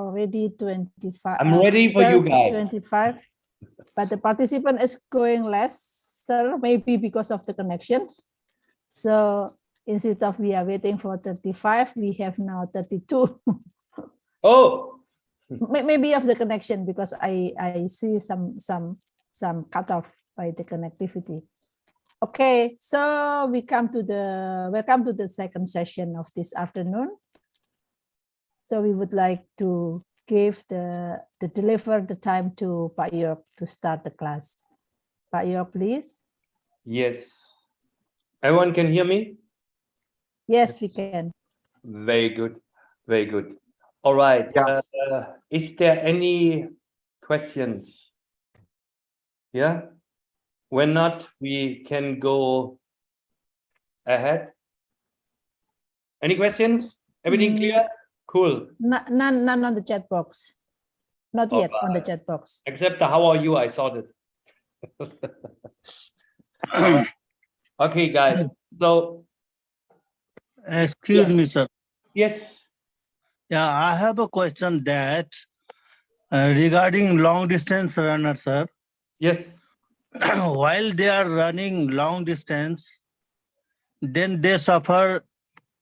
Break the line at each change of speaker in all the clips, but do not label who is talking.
already 25.
I'm ready for you guys.
25, but the participant is going lesser, maybe because of the connection. So instead of we are waiting for 35, we have now 32.
Oh,
Maybe of the connection, because I see some cutoff by the connectivity. Okay, so welcome to the second session of this afternoon. So we would like to give deliver the time to Pak York to start the class. Pak York, please.
yes. Everyone can hear me?
Yes, we can.
Very good. Very good. All right.
Yeah.
Is there any questions? Yeah. When not, we can go ahead. Any questions? Everything clear? Cool.
None on the chat box. Not yet on the chat box.
Except the how are you? I saw it. Okay, guys. So,
Excuse me, sir.
yes.
Yeah, I have a question that regarding long distance runner, sir.
Yes.
While they are running long distance, then they suffer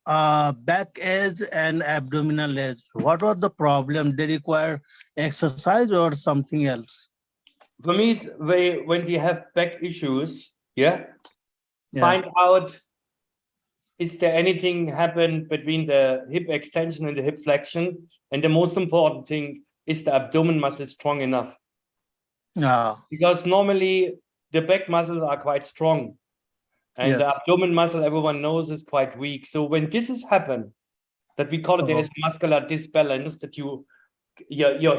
back edge and abdominal edge. What was the problem? They require exercise or something else?
For me, it's when they have back issues, find out, is there anything happen between the hip extension and the hip flexion? And the most important thing is the abdomen muscle strong enough.
Yeah.
Because normally the back muscles are quite strong. And the abdomen muscle, everyone knows, is quite weak. So when this has happened, that we call it, there is muscular disbalance, that your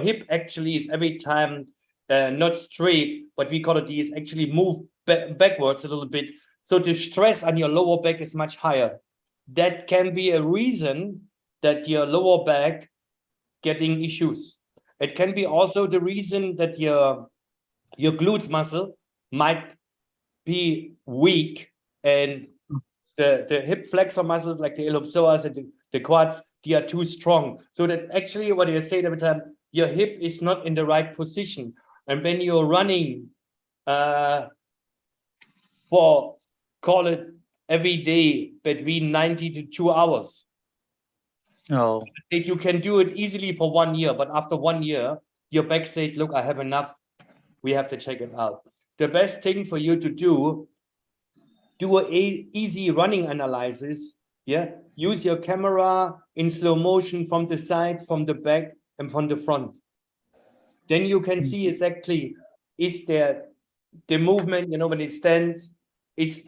hip actually is every time not straight, but we call it is actually move backwards a little bit. So the stress on your lower back is much higher. That can be a reason that your lower back getting issues. It can be also the reason that your glutes muscle might be weak, and the hip flexor muscles like the iliopsoas and the quads, they are too strong. So that actually what you say every time, your hip is not in the right position. And when you're running for, call it every day, between 90 to 2 hours, if you can do it easily for 1 year, but after 1 year, your back said, look, I have enough. We have to check it out. The best thing for you to do an easy running analysis. Use your camera in slow motion from the side, from the back, and from the front. Then you can see exactly, is there the movement, when it stands, is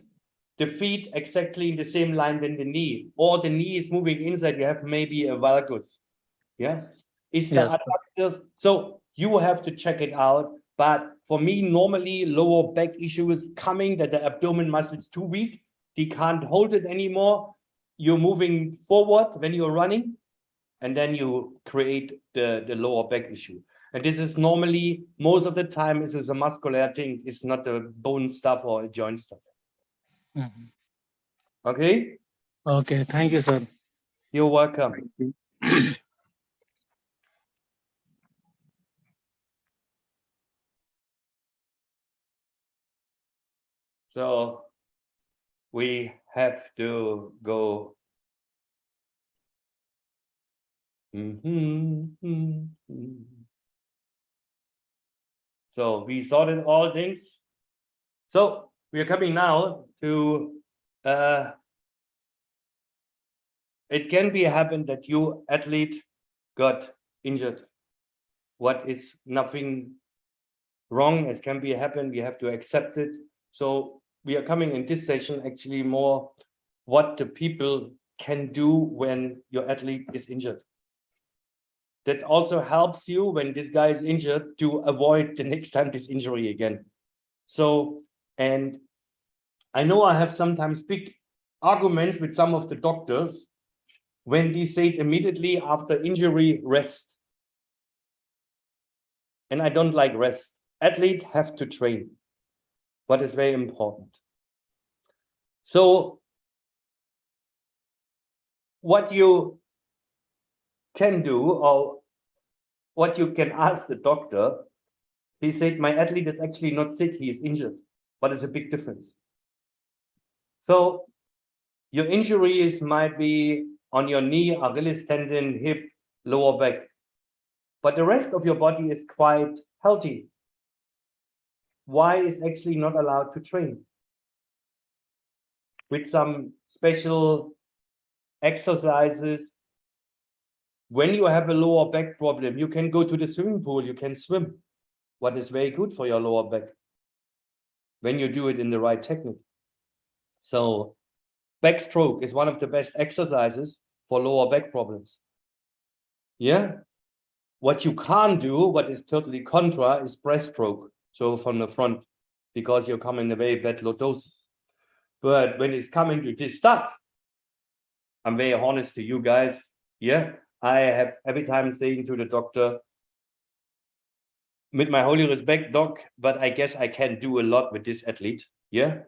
the feet exactly in the same line than the knee, or the knee is moving inside, you have maybe a valgus. Is the adductors. So you have to check it out. But for me, normally lower back issue is coming that the abdomen muscle is too weak. They can't hold it anymore. You're moving forward when you're running, and then you create the lower back issue. And this is normally, most of the time, this is a muscular thing. It's not a bone stuff or a joint stuff. Okay?
Okay, thank you, sir.
You're welcome. So we have to go. So we sorted all things. So we are coming now to, it can be happen that you athlete got injured. What is nothing wrong, it can be happen, we have to accept it. So we are coming in this session actually more what the people can do when your athlete is injured. That also helps you when this guy is injured to avoid the next time this injury again. So, and I know I have sometimes big arguments with some of the doctors when they say immediately after injury, rest. And I don't like rest. Athletes have to train. What is very important. So what you can do, or what you can ask the doctor. He said, my athlete is actually not sick, he is injured, but it's a big difference. So your injuries might be on your knee, Achilles tendon, hip, lower back, but the rest of your body is quite healthy. Why is actually not allowed to train? With some special exercises. When you have a lower back problem, you can go to the swimming pool, you can swim. What is very good for your lower back when you do it in the right technique. So backstroke is one of the best exercises for lower back problems. Yeah. What you can't do, what is totally contra, is breaststroke. So from the front, because you're coming in a very bad lordosis. But when it's coming to this stuff, I'm very honest to you guys. Yeah. I have every time saying to the doctor, with my holy respect, doc, but I guess I can do a lot with this athlete. Yeah.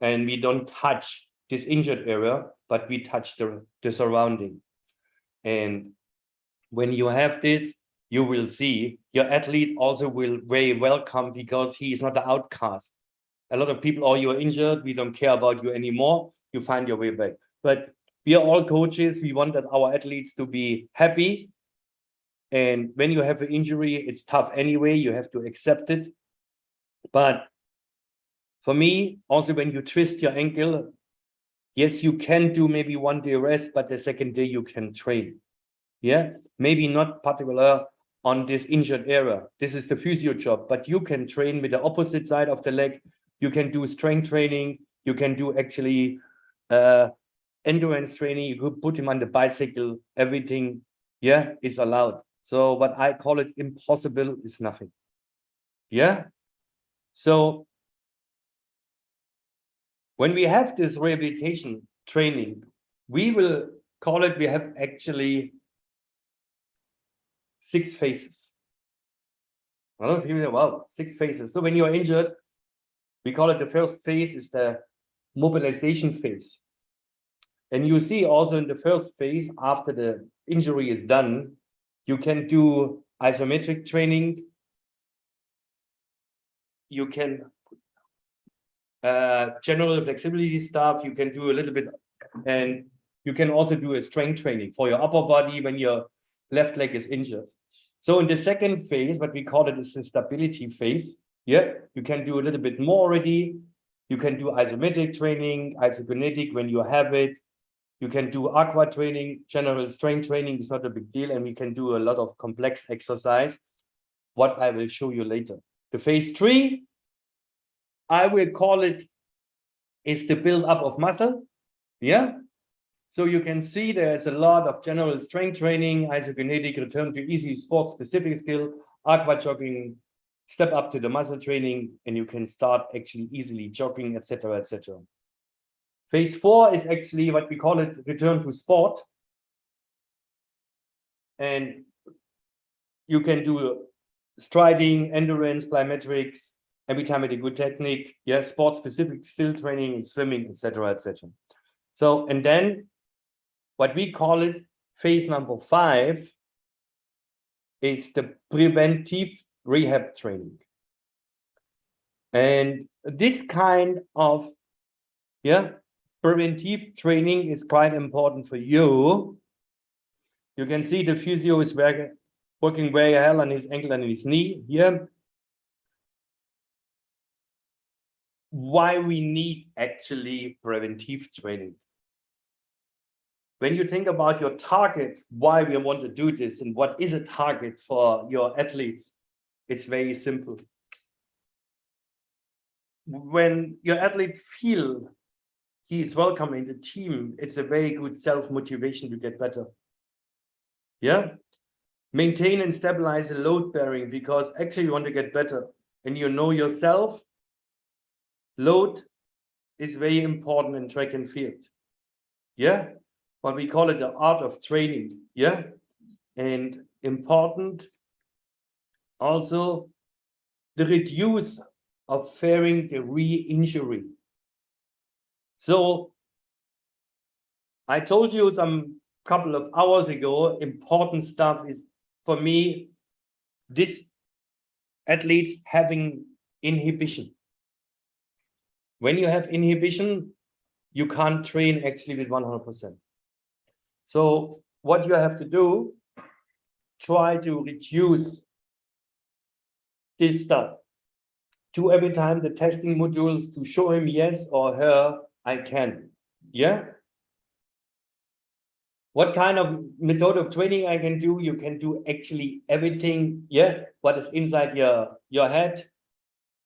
And we don't touch this injured area, but we touch the surrounding. And when you have this, you will see your athlete also will very welcome, because he is not the outcast. A lot of people, oh, you're injured, we don't care about you anymore, you find your way back. But we are all coaches, we want that our athletes to be happy. And when you have an injury, it's tough anyway, you have to accept it. But for me, also when you twist your ankle, yes, you can do maybe one day rest, but the second day you can train. Yeah, maybe not particular on this injured area. This is the physio job, but you can train with the opposite side of the leg. You can do strength training. You can do actually endurance training. You could put him on the bicycle. Everything, yeah, is allowed. So what I call it impossible is nothing. Yeah. So when we have this rehabilitation training, we will call it, we have actually 6 phases. A lot of people say, wow, 6 phases. So when you're injured, we call it the first phase is the mobilization phase. And you see also in the first phase, after the injury is done, you can do isometric training. You can general flexibility stuff. You can do a little bit, and you can also do a strength training for your upper body when your left leg is injured. So in the second phase, what we call it is the stability phase. Yeah, you can do a little bit more already. You can do isometric training, isokinetic when you have it. You can do aqua training, general strength training is not a big deal, and we can do a lot of complex exercise, what I will show you later. The phase 3, I will call it, is the build up of muscle. Yeah. So you can see there's a lot of general strength training, isokinetic, return to easy sport specific skill, aqua jogging, step up to the muscle training, and you can start actually easily jogging, etc., etc. Phase 4 is actually what we call it return to sport. And you can do striding, endurance, plyometrics, every time with a good technique. Yeah, sport specific still training and swimming, etc., etc. So, and then what we call it, phase number 5, is the preventive rehab training. And this kind of, yeah, preventive training is quite important for you. You can see the physio is working very well on his ankle and his knee here. Why we need actually preventive training? When you think about your target, why we want to do this and what is a target for your athletes, it's very simple. When your athlete feel he is welcome in the team, it's a very good self-motivation to get better. Yeah. Maintain and stabilize the load bearing, because actually you want to get better and you know yourself. Load is very important in track and field. Yeah. But we call it the art of training. Yeah. And important also the reduce of fearing the re-injury. So I told you some couple of hours ago, important stuff is for me this athletes having inhibition. When you have inhibition, you can't train actually with 100%. So what you have to do, try to reduce this stuff. To every time the testing modules to show him yes or her, I can. Yeah. What kind of method of training I can do? You can do actually everything. Yeah. What is inside your head?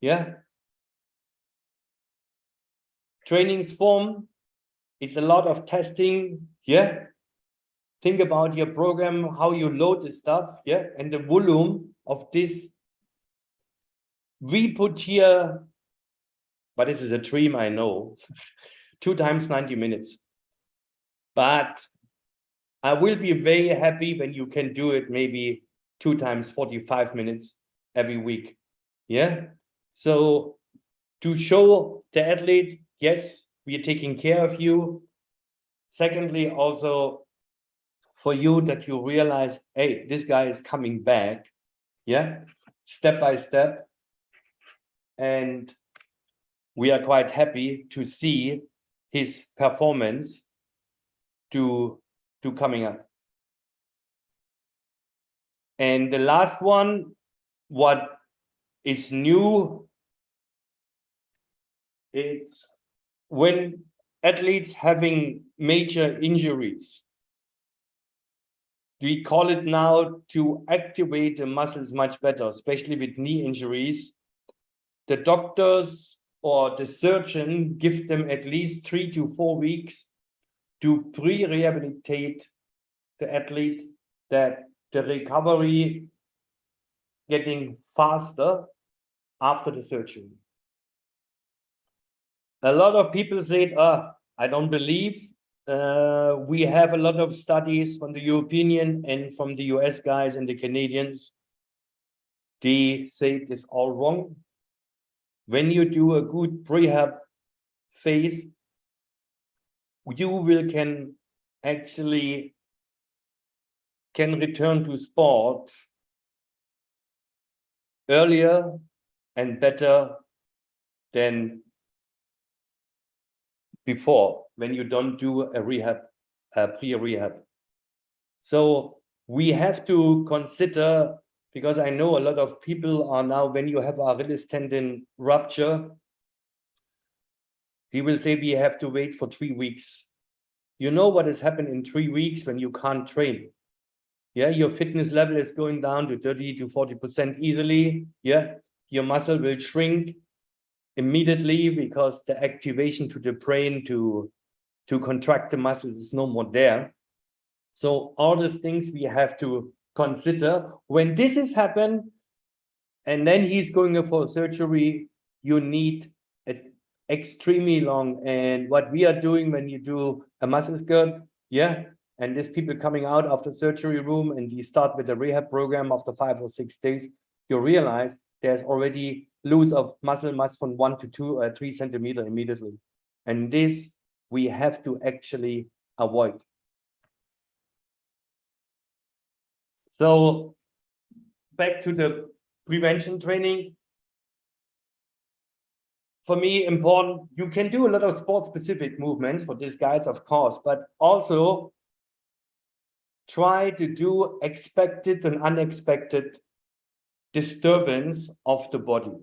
Yeah. Trainings form. It's a lot of testing. Yeah. Think about your program, how you load the stuff. Yeah. And the volume of this. We put here, but this is a dream, I know. 2 times 90 minutes. But I will be very happy when you can do it maybe 2 times 45 minutes every week. Yeah. So to show the athlete, yes, we are taking care of you. Secondly, also for you that you realize, hey, this guy is coming back. Yeah. Step by step. And we are quite happy to see his performance to coming up. And the last one, what is new, it's when athletes having major injuries. We call it now to activate the muscles much better, especially with knee injuries. The doctors or the surgeon give them at least 3 to 4 weeks to pre-rehabilitate the athlete, that the recovery getting faster after the surgery. A lot of people say, I don't believe. We have a lot of studies from the European and from the US guys and the Canadians. They say it's all wrong. When you do a good prehab phase, you will can return to sport earlier and better than before, when you don't do a rehab, pre-rehab. So we have to consider, because I know a lot of people are now, when you have a Achilles tendon rupture, he will say we have to wait for 3 weeks. You know what has happened in 3 weeks when you can't train? Yeah, your fitness level is going down to 30 to 40% easily. Yeah, your muscle will shrink immediately because the activation to the brain to contract the muscles is no more there. So all these things we have to consider. When this has happened, and then he's going for surgery, you need extremely long. And what we are doing when you do a muscle skirt, yeah, and these people coming out of the surgery room and you start with a rehab program after 5 or 6 days, you realize there's already loss of muscle mass from 1 to 2 or 3 centimeters immediately. And this we have to actually avoid. So back to the prevention training. For me, important, you can do a lot of sport-specific movements for these guys, of course, but also try to do expected and unexpected disturbance of the body.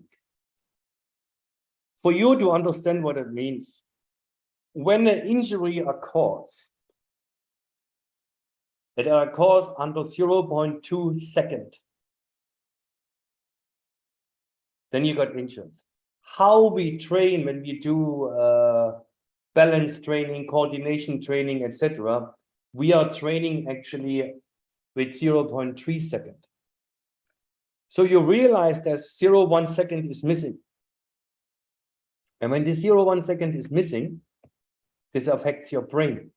For you to understand what it means, when an injury occurs, it occurs under 0.2 seconds, then you got injured. How we train when we do balance training, coordination training, etc., we are training actually with 0.3 seconds. So you realize that 0.1 second is missing. And when this 0.1 second is missing, this affects your brain.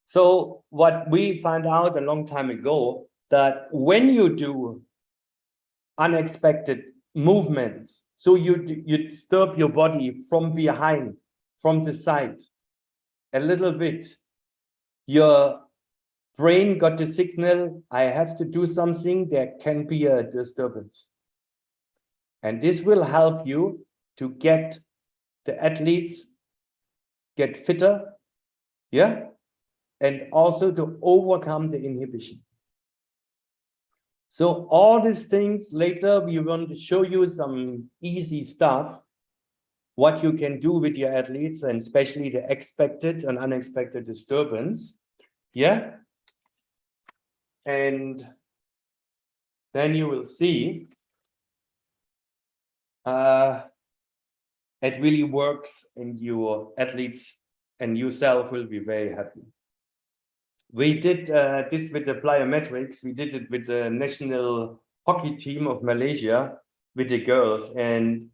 So what we found out a long time ago, that when you do unexpected movements, so you disturb your body from behind, from the side, a little bit, your brain got the signal, I have to do something, there can be a disturbance. And this will help you to get the athletes get fitter, yeah, and also to overcome the inhibition. So all these things later, we want to show you some easy stuff, what you can do with your athletes, and especially the expected and unexpected disturbance. Yeah. And then you will see it really works, and your athletes and yourself will be very happy. We did this with the plyometrics. We did it with the national hockey team of Malaysia with the girls, and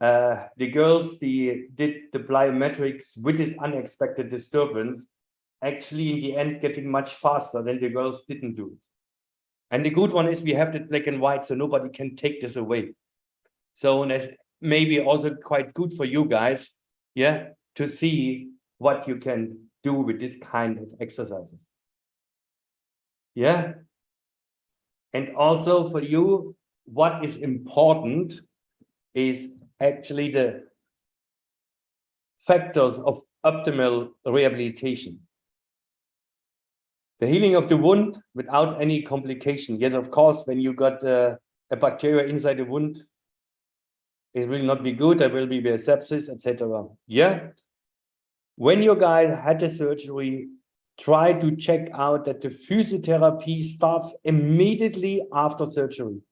the girls did the plyometrics with this unexpected disturbance, actually in the end getting much faster than the girls didn't do. And the good one is we have the black and white, so nobody can take this away. So that's maybe also quite good for you guys, yeah, to see what you can do with this kind of exercises. Yeah. And also for you, what is important is actually the factors of optimal rehabilitation. The healing of the wound without any complication. Yes, of course, when you got a bacteria inside the wound, it will not be good. There will be sepsis, etc. Yeah. When your guy had the surgery, try to check out that the physiotherapy starts immediately after surgery.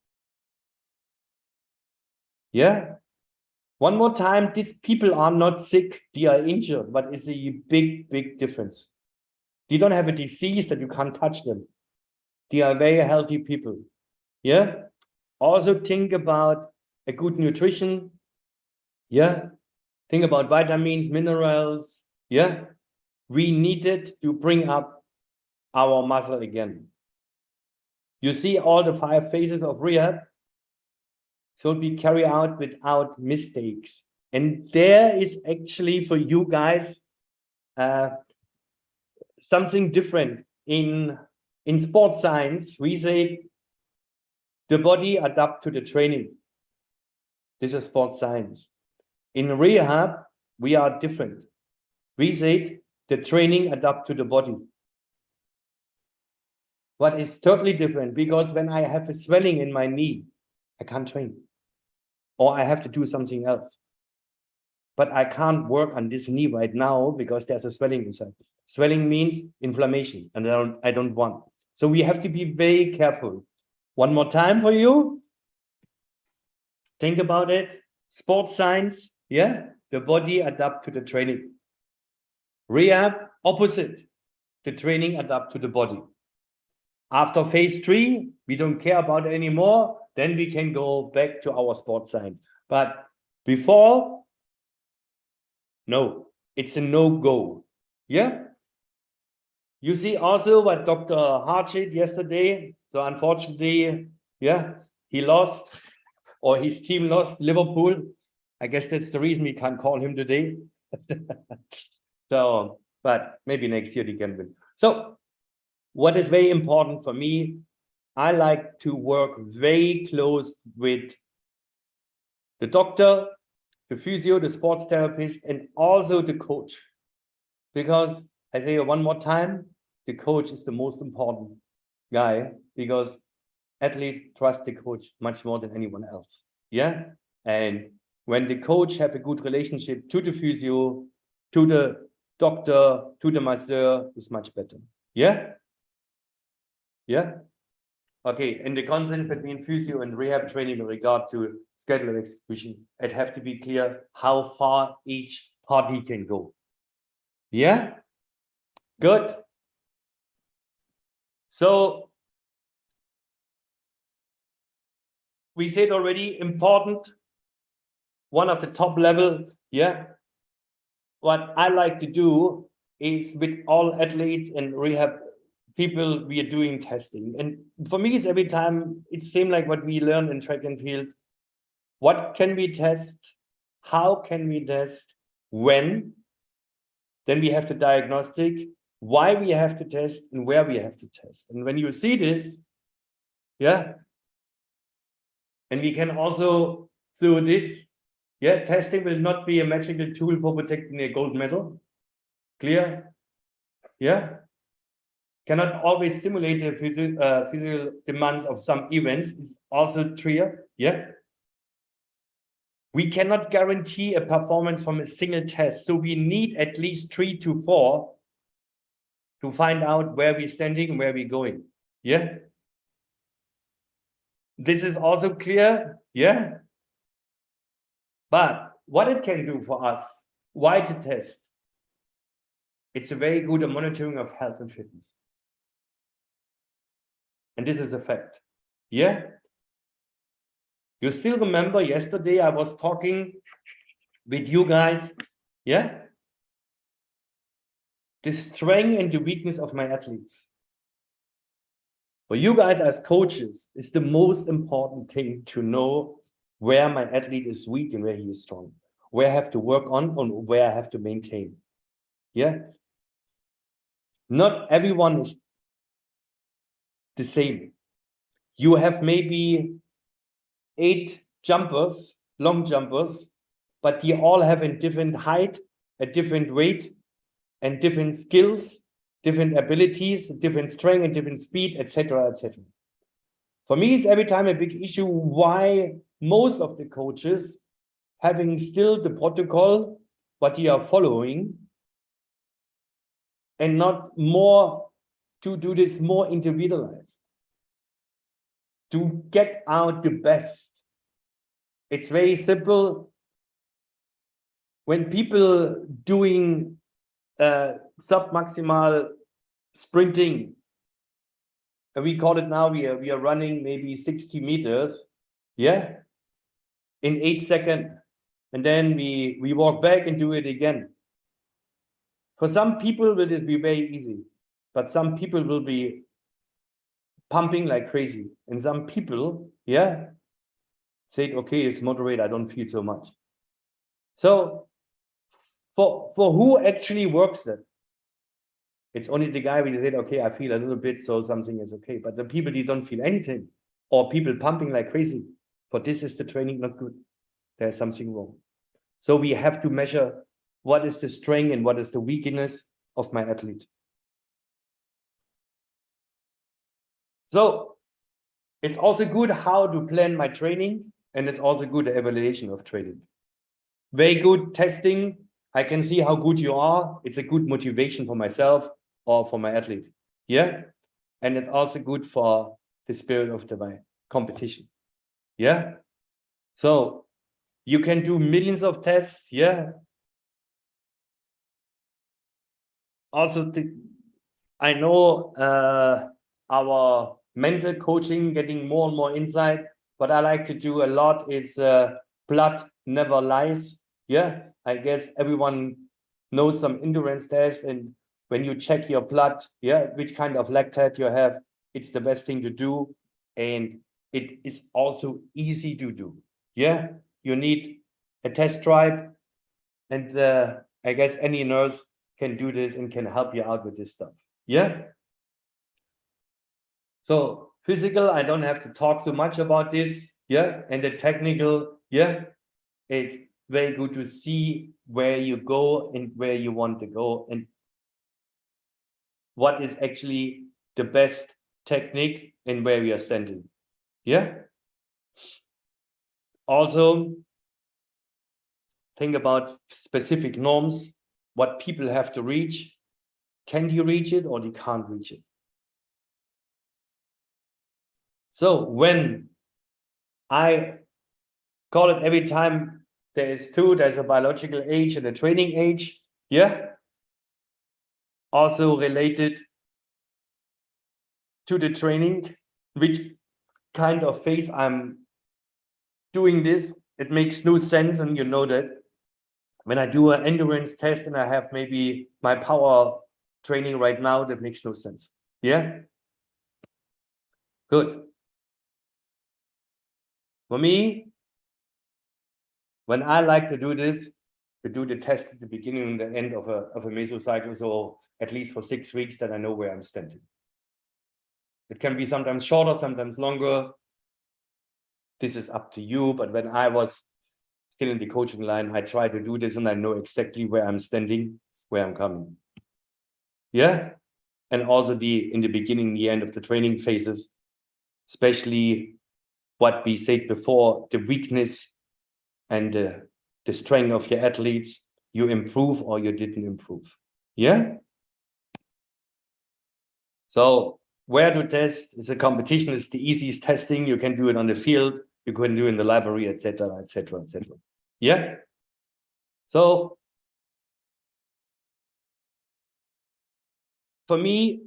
Yeah. One more time, these people are not sick, they are injured, but it's a big, big difference. They don't have a disease that you can't touch them. They are very healthy people. Yeah. Also think about a good nutrition. Yeah. Think about vitamins, minerals. Yeah. We needed to bring up our muscle again. You see all the 5 phases of rehab should be carried out without mistakes. And there is actually for you guys something different. In sports science, we say the body adapt to the training. This is sports science. In rehab, we are different. We say the training adapt to the body. But it's totally different, because when I have a swelling in my knee, I can't train. Or I have to do something else. But I can't work on this knee right now because there's a swelling inside. Swelling means inflammation, and I don't want. So we have to be very careful. One more time for you. Think about it. Sports science, yeah? The body adapt to the training. Rehab, opposite. The training adapt to the body. After phase 3, we don't care about it anymore. Then we can go back to our sports science. But before, no, it's a no-go. Yeah? You see also what Dr. Hart did yesterday. So unfortunately, yeah, he lost, or his team lost Liverpool. I guess that's the reason we can't call him today. So, but maybe next year he can win. So what is very important for me, I like to work very close with the doctor, the physio, the sports therapist, and also the coach. Because I say one more time, the coach is the most important guy, because athletes trust the coach much more than anyone else. Yeah. And when the coach have a good relationship to the physio, to the doctor, to the masseur, is much better. Yeah. Yeah. Okay. And the concept between physio and rehab training in regard to schedule execution, it have to be clear how far each party can go. Yeah. Good. So we said already important, one of the top level. Yeah. What I like to do is with all athletes and rehab people, we are doing testing. And for me, it's every time it seems like what we learn in track and field. What can we test? How can we test? When? Then we have the diagnostic. why we have to test and where we have to test. And when you see this, yeah, and we can also do this, yeah, testing will not be a magical tool for protecting a gold medal. Clear? Yeah. Cannot always simulate the physical demands of some events. It's also clear. Yeah. We cannot guarantee a performance from a single test. So we need at least 3 to 4 to find out where we're standing, where we're going. Yeah. This is also clear. Yeah. But what it can do for us, why to test? It's a very good monitoring of health and fitness. And this is a fact. Yeah. You still remember yesterday I was talking with you guys. Yeah. The strength and the weakness of my athletes. For you guys as coaches, it's the most important thing to know where my athlete is weak and where he is strong, where I have to work on and where I have to maintain. Yeah. Not everyone is the same. You have maybe 8 jumpers, long jumpers, but they all have a different height, a different weight, and different skills, different abilities, different strength and different speed, etc., etc. For me, it's every time a big issue why most of the coaches having still the protocol, what they are following, and not more to do this more individualized, to get out the best. It's very simple. When people doing submaximal sprinting, and we call it now, we are running maybe 60 meters, yeah, in 8 seconds. And then we walk back and do it again. For some people, will it be very easy, but some people will be pumping like crazy. And some people, yeah, say, okay, it's moderate, I don't feel so much. So for who actually works that? It's only the guy when you say, okay, I feel a little bit, so something is okay. But the people, they don't feel anything, or people pumping like crazy. For this is the training not good. There's something wrong. So we have to measure what is the strength and what is the weakness of my athlete. So it's also good how to plan my training, and it's also good evaluation of training. Very good testing. I can see how good you are. It's a good motivation for myself or for my athlete. Yeah. And it's also good for the spirit of the competition. Yeah. So you can do millions of tests. Yeah. Also, I know our mental coaching getting more and more insight. What I like to do a lot is blood never lies. Yeah, I guess everyone knows some endurance tests, and when you check your blood, yeah, which kind of lactate you have, it's the best thing to do, and it is also easy to do. Yeah, you need a test stripe, and I guess any nurse can do this and can help you out with this stuff. Yeah. So physical, I don't have to talk so much about this. Yeah. And the technical, yeah, it's very good to see where you go and where you want to go and what is actually the best technique and where we are standing. Yeah. Also, think about specific norms, what people have to reach. Can you reach it or you can't reach it? So when I call it every time there is two, there's a biological age and a training age. Yeah. Also related to the training, which kind of phase I'm doing this. It makes no sense. And you know that when I do an endurance test and I have maybe my power training right now, that makes no sense. Yeah. Good. For me, when I like to do this, to do the test at the beginning and the end of a mesocycle, so at least for 6 weeks that I know where I'm standing. It can be sometimes shorter, sometimes longer. This is up to you, but when I was still in the coaching line, I try to do this and I know exactly where I'm standing, where I'm coming. Yeah. And also in the beginning, the end of the training phases, especially what we said before, the weakness and the strength of your athletes, you improve or you didn't improve. Yeah. So where to test is a competition. It's the easiest testing. You can do it on the field. You can do it in the library, etc., etc., etc. Yeah. So for me,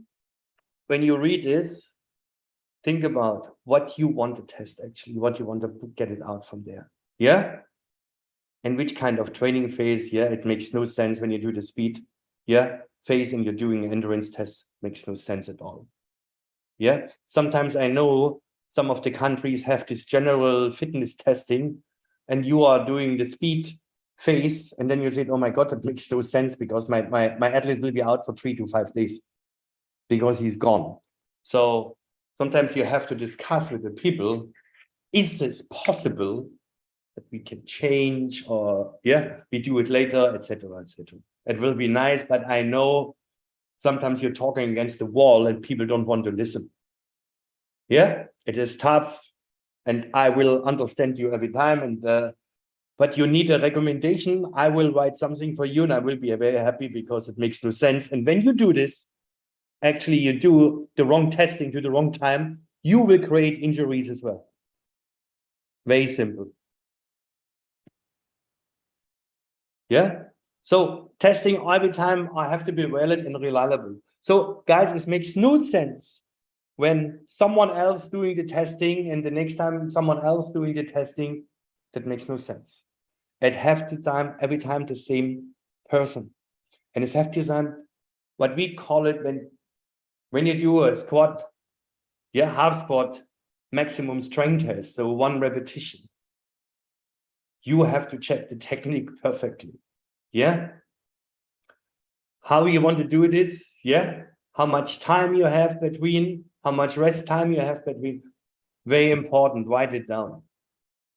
when you read this, think about what you want to test actually, what you want to get it out from there. Yeah. And which kind of training phase. Yeah. It makes no sense when you do the speed. Yeah. Phase and you're doing an endurance test makes no sense at all. Yeah. Sometimes I know some of the countries have this general fitness testing and you are doing the speed phase. And then you say, oh my God, that makes no sense because my athlete will be out for 3 to 5 days because he's gone. So sometimes you have to discuss with the people, is this possible that we can change or we do it later, etc., etc. It will be nice, but I know sometimes you're talking against the wall and people don't want to listen. Yeah, it is tough and I will understand you every time. And but you need a recommendation. I will write something for you and I will be very happy because it makes no sense. And when you do this, actually you do the wrong testing to the wrong time, you will create injuries as well. Very simple. Yeah. So testing every time I have to be valid and reliable. So guys, it makes no sense when someone else doing the testing and the next time someone else doing the testing. That makes no sense. It have to time every time the same person. And it's have to time what we call it when you do a squat, half squat, maximum strength test, so 1 repetition. You have to check the technique perfectly. Yeah. How you want to do this? Yeah. How much time you have between, how much rest time you have between. Very important. Write it down.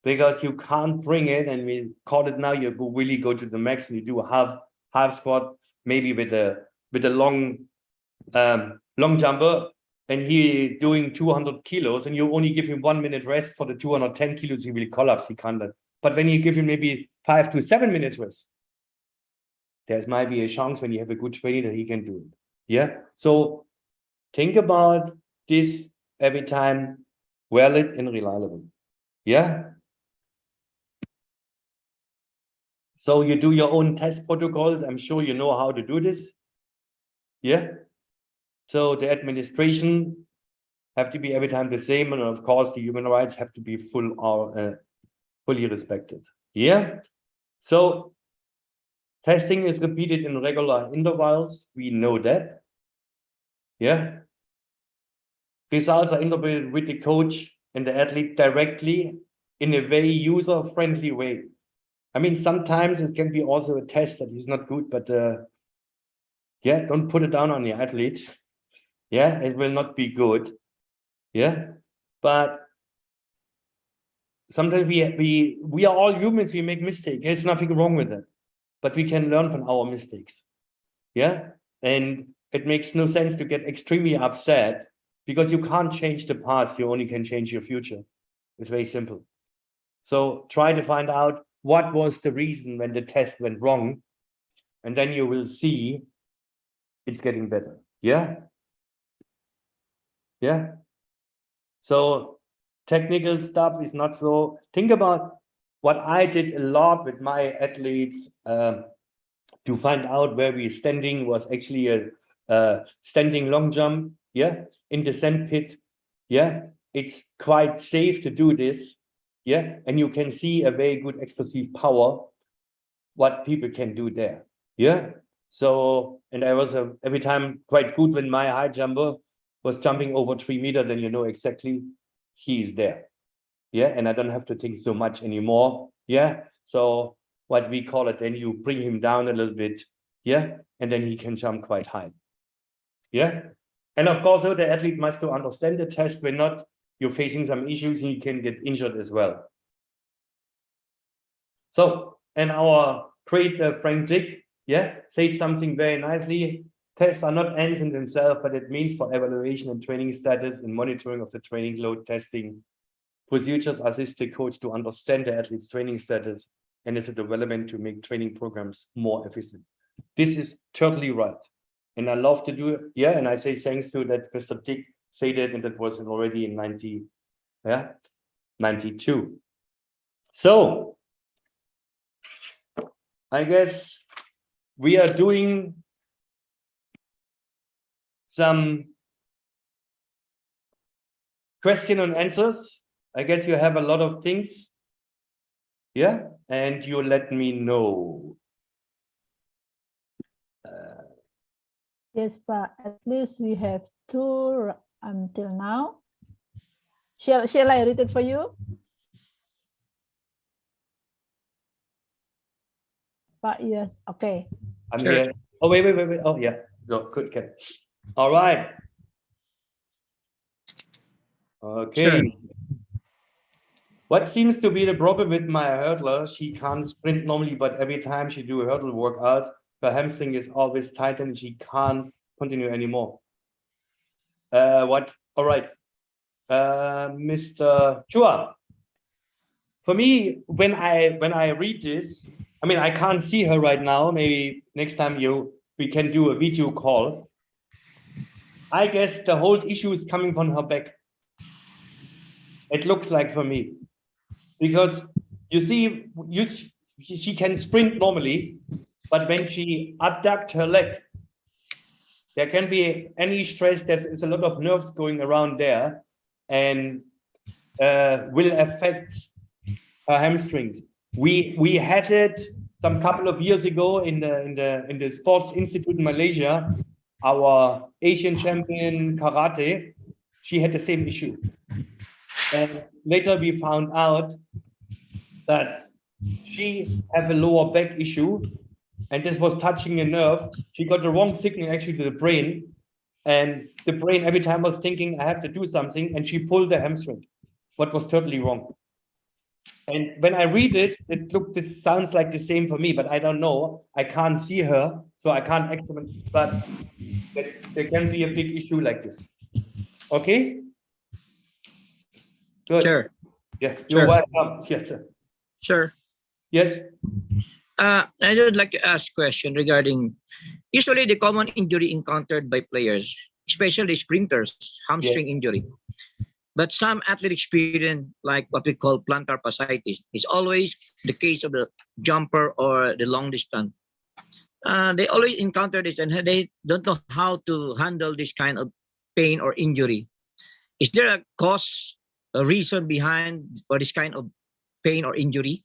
Because you can't bring it, and we call it now, you really go to the max and you do a half squat, maybe with a long jumper, and he doing 200 kilos, and you only give him 1 minute rest for the 210 kilos, he will collapse, he can't. But when you give him maybe 5 to 7 minutes rest, there might be a chance when you have a good training that he can do it. Yeah. So think about this every time, valid and reliable. Yeah. So you do your own test protocols. I'm sure you know how to do this. Yeah. So the administration have to be every time the same. And of course, the human rights have to be fully respected. Yeah. So testing is repeated in regular intervals. We know that. Yeah. Results are interpreted with the coach and the athlete directly in a very user-friendly way. I mean, sometimes it can be also a test that is not good, but don't put it down on your athlete. Yeah, it will not be good. Yeah, but sometimes we are all humans. We make mistakes. There's nothing wrong with that, but we can learn from our mistakes. Yeah, and it makes no sense to get extremely upset because you can't change the past. You only can change your future. It's very simple. So try to find out what was the reason when the test went wrong, and then you will see it's getting better. Yeah. Yeah. So technical stuff is not so. Think about what I did a lot with my athletes to find out where we're standing was actually a standing long jump. Yeah. In the sand pit. Yeah. It's quite safe to do this. Yeah. And you can see a very good explosive power, what people can do there. Yeah. So, and I was every time quite good when my high jumper was jumping over 3 meters, then you know exactly he is there. Yeah. And I don't have to think so much anymore. Yeah. So what we call it, then you bring him down a little bit, yeah, and then he can jump quite high. Yeah, and of course, so the athlete must to understand the test. When not, you're facing some issues, he can get injured as well. So, and our great Frank Dick, yeah, said something very nicely. Tests are not ends in themselves, but it means for evaluation and training status and monitoring of the training load testing. Procedures assist the coach to understand the athlete's training status and is a development to make training programs more efficient. This is totally right. And I love to do it. Yeah, and I say thanks to that Mr. Dick said that, and that was already in 92. So I guess we are doing some question and answers. I guess you have a lot of things. Yeah, and you let me know.
Yes, but at least we have 2 until now. Shall I read it for you? But yes, okay.
I'm
Sure.
here. Oh, wait. Oh, yeah. Go, good. Okay. All right. Okay.
Sure.
What seems to be the problem with my hurdler? She can't sprint normally, but every time she do a hurdle workout, her hamstring is always tight and she can't continue anymore. What? All right. Mr. Chua. For me, when I read this, I mean, I can't see her right now. Maybe next time we can do a video call. I guess the whole issue is coming from her back. It looks like for me, because you see, she can sprint normally, but when she abduct her leg, there can be any stress. There's a lot of nerves going around there, and will affect her hamstrings. We had it some couple of years ago in the Sports Institute in Malaysia. Our Asian champion karate, she had the same issue. And later we found out that she had a lower back issue, and this was touching a nerve. She got the wrong signal actually to the brain, and the brain every time was thinking, I have to do something, and she pulled the hamstring, what was totally wrong. And when I read it, this sounds like the same for me, but I don't know. I can't see her, so I can't examine, but there can be a big issue like this. Okay? Good.
Sure.
Yeah, you're welcome. Yes, sir.
Sure.
Yes.
I would like to ask a question regarding usually the common injury encountered by players, especially sprinters, hamstring injury. But some athletes experience like what we call plantar fasciitis. It's always the case of the jumper or the long distance. They always encounter this and they don't know how to handle this kind of pain or injury. Is there a cause, a reason behind for this kind of pain or injury?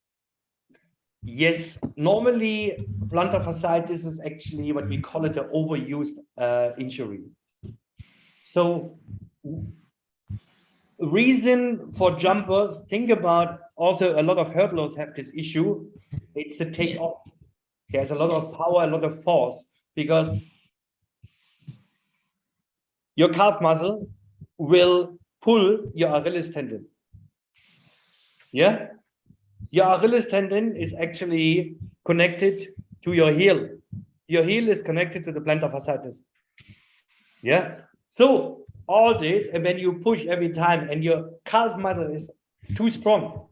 Yes, normally plantar fasciitis is actually what we call it, the overused injury. So reason for jumpers, think about also a lot of hurdlers have this issue. It's the takeoff. There's a lot of power, a lot of force, because your calf muscle will pull your Achilles tendon. Yeah? Your Achilles tendon is actually connected to your heel. Your heel is connected to the plantar fasciitis. Yeah? So all this, and when you push every time and your calf muscle is too strong,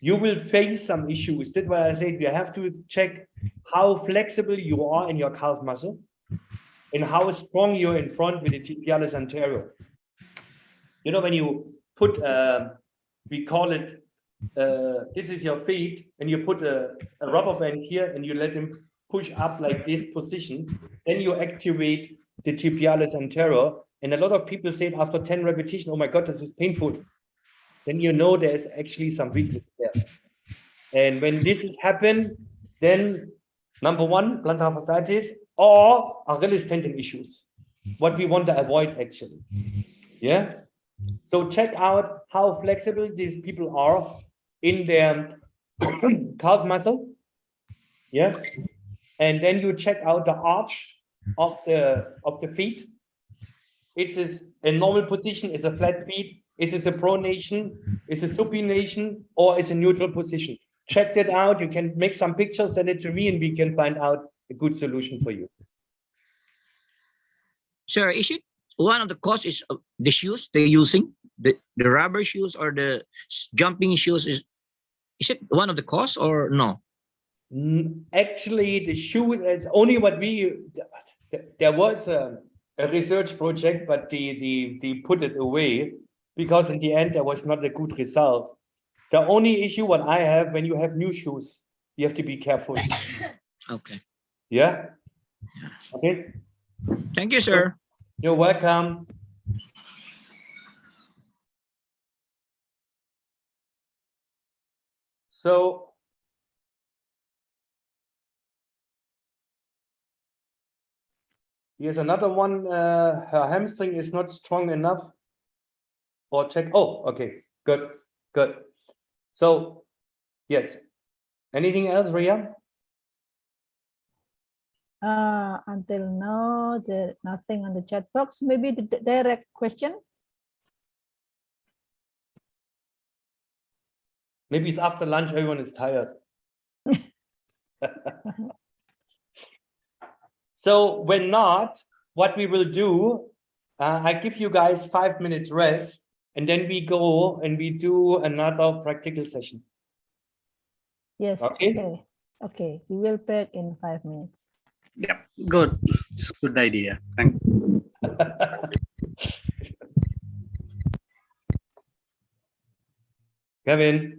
you will face some issues. That's why I said you have to check how flexible you are in your calf muscle and how strong you're in front with the tibialis anterior. You know, when you put, we call it, this is your feet, and you put a rubber band here and you let him push up like this position, then you activate the tibialis anterior. And a lot of people say after 10 repetitions, oh my God, this is painful. Then you know there's actually some weakness there. And when this has happened, then number one, plantar fasciitis or Achilles tendon issues, what we want to avoid actually. Yeah. So check out how flexible these people are in their calf muscle Yeah. And then you check out the arch of the feet. Is this a normal position? Is a flat feet? Is this a pronation? Is it supination? Or is a neutral position? Check that out. You can make some pictures, send it to me, and we can find out a good solution for you.
Sir, is it one of the cause is the shoes they're using, the rubber shoes or the jumping shoes? Is it one of the cause or no?
Actually, the shoe is only what there was a research project, but they put it away because in the end there was not a good result. The only issue what I have, when you have new shoes, you have to be careful.
Okay.
Yeah. Okay.
Thank you, sir.
You're welcome. So here's another one. Her hamstring is not strong enough. Or check. Oh, okay. Good. Good. So, yes. Anything else, Ria?
Until now, there's nothing on the chat box. Maybe the direct question.
Maybe it's after lunch, everyone is tired. So when not, what we will do, I give you guys 5 minutes rest, and then we go and we do another practical session.
Yes.
Okay.
Okay. We will back in 5 minutes.
Yep, good. It's a good idea. Thank you.
Kevin.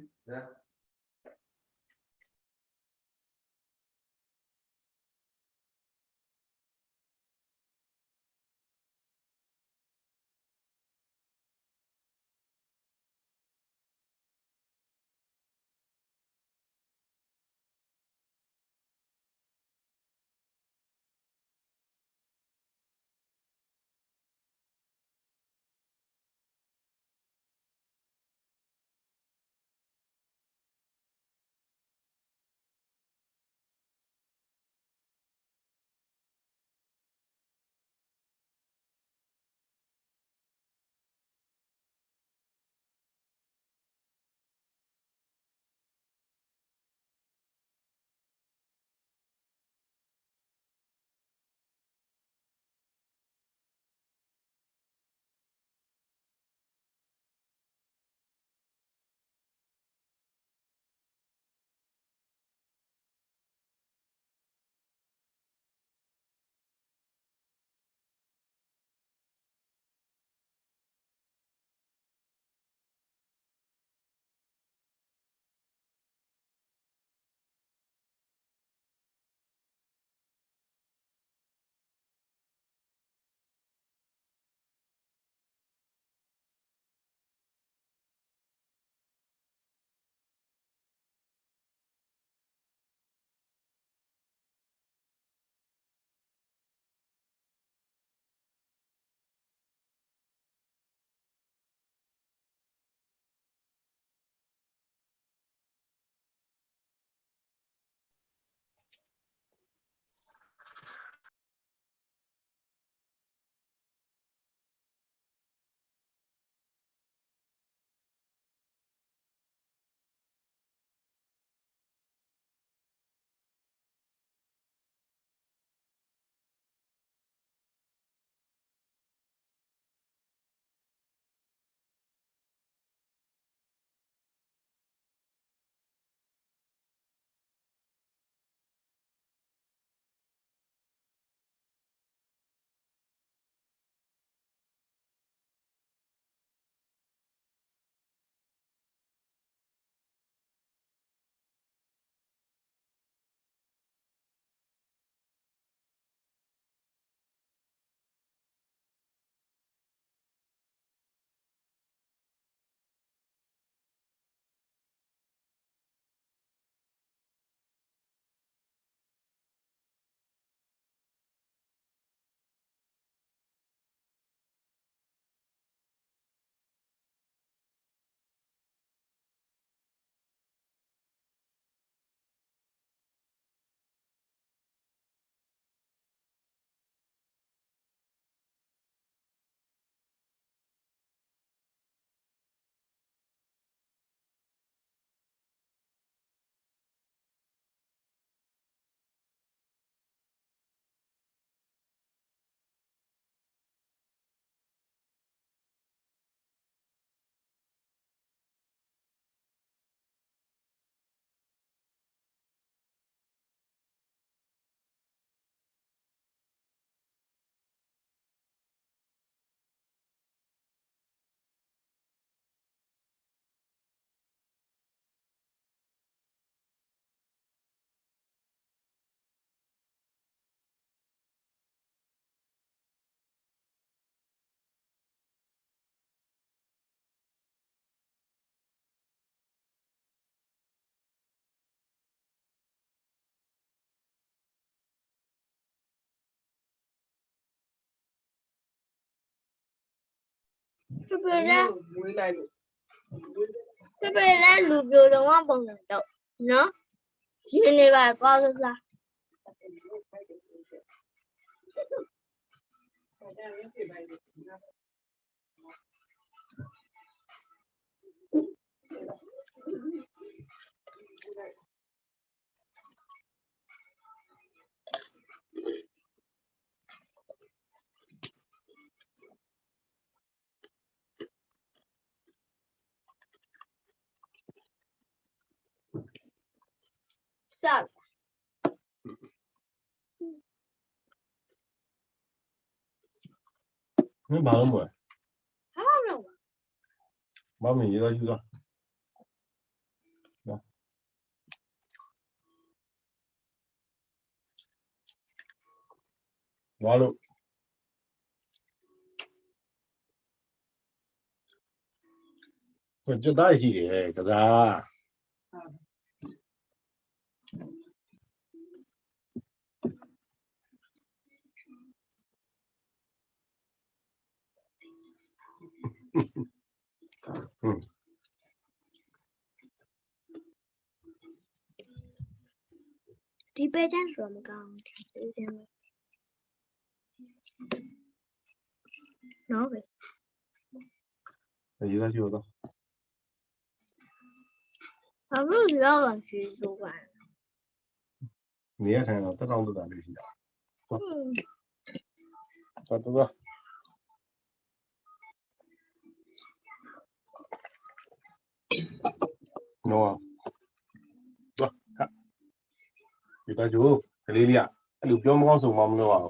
ဘာလို့မလဲဘာမင်းရယူတော့ဘာလို့ကြွတားရှိတယ်ကစား
ဒီပဲချမ်းဆိုတော့မကောင်းဘူးနော်ပဲ
ယူသားယူတော့
ဘာလို့ဒီလောက်အောင်ရှိဆိုပါ
နေရထိုင်တော့တက်တောင်းတက်တာလေးရှိတာတော့နော်တော့ယူသားယူကလေးလေးအဲ့လိုပြောမကောင်းဆိုမှမလို့အောင်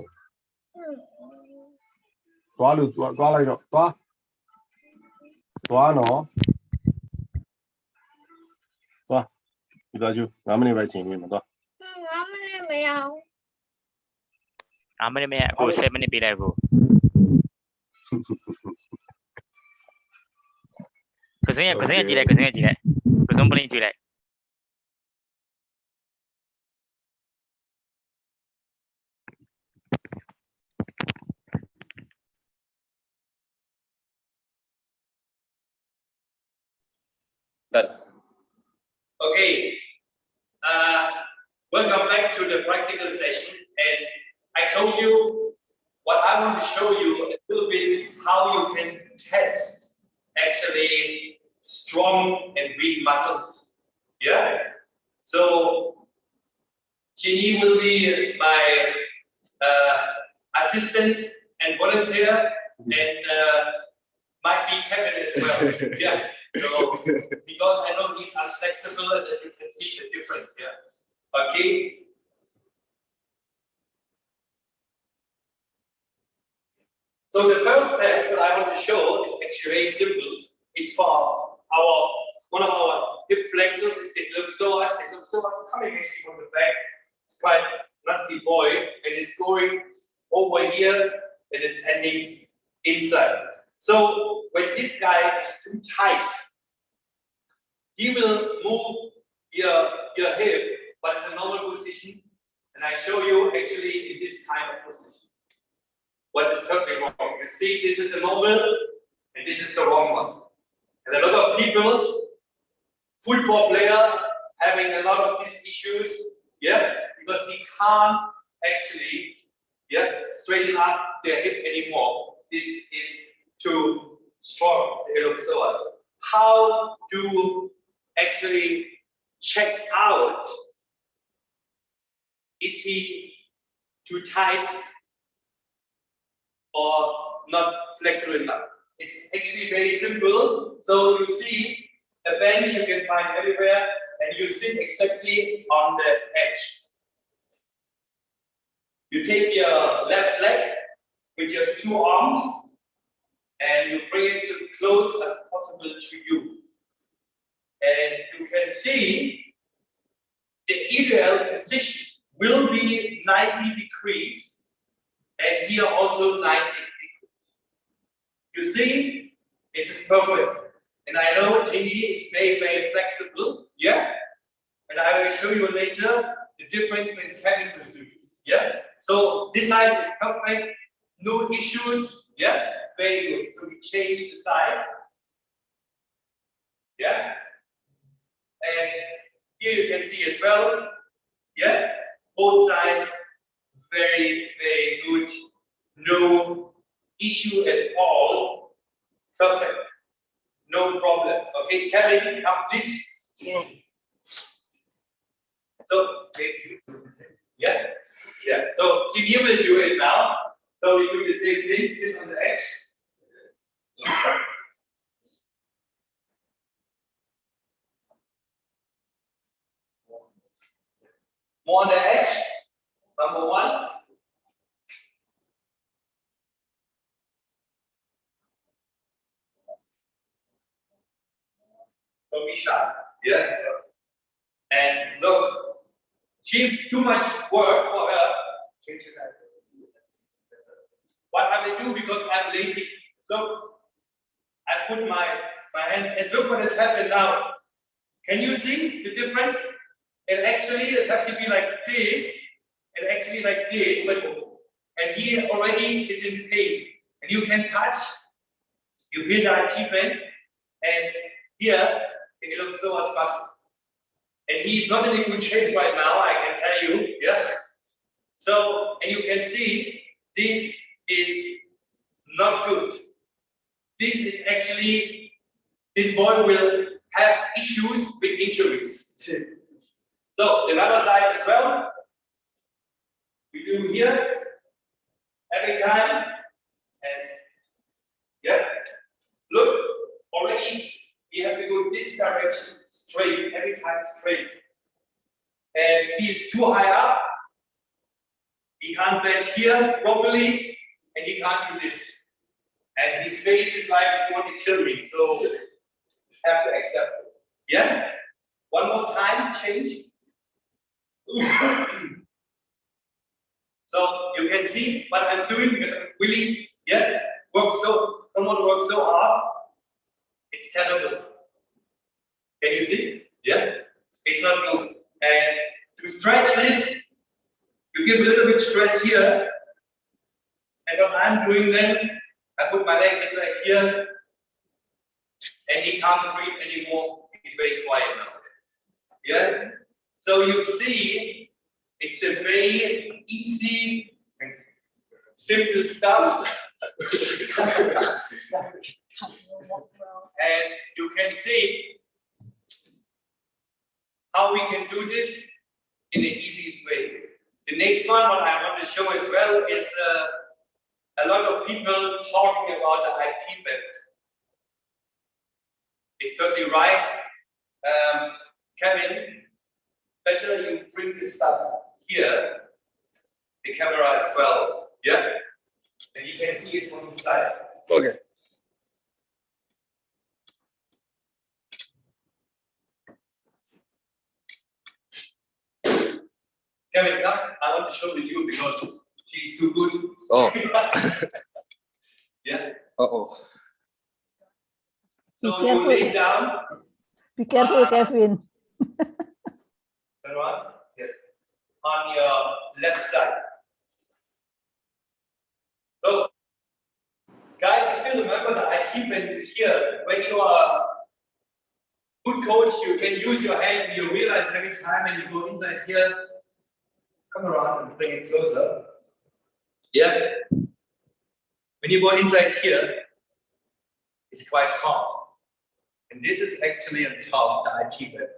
သွားလို့သွားလိုက်တော့သွားနော်သွားယူသားယူ9မိနစ်ပဲချိန်နေမှာသွား
9မိနစ်မရအောင်
5 မိနစ်မဲ့အခု7မိနစ်ပေးလိုက်ကိုကစင်းကြည့်လိုက်ကစင်းပလင်းကြည့်လိုက်
Done. Okay. Welcome back to the practical session. And I told you what I want to show you a little bit how you can test actually strong and weak muscles. Yeah. So Jenny will be my assistant and volunteer, and might be Kevin as well. Yeah. So because I know he's unflexible and that you can see the difference. Yeah. Okay. So the first test that I want to show is actually very simple. It's for one of our hip flexors is the Flexors. It's coming actually from the back. It's quite a nasty boy, and it's going over here and it's ending inside. So when this guy is too tight, he will move your hip, but it's a normal position. And I show you actually in this kind of position what is totally wrong. You see, this is a normal, and this is the wrong one. And a lot of people, football player, having a lot of these issues, yeah, because they can't actually, yeah, straighten up their hip anymore. This is too strong. So how to actually check out, is he too tight or not flexible enough? It's actually very simple. So you see a bench you can find everywhere, and you sit exactly on the edge. You take your left leg with your two arms and you bring it as close as possible to you. And you can see the ideal position will be 90 degrees, and here also 90 degrees. You see, it is perfect. And I know Jingy is very, very flexible, yeah? And I will show you later the difference when Kevin will do this, yeah? So this side is perfect, no issues, yeah? Very good. So we change the side. Yeah. And here you can see as well. Yeah. Both sides. Very, very good. No issue at all. Perfect. No problem. Okay, Kevin, come please. So, yeah. Yeah. So, Jimmy will do it now. So, we do the same thing. Sit on the edge. More on the edge. Number one. Don't be shy. Yeah. And look, she too much work for her. What I will do because I'm lazy. Look, I put my hand and look what has happened now. Can you see the difference? And actually, it has to be like this, and actually like this, but and he already is in pain. And you can touch, you feel the IT pain, and here it looks so much muscle. And he's not in a good shape right now, I can tell you. Yeah. So, and you can see this is not good. This is actually, this boy will have issues with injuries. So, the other side as well, we do here, every time, and yeah, look, already we have to go this direction, straight, every time straight. And he is too high up, he can't bend here properly, and he can't do this. And his face is like, you want to kill me, so have to accept it. Yeah? One more time, change. So you can see what I'm doing because I'm really, yeah, don't want to work so hard. It's terrible. Can you see? Yeah? It's not good. And to stretch this, you give a little bit stress here. And what I'm doing then, I put my leg inside here, and he can't breathe anymore. He's very quiet now. Yeah? So you see, it's a very easy, simple stuff. And you can see how we can do this in the easiest way. The next one, what I want to show as well, is a lot of people talking about the IT band. It's totally right. Kevin, better you bring this stuff here, the camera as well, yeah? And you can see it from the side. Okay. Kevin, come. I want to show with you because she's too good.
Oh.
Yeah.
Uh-oh.
So you lay down.
Be careful, Kevin.
Turn on. Yes. On your left side. So, guys, you still remember the IT band is here. When you are a good coach, you can use your hand. You realize every time when you go inside here, come around and bring it closer. Yeah. When you go inside here, it's quite hard. And this is actually on top of the IT band.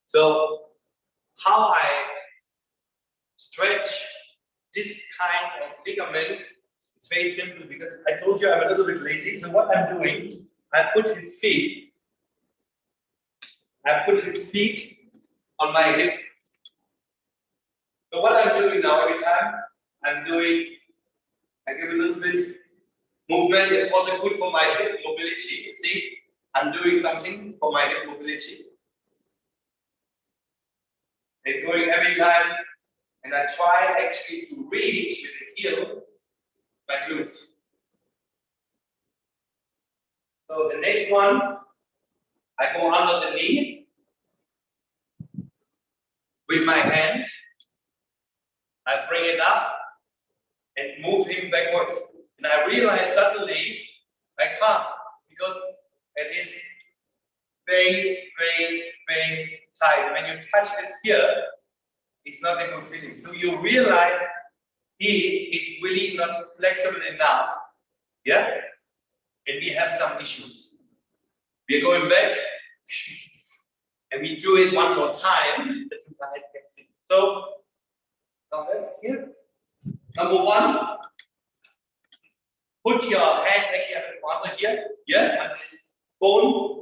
So, how I stretch this kind of ligament, it's very simple because I told you I'm a little bit lazy. So what I'm doing, I put his feet on my hip. So what I'm doing now, every time I give a little bit movement. It's also good for my hip mobility. See, I'm doing something for my hip mobility. And going every time, and I try actually to reach with the heel my glutes. So the next one, I go under the knee with my hand. I bring it up and move him backwards. And I realized suddenly I can't, because it is very, very, very tight. When you touch this here, it's not a good feeling. So you realize he is really not flexible enough. Yeah? And we have some issues. We're going back and we do it one more time that you guys can see. So, come back here. Number one, put your hand actually at the corner here, on this bone.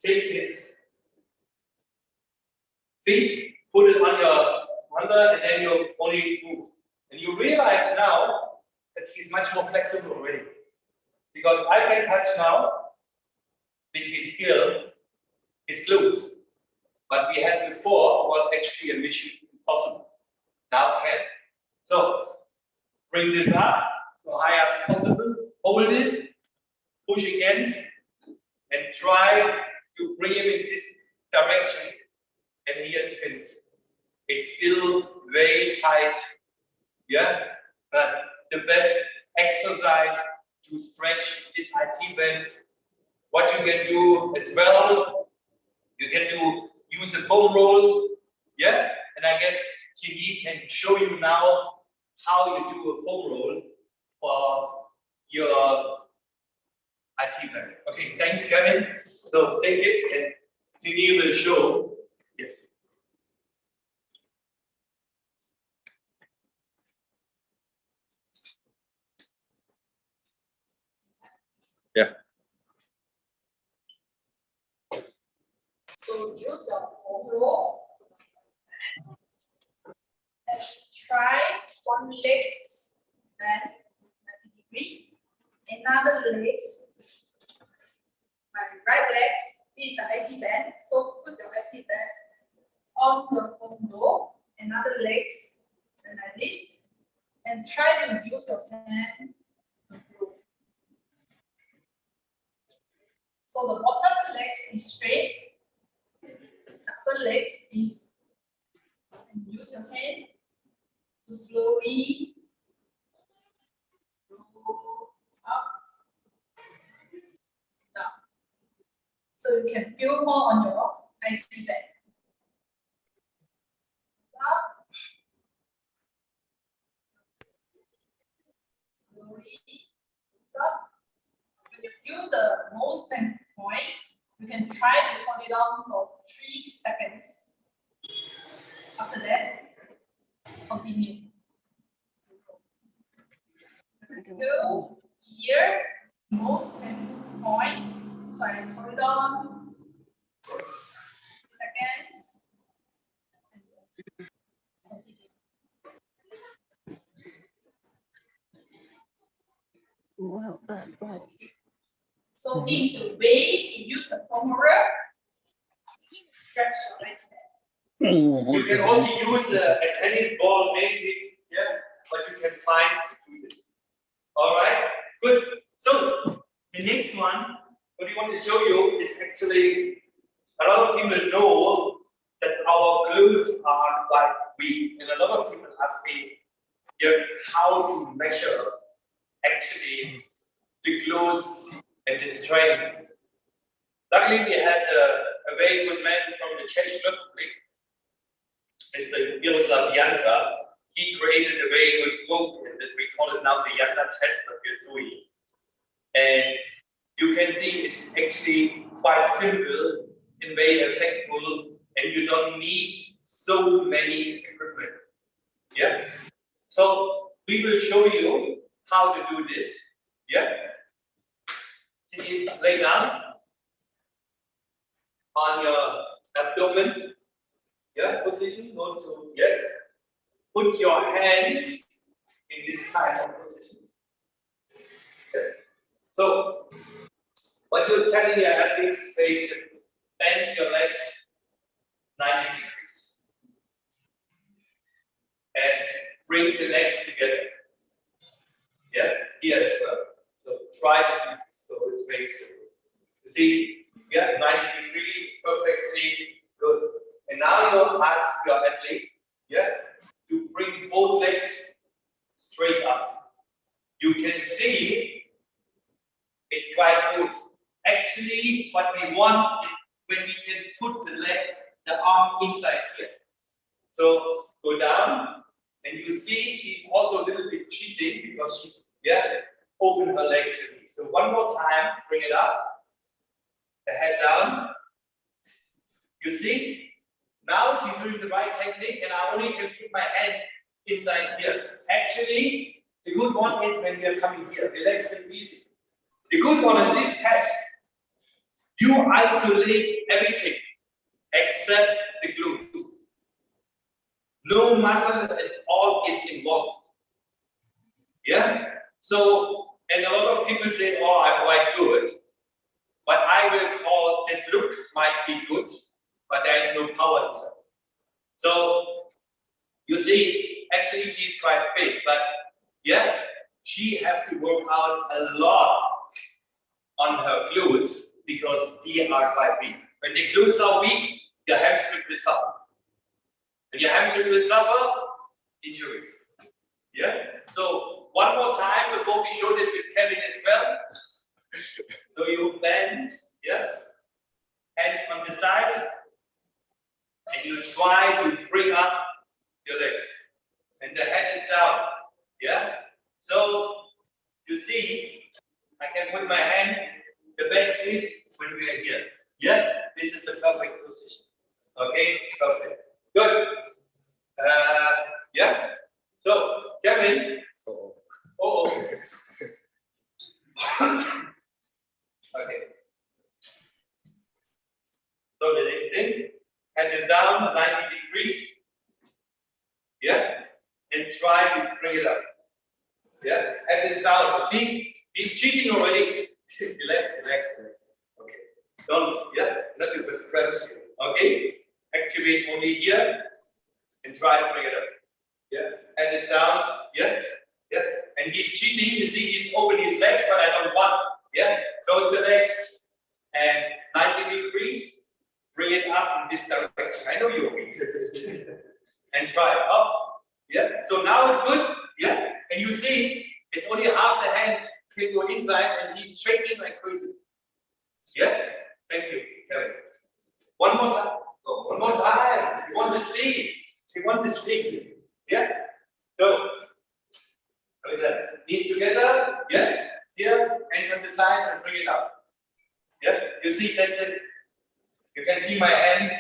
Take his feet, put it on your under, and then you only move. And you realize now that he's much more flexible already. Because I can touch now with his heel, his glutes. But we had before was actually a mission impossible. Now can. So bring this up so high as possible, hold it, push against, and try to bring him in this direction, and he has finished. It's still very tight, yeah, but the best exercise to stretch this IT band. What you can do as well, you can use a foam roll, yeah, and I guess Kimi can show you now how you do a foam roll for your IT band. Okay, thanks, Kevin. So take it, and Kimi will show. Yes. Yeah.
So use a foam roll and try one leg bend 90 degrees, another leg, my right leg is the IT band. So put your IT bands on the foam roll, another leg like this, and try to use your hand to grow. So the bottom leg is straight, upper leg is, and use your hand to slowly go up, down. So you can feel more on your IT band. Up, slowly up. When you feel the most pain point, you can try to hold it on for 3 seconds. After that, continue. Feel here, most painful point. So I hold it on seconds. And continue.
Well, that's right.
So this is the way to use the femoral stretch your right hand.
You can also use a tennis ball, maybe, yeah, but you can find to do this. All right, good. So the next one, what we want to show you is actually a lot of people know that our glutes are quite weak, and a lot of people ask me how to measure actually the glutes and the strength. Luckily, we had a very good man from the Czech Republic, Mr. Miroslav Janta. He created a very good book, and we call it now the Janta test that we're doing. And you can see it's actually quite simple and very effective, and you don't need so many equipment. Yeah. So we will show you how to do this. Yeah. Can you lay down on your abdomen? Yeah, position. Go to yes. Put your hands in this kind of position. Yes. So, what you're telling your athletes is bend your legs 90 degrees and bring the legs together. Yeah, here as well. So try to do this. So it's very simple. You see, yeah, 90 degrees is perfectly good. And now you ask your athlete, yeah, to bring both legs straight up. You can see we want is when we can put the arm inside here. So go down, and you see she's also a little bit cheating because she's open her legs to me. So one more time, bring it up, the head down. You see, now she's doing the right technique, and I only can put my hand inside here. Actually, the good one is when we are coming here, relax and easy. The good one in this test, you isolate everything except the glutes. No muscle at all is involved. Yeah? So, and a lot of people say, oh, I'm quite good. But I will call that looks might be good, but there is no power inside. So, you see, actually she's quite fit, but she has to work out a lot on her glutes because they are quite weak. When the glutes are weak, your hamstring will suffer. And your hamstring will suffer injuries. Yeah? So one more time before we showed it with Kevin as well. So you bend, hands on the side, and you try to bring up your legs. And the head is down. So you see, I can put my hand, the best is when we are here. This is the perfect position. Okay, perfect. Good. So, Kevin. Okay. So the lifting, head is down 90 degrees. And try to bring it up. Head is down. See, he's cheating already. Relax. Okay. Don't, not with cramps here. Okay. Activate only here and try to bring it up. Head is down. And he's cheating. You see, he's opening his legs, but I don't want. Close the legs and 90 degrees. Bring it up in this direction. I know you're weak. And try up. So now it's good. And you see, it's only half the hand can go inside, and he's shaking like crazy. Thank you, Kevin. One more time. One more time. You want to see? So, knees together. Here, hands on the side, and bring it up. You see, that's it. You can see my hand.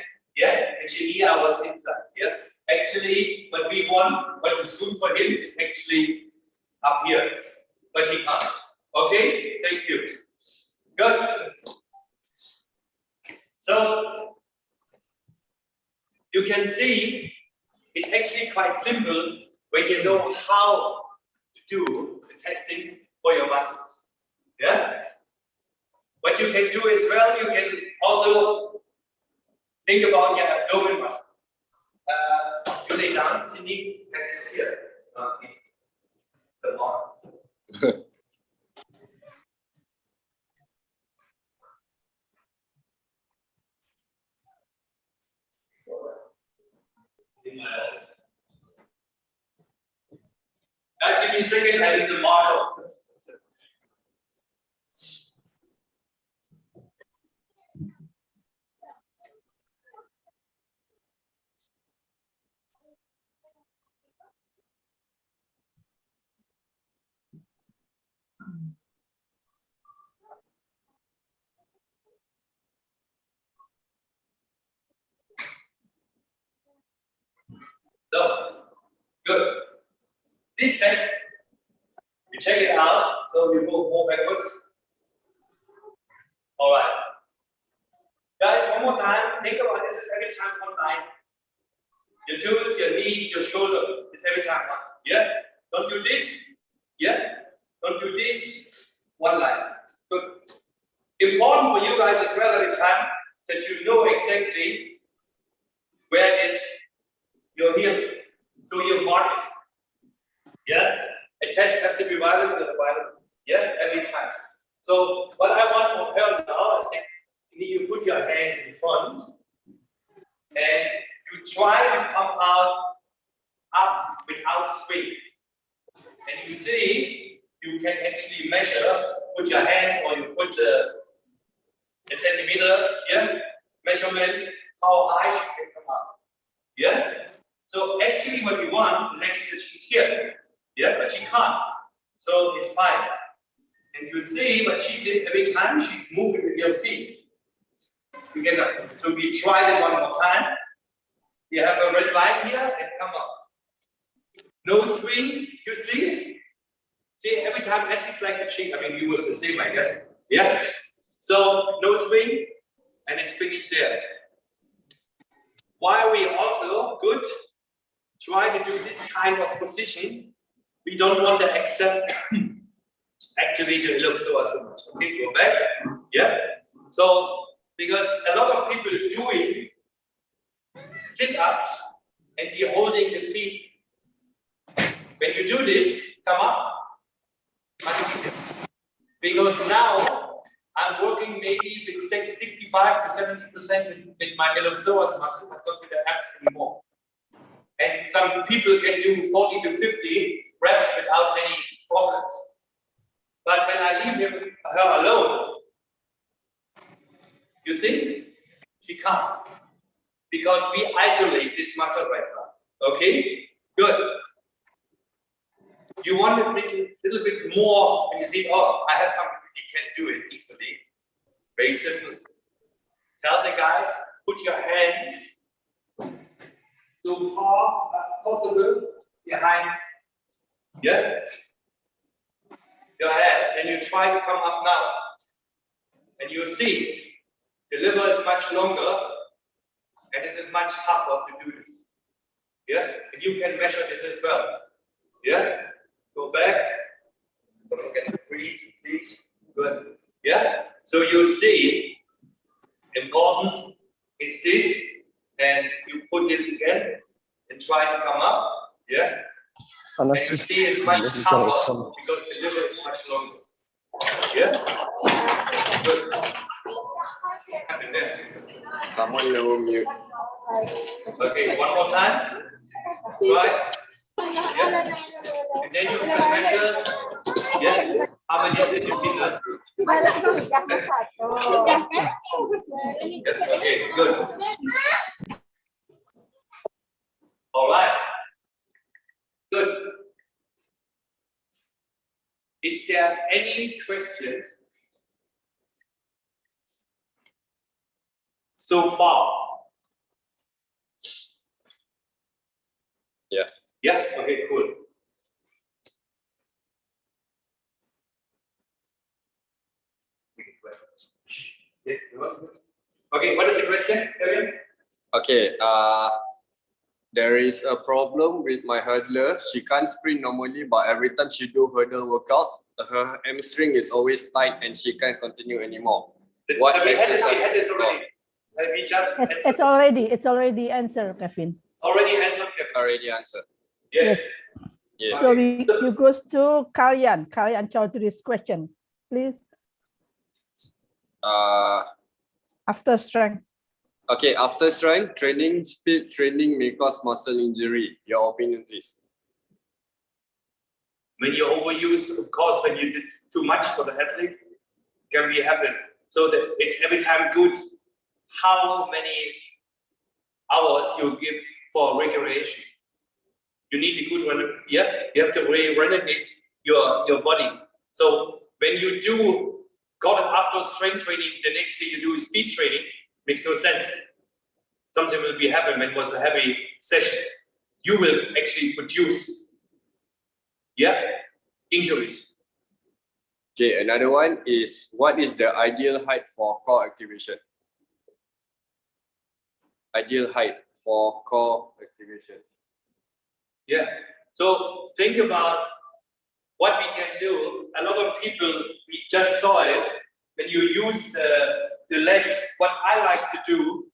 Actually, I was inside. Actually, what we want, what is good for him, is actually up here, but he can't. Okay, thank you. Good. So you can see it's actually quite simple when you know how to do the testing for your muscles. What you can do as well, you can also think about your abdomen muscle. You lay down, Cindy, and it's here. The more. Guys, give me a second, I need the model. So, good. This test, you check it out, so you go more backwards. All right. Guys, one more time, think about this is every time one line. Your toes, your knee, your shoulder is every time one. Don't do this. Don't do this. One line. Good. Important for you guys as well every time that you know exactly where is your heel. So you mark it. A test has to be violent with a violent. Every time. So what I want for her now is that you put your hands in front and you try to come out up without swing. And you see, you can actually measure, put your hands or you put a centimeter, yeah, measurement, how high she can come up. Yeah. So actually what we want is actually that she's here. Yeah, but she can't. So it's fine. And you see what she did every time she's moving with your feet. You get up. So we try it one more time. You have a red light here and come up. No swing, you see? See, every time athletes like the chick, I mean, you was the same, I guess. Yeah. So no swing, and it's finished there. While we also good try to do this kind of position, we don't want to accept activate the ellipsoid so much. Okay, go back. Yeah. So because a lot of people are doing sit-ups and you're holding the feet. When you do this, come up. Much easier. Because now I'm working maybe with 65 to 70% with my ellipsoid muscle, but not with the abs anymore. And some people can do 40 to 50 reps without any problems. But when I leave her alone, you see, she can't. Because we isolate this muscle right now. Okay? Good. You want a little bit more when you see, oh, I have something you can do it easily. Very simple. Tell the guys, put your hands so far as possible behind, yeah, your head. And you try to come up now. And you see, the liver is much longer, and this is much tougher to do this. Yeah, and you can measure this as well. Yeah, go back. Don't forget to breathe, please. Good. Yeah, so you see, important is this, and you put this again and try to come up. Yeah, and you see it's much tougher because the liver is much longer. Yeah, good.
Someone never mute.
Okay, one more time. Right. Yeah. And then you can measure. Yeah. How many centimeters? Okay, good. All right. Good. Is there any questions so far?
Yeah.
Yeah, okay, cool. Okay, what is the question, Kevin?
Okay, there is a problem with my hurdler. She can't sprint normally, but every time she do hurdle workouts, her hamstring is always tight and she can't continue anymore. What
Have we had
exercise?
it already? Have we just
It's already answered, Kevin.
already answered, Kevin?
Already answered.
Yes.
Yes.
So you goes to Kalyan Chaudhury's question, please. After strength.
Okay, after strength training, speed training may cause muscle injury. Your opinion, please.
When you overuse, of course, when you did too much for the athlete, can be happen. So that it's every time good. How many hours you give for recreation? You need a good one. Yeah, you have to renovate your body. So when you do got after strength training, the next day you do speed training, makes no sense. Something will be happen when it was a heavy session. You will actually produce, yeah, injuries.
Okay, another one is, what is the ideal height for core activation? Ideal height for core activation.
Yeah. So think about what we can do. A lot of people, we just saw it, when you use the legs, what I like to do,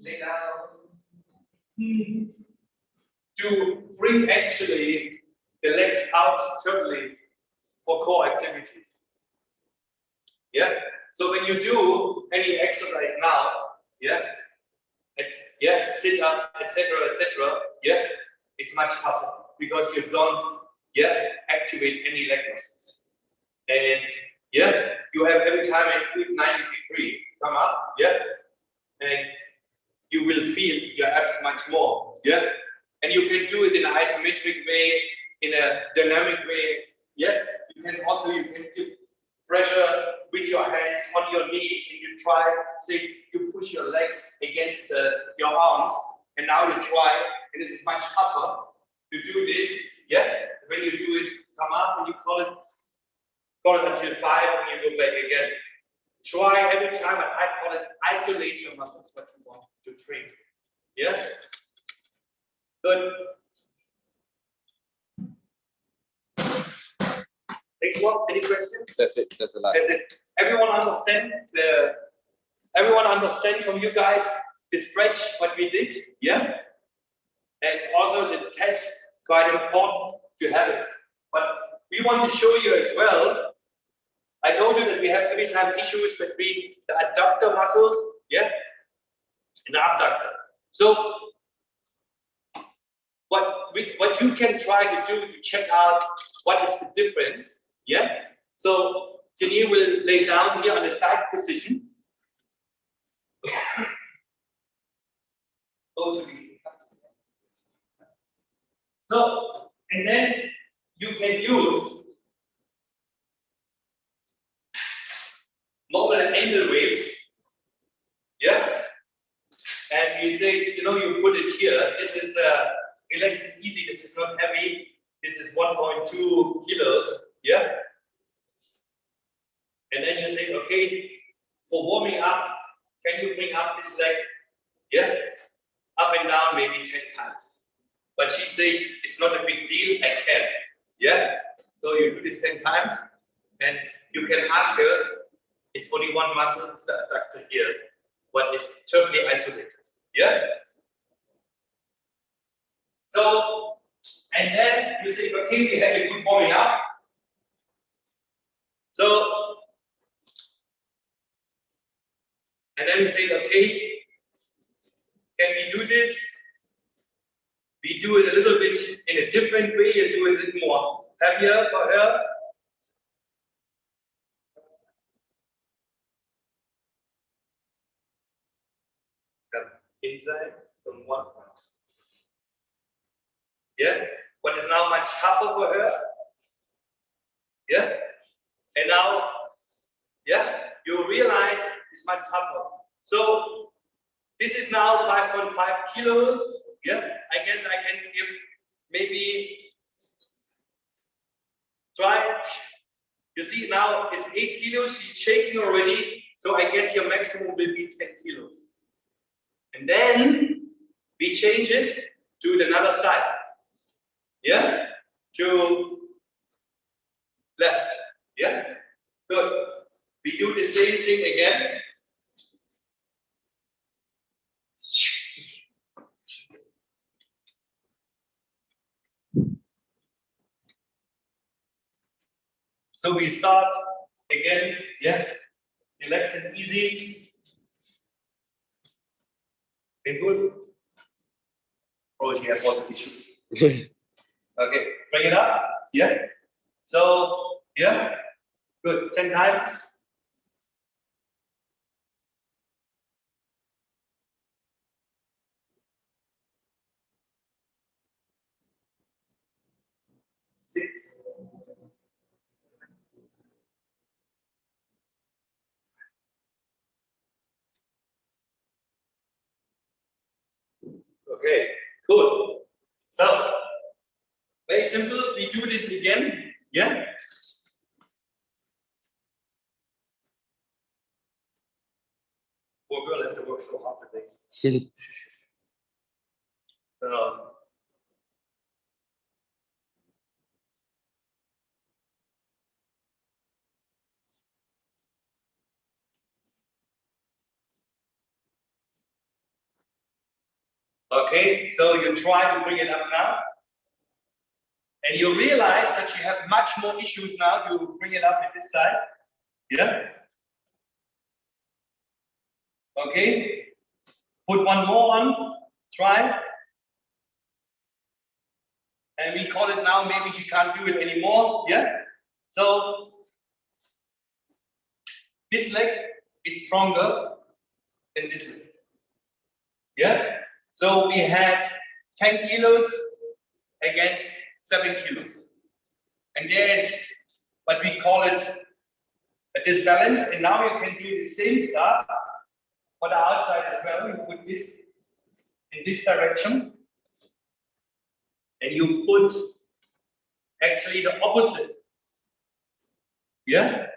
lay down, to bring actually the legs out totally for core activities. Yeah. So when you do any exercise now, yeah, sit up, etc., yeah, it's much tougher because you don't, yeah, activate any leg muscles. And yeah, you have every time a good 90-degree come up, yeah, and you will feel your abs much more, yeah, and you can do it in an isometric way, in a dynamic way, yeah. You can give pressure with your hands on your knees, and you try, say, you push your legs against your arms, and now you try, and this is much tougher to do this, yeah. When you do it, come up and you call it until 5, and you go back again. Try every time, and I call it isolate your muscles what you want to train. Yeah? Good. Next one, any questions?
That's it. That's the last.
That's it. Everyone understand from you guys the stretch what we did? Yeah? And also the test, quite important to have it. But we want to show you as well. I told you that we have every time issues between the adductor muscles, yeah, and the abductor. So what you can try to do to check out what is the difference, yeah. So Janine will lay down here on the side position. Go to the. So and then you can use normal angle weights, yeah, and you say, you know, you put it here. This is relaxed and easy. This is not heavy. This is 1.2 kilos, yeah. And then you say, okay, for warming up, can you bring up this leg, yeah, up and down maybe 10 times. But she said it's not a big deal. I can, yeah. So you do this 10 times, and you can ask her. It's only one muscle, it's the adductor here, but it's totally isolated. Yeah? So, and then you say, okay, we have a good warming up. So, and then you say, okay, can we do this? We do it a little bit in a different way, you do it a little more heavier for her. Inside, somewhat. Yeah, but it's now much tougher for her. Yeah, and now, yeah, you realize it's much tougher. So this is now 5.5 kilos. Yeah, I guess I can give maybe try. You see now it's 8 kilos. She's shaking already. So I guess your maximum will be 10 kilos. And then we change it to another side. Yeah? To left. Yeah? Good. We do the same thing again. So we start again. Yeah? Relax and easy. Painful? Oh, she has lots of issues. Okay, bring it up. Yeah. So, yeah. Good. 10 times. Six. Okay, good. So, very simple. We do this again. Yeah. Poor girl has to work so hard today. Okay, so you try to bring it up now. And you realize that you have much more issues now to bring it up at this side. Yeah? Okay. Put one more on. Try. And we call it now, maybe she can't do it anymore. Yeah? So this leg is stronger than this leg. Yeah. So we had 10 kilos against 7 kilos. And there is what we call it a disbalance. And now you can do the same stuff for the outside as well. You put this in this direction. And you put actually the opposite. Yeah.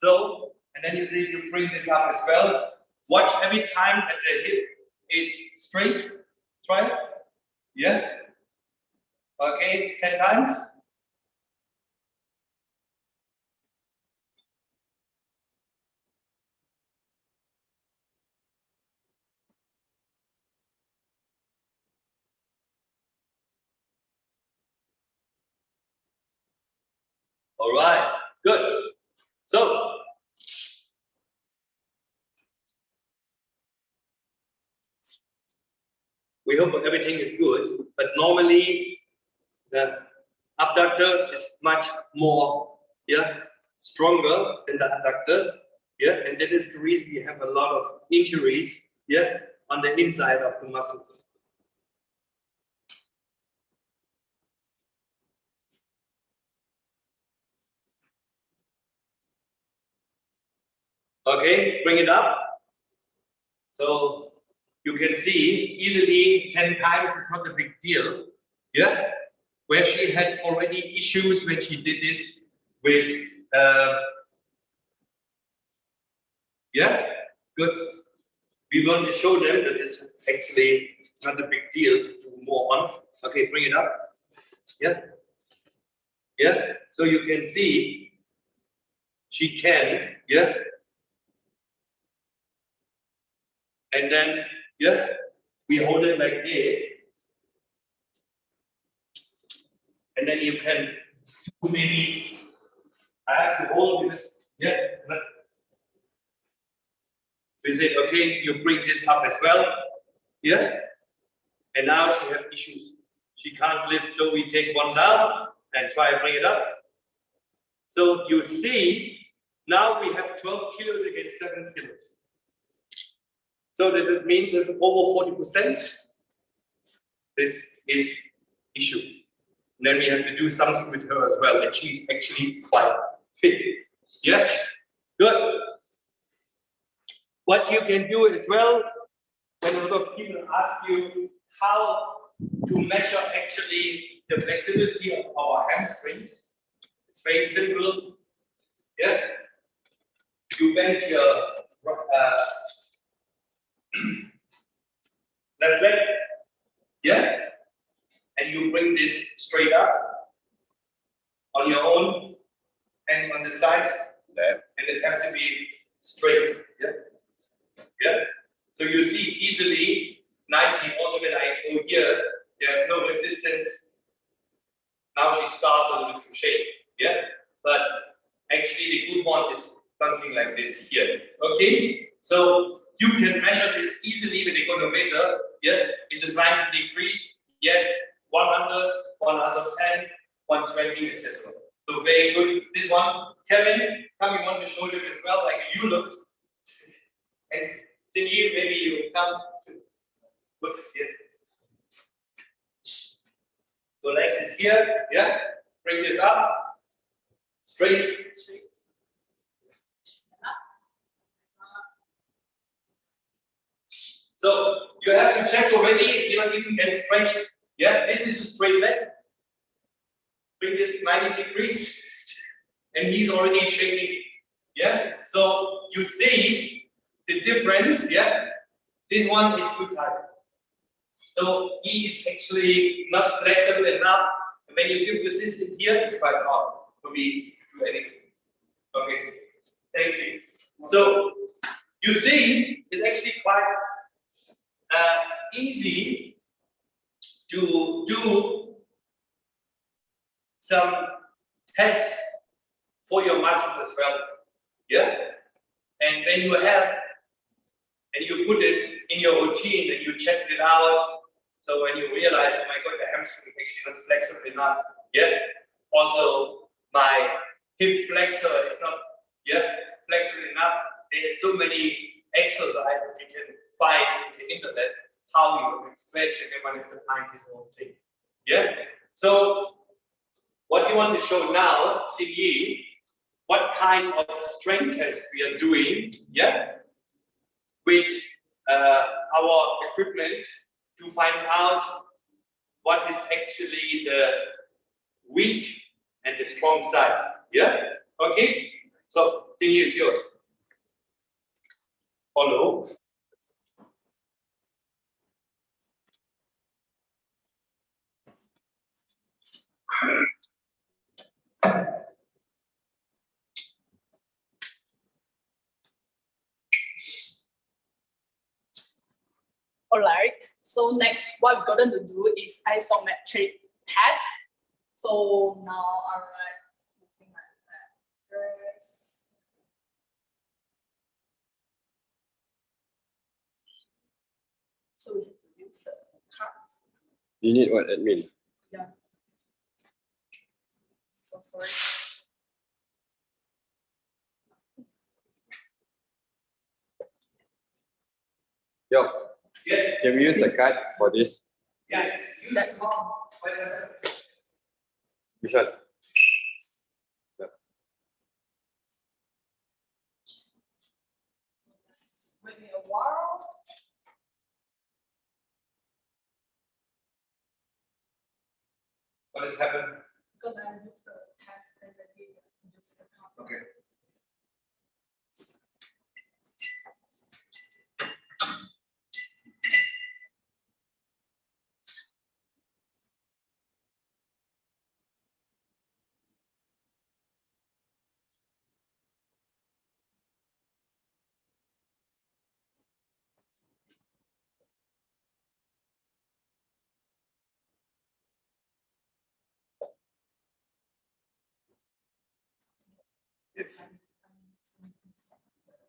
So, and then you see you bring this up as well. Watch every time that the hip is straight. Try. Yeah. Okay, 10 times. All right, good. So, we hope everything is good, but normally the abductor is much more, stronger than the adductor, and that is the reason we have a lot of injuries, on the inside of the muscles. Okay, bring it up. So you can see easily 10 times is not a big deal. Yeah, where she had already issues when she did this with, good. We want to show them that it's actually not a big deal to do more on. Okay, bring it up. Yeah. So you can see she can, and then, we hold it like this. And then you can maybe, I have to hold this, we say, okay, you bring this up as well, and now she has issues. She can't lift, so we take one down and try and bring it up. So you see, now we have 12 kilos against 7 kilos. So that means there's over 40%. This is issue. And then we have to do something with her as well, and she's actually quite fit. Yeah, good. What you can do as well, when a lot of people ask you how to measure actually the flexibility of our hamstrings, it's very simple. Yeah, you bend your left leg, and you bring this straight up on your own, hands on the side, and it has to be straight, So you see easily 90, also when I go here, there's no resistance. Now she starts a little to shake, but actually the good one is something like this here, okay? So you can measure this easily with the chronometer, Is this 90 degrees? Yes, 100, 110, 120, etc. So very good. This one, Kevin, come, you want to show them as well, like you look. And Cindy, maybe you come to look here. So legs is here, Bring this up, straight. So you have to check already, you even get stretched. This is a straight leg. Bring this 90 degrees, and he's already shaking. So you see the difference. This one is too tight. So he is actually not flexible enough. And when you give resistance here, it's quite hard for me to do anything. Okay, thank you. So you see, it's actually quite easy to do some tests for your muscles as well. And when you have, and you put it in your routine and you check it out, so when you realize, oh my God, the hamstring is actually not flexible enough,
Also, my hip flexor is not flexible enough. There is so many exercises you can find in the internet how you can stretch, and everyone has to find his own thing. So what you want to show now, CDE, what kind of strength test we are doing, with our equipment to find out what is actually the weak and the strong side. Okay. So CDE is yours. Follow.
All right, so next what we're going to do is isometric test. So now, all right, using my address. So we have to use the cards.
You need what, admin?
Yeah. So sorry.
Yo.
Yes.
Can we use the card for this?
Yes.
That
Which one?
So just wait me a while.
What has happened?
Because I used the test and then we just the card.
Okay.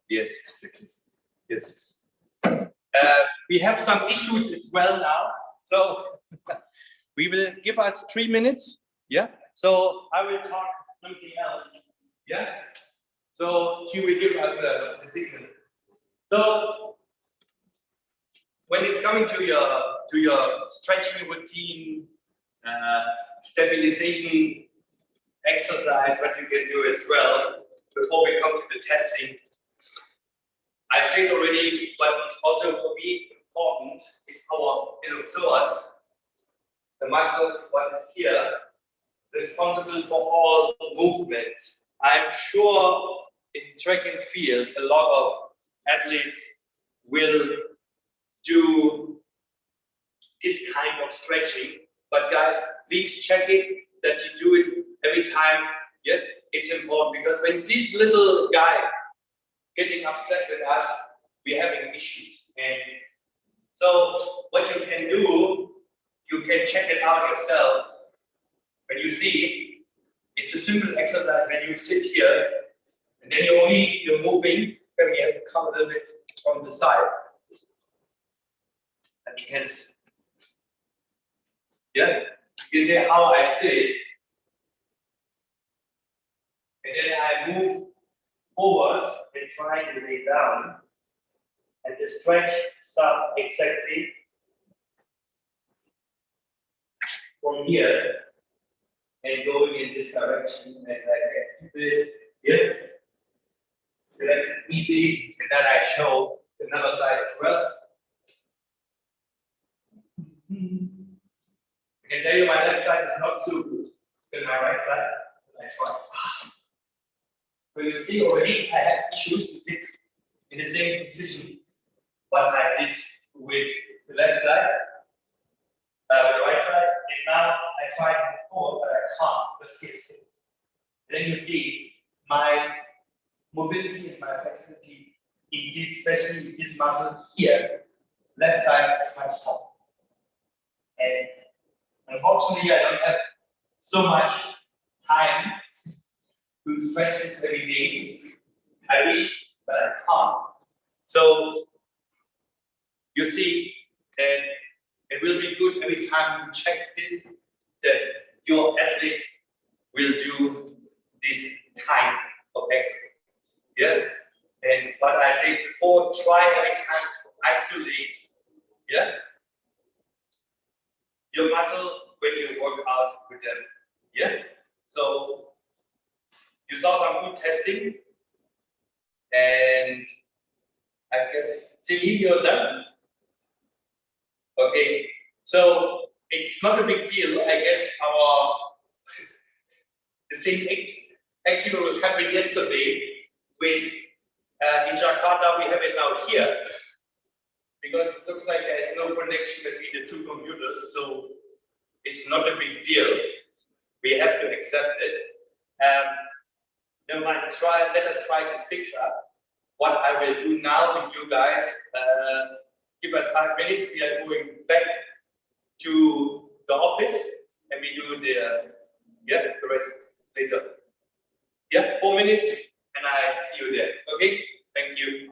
Yes. Yes. We have some issues as well now. So we will give us 3 minutes. So I will talk something else. So she will give us a signal. So when it's coming to your stretching routine, stabilization exercise, what you can do as well, before we come to the testing, I said already, but it's also for me important is our ellipsoas, the muscle what is here, responsible for all movements. I'm sure in track and field, a lot of athletes will do this kind of stretching, but guys, please check it that you do it every time. It's important, because when this little guy getting upset with us, we're having issues. And so what you can do, you can check it out yourself. When you see, it's a simple exercise. When you sit here, and then you're moving, then we have to come a little bit from the side. And you can see. You can see how I sit. And then I move forward and try to lay down. And the stretch starts exactly from here and going in this direction. And I can keep it here. That's easy. And then I show another side as well. I can tell you my left side is not so good than my right side. I try. So you see already I had issues to sit in the same position what I did with the left side, the right side, and now I try to move forward, but I can't. Let's get still. Then you see my mobility and my flexibility in this, especially this muscle here, left side is much stronger. And unfortunately, I don't have so much time to stretch this every day. I wish, but I can't. So you see, and it will be good every time you check this, that your athlete will do this kind of exercise. Yeah. And what I said before, try every time to isolate, yeah, your muscle when you work out with them. Yeah. So you saw some good testing, and I guess Tilly, you're done. Okay. So it's not a big deal. I guess the same actually was happening yesterday with in Jakarta. We have it now here because it looks like there is no connection between the two computers, so it's not a big deal. We have to accept it. Never mind. Let us try to fix that. What I will do now with you guys, give us 5 minutes. We are going back to the office and we do the rest later. Yeah, 4 minutes and I see you there. Okay, thank you.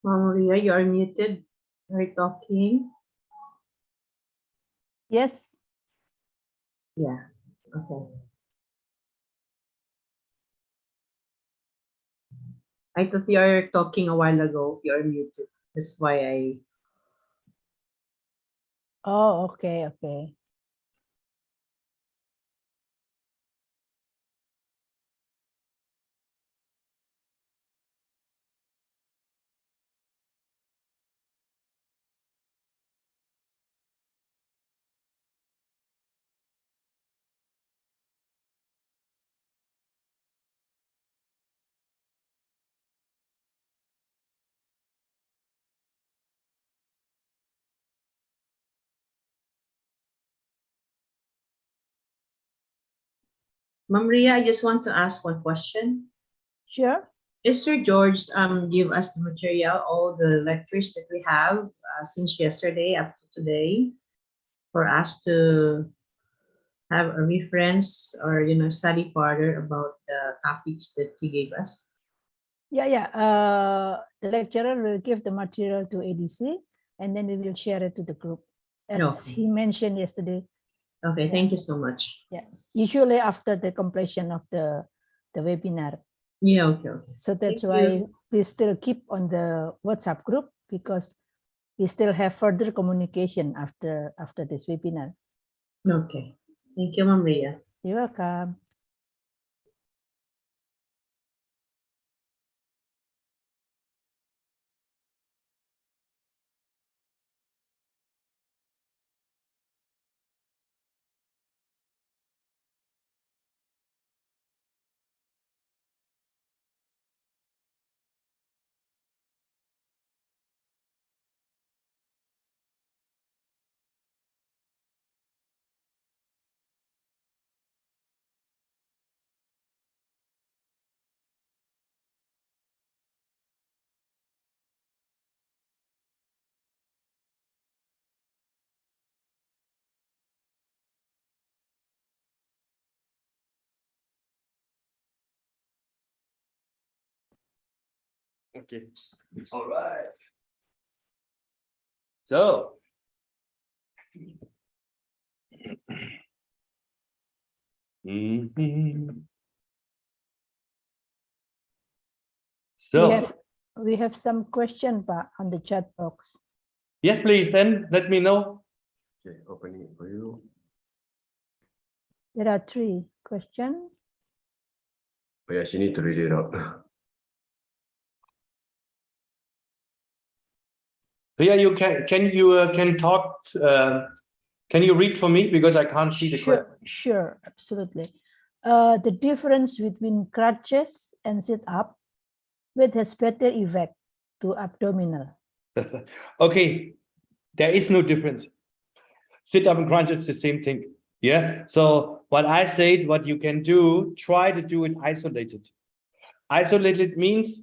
Maria, you are muted. Are you talking?
Yes.
Yeah. Okay. I thought you were talking a while ago. You are muted. That's why I.
Oh, okay, okay.
Ma'am Ria, I just want to ask one question.
Sure.
Is Sir George give us the material, all the lectures that we have since yesterday up to today, for us to have a reference or study further about the topics that he gave us?
Yeah. The lecturer will give the material to ADC and then we will share it to the group, as he mentioned yesterday.
Okay, thank you so much.
Yeah, usually after the completion of the webinar.
Yeah, okay.
So that's
Thank
why
you.
we still keep on the WhatsApp group, because we still have further communication after this webinar.
Okay. Thank you, Ma'am Ria.
You're welcome.
Okay. All right. So. So.
We have some question on the chat box.
Yes, please. Then let me know.
Okay, opening it for you.
There are 3 questions.
Oh yeah, she need to read it out.
Yeah, you can talk. Can you read for me because I can't see the question?
Sure, absolutely. The difference between crunches and sit up, which has better effect to abdominal.
Okay, there is no difference. Sit up and crunch is the same thing. Yeah. So what I said, what you can do, try to do it isolated. Isolated means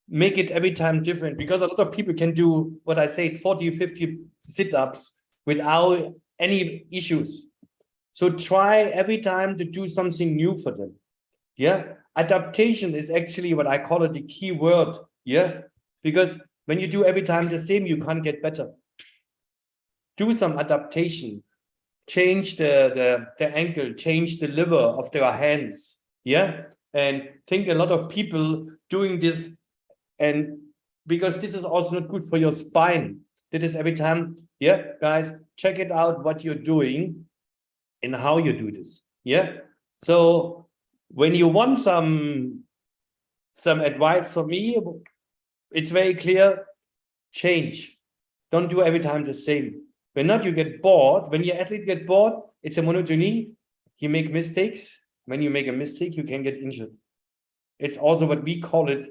make it every time different, because a lot of people can do what I say, 40, 50 sit-ups without any issues. So try every time to do something new for them. Yeah. Adaptation is actually what I call it the key word. Yeah. Because when you do every time the same, you can't get better. Do some adaptation. Change the ankle, change the liver of their hands. Yeah. And think a lot of people doing this, and because this is also not good for your spine. That is every time. Yeah, guys, check it out what you're doing and how you do this. Yeah. So when you want some advice from me, it's very clear. Change. Don't do every time the same. When not, you get bored. When your athlete get bored, it's a monotony. You make mistakes. When you make a mistake, you can get injured. It's also what we call it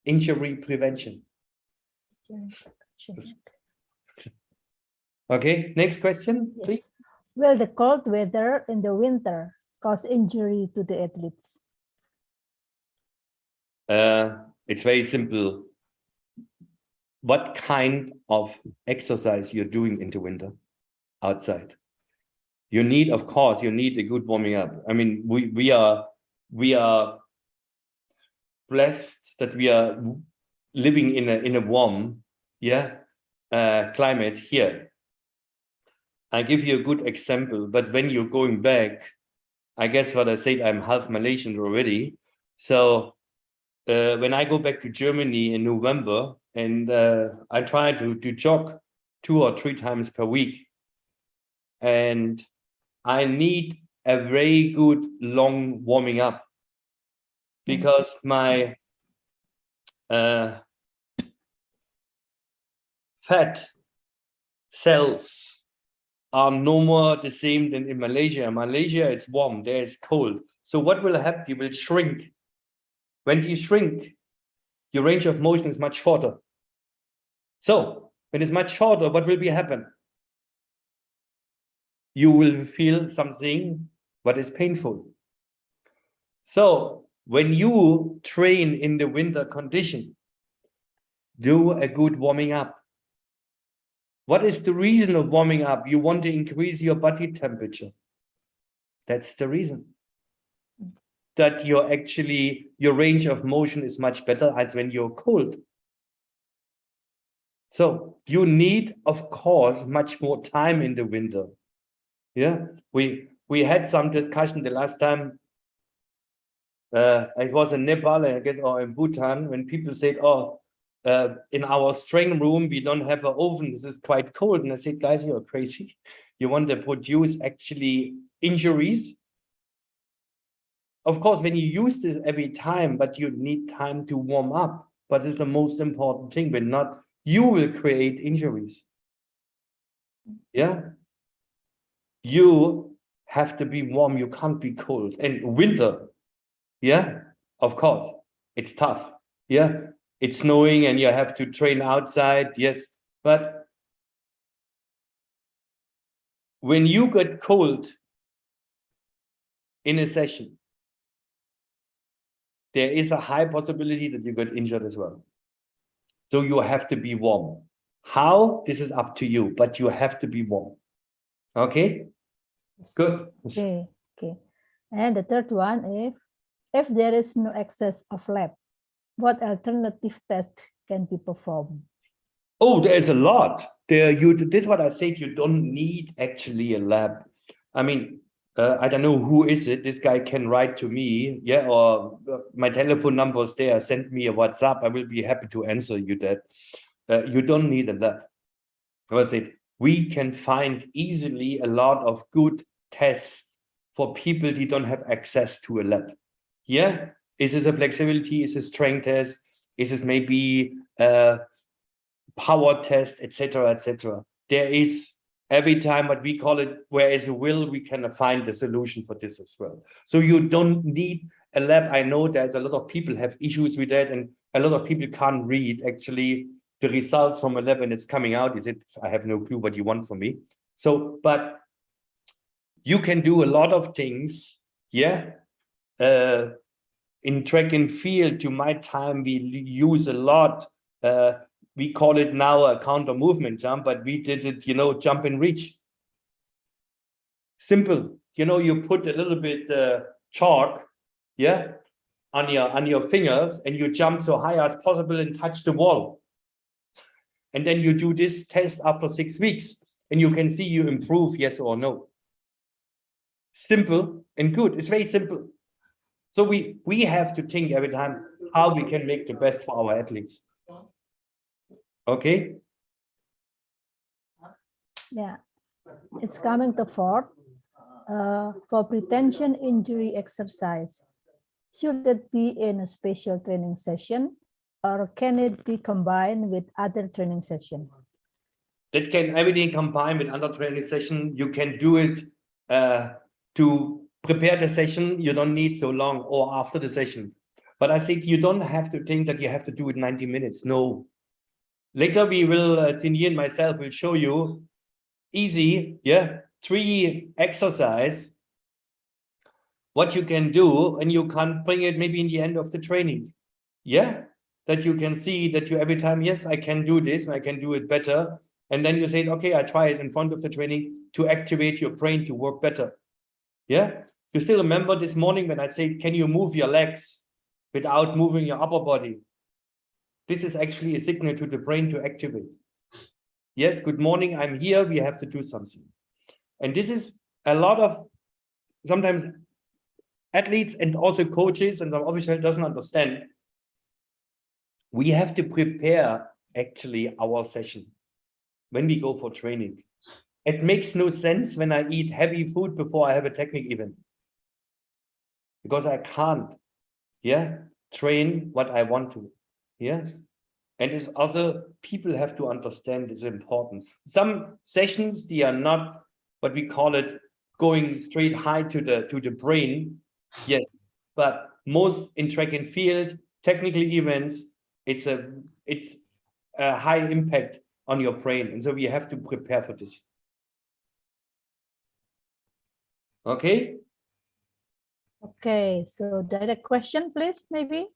injury prevention. Okay, next question, please.
Yes. Will the cold weather in the winter cause injury to the athletes?
It's very simple. What kind of exercise you're doing in the winter outside? You need, of course, you need a good warming up. I mean, we are blessed that we are living in a warm, climate here. I give you a good example, but when you're going back, I guess what I said, I'm half Malaysian already. So when I go back to Germany in November, and I try to jog 2 or 3 times per week, and I need a very good long warming up, because my fat cells are no more the same than in Malaysia. In Malaysia, it's warm, there it's cold. So what will happen? You will shrink. When you shrink, your range of motion is much shorter. So when it's much shorter, what will happen? You will feel something what is painful. So when you train in the winter condition, do a good warming up. What is the reason of warming up? You want to increase your body temperature. That's the reason. That your range of motion is much better as when you're cold. So you need, of course, much more time in the winter. Yeah, we had some discussion the last time. It was in Nepal, I guess, or in Bhutan, when people said, "Oh, in our strength room we don't have an oven. This is quite cold." And I said, "Guys, you're crazy. You want to produce actually injuries." Of course, when you use this every time, but you need time to warm up. But it's the most important thing. When not, you will create injuries. Yeah. You have to be warm. You can't be cold. And winter, yeah, of course, it's tough. Yeah, it's snowing and you have to train outside. Yes, but when you get cold in a session, there is a high possibility that you get injured as well. So you have to be warm. How? This is up to you, but you have to be warm. Okay? Good.
Okay. And the third one, if there is no access of lab, what alternative test can be performed?
Oh, there's a lot. This is what I said, you don't need actually a lab. I mean, I don't know who is it. This guy can write to me, yeah, or my telephone number is there. Send me a WhatsApp. I will be happy to answer you that. You don't need a lab. I said, we can find easily a lot of good tests for people who don't have access to a lab. Yeah, is this a flexibility? Is this strength test? Is this maybe power test, etc., etc. There is every time what we call it, where is a will, we can find the solution for this as well. So you don't need a lab. I know that a lot of people have issues with that, and a lot of people can't read actually the results from a lab when it's coming out. Is it, I have no clue what you want from me. So, but you can do a lot of things, yeah. In track and field, to my time, we use a lot. We call it now a counter movement jump, but we did it, you know, jump and reach. Simple, you know, you put a little bit chalk, yeah, on your fingers, and you jump so high as possible and touch the wall. And then you do this test after 6 weeks, and you can see you improve, yes or no. Simple and good. It's very simple. So we have to think every time how we can make the best for our athletes. Okay.
Yeah, it's coming to fourth. For pretension injury exercise, should it be in a special training session, or can it be combined with other training session?
That can everything combine with other training session. You can do it to prepare the session. You don't need so long, or after the session. But I think you don't have to think that you have to do it 90 minutes. No. Later we will, Cindy and myself will show you easy, yeah, 3 exercise, what you can do, and you can bring it maybe in the end of the training. Yeah, that you can see that you every time, yes, I can do this and I can do it better. And then you say, okay, I try it in front of the training to activate your brain to work better. Yeah, you still remember this morning when I said, can you move your legs without moving your upper body? This is actually a signal to the brain to activate. Yes, good morning, I'm here, we have to do something. And this is a lot of, sometimes athletes and also coaches and some officials doesn't understand. We have to prepare actually our session when we go for training. It makes no sense when I eat heavy food before I have a technique event, because I can't, yeah, train what I want to, yeah. And this other people have to understand this importance. Some sessions, they are not what we call it going straight high to the brain, yes, but most in track and field technical events, it's a high impact on your brain, and so we have to prepare for this. Okay.
Okay, so direct question, please, maybe.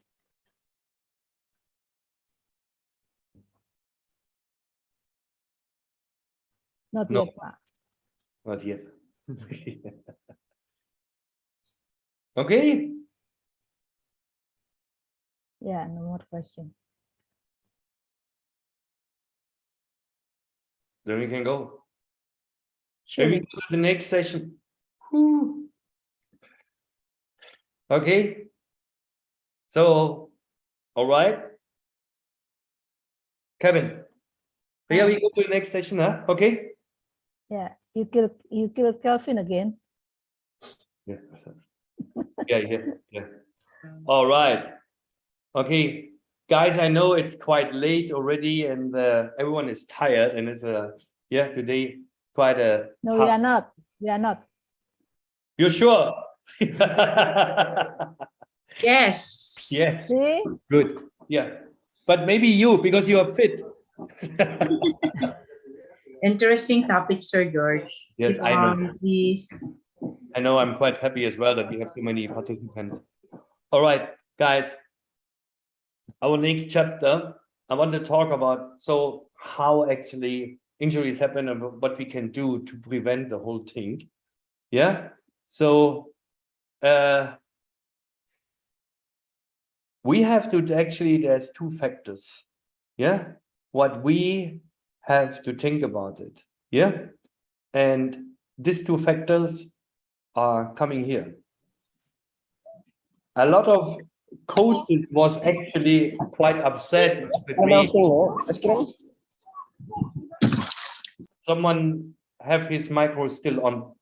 Not
No.
yet, Pak.
Not yet. Okay.
Yeah, no more question.
Then we can go.
Sure.
Maybe go to the next session. Whew. Okay. So, all right. Kevin. So yeah, we go to the next session, huh? Okay.
Yeah, you kill Kelvin again.
Yeah. Yeah. All right. Okay, guys, I know it's quite late already, and everyone is tired, and it's yeah, today quite a.
No, we are not. We are not.
You're sure?
Yes.
Yes.
See?
Good. Yeah, but maybe you, because you are fit.
Interesting topic, Sir George.
Yes, I know.
Please.
I know. I'm quite happy as well that we have so many participants. All right, guys. Our next chapter, I want to talk about how actually injuries happen and what we can do to prevent the whole thing. Yeah. So we have to actually, there's 2 factors. Yeah. What we have to think about it. Yeah. And these 2 factors are coming here. A lot of coaches was actually quite upset with me. Someone have his micro still on.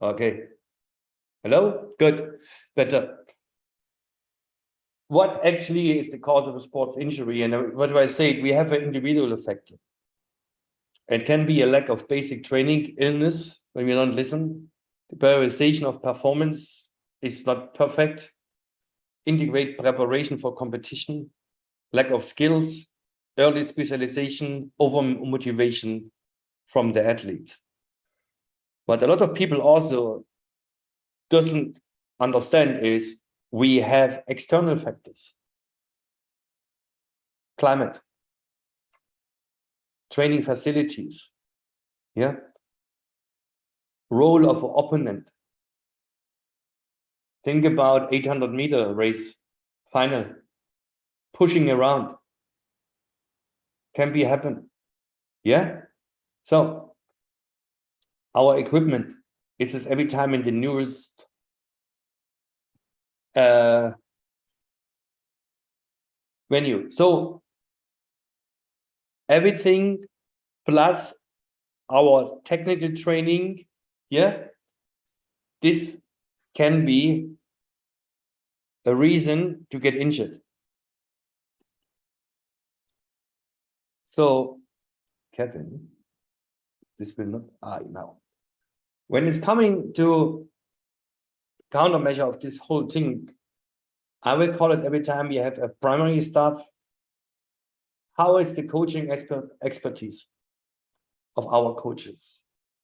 Okay. Hello? Good. Better. what actually is the cause of a sports injury? And what do I say? We have an individual effect. It can be a lack of basic training, illness, when we don't listen. The prioritization of performance is not perfect. Integrate preparation for competition, lack of skills, early specialization, over motivation from the athlete. What a lot of people also doesn't understand is we have external factors. Climate, training facilities, yeah, role of opponent. Think about 800-meter race final, pushing around can be happen, yeah. So our equipment is every time in the newest venue. So everything plus our technical training, yeah, this can be a reason to get injured. So, Kevin, this will not now. When it's coming to countermeasure of this whole thing, I will call it every time we have a primary staff. How is the coaching expertise of our coaches?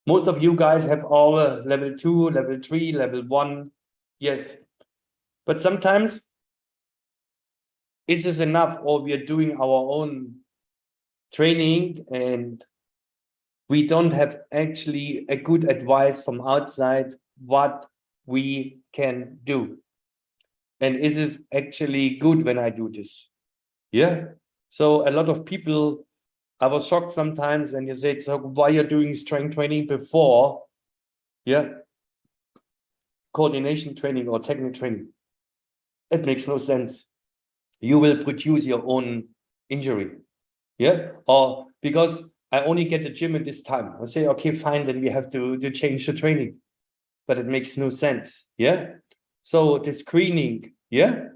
Most of you guys have all level 2, level 3, level 1. Yes. But sometimes is this enough, or we are doing our own training and we don't have actually a good advice from outside what we can do. And is this actually good when I do this? Yeah. So a lot of people, I was shocked sometimes when you say, so why you're doing strength training before, yeah, coordination training or technical training. It makes no sense. You will produce your own injury, yeah? Or because I only get the gym at this time, I say, okay, fine, then we have to change the training, but it makes no sense, yeah? So the screening, yeah,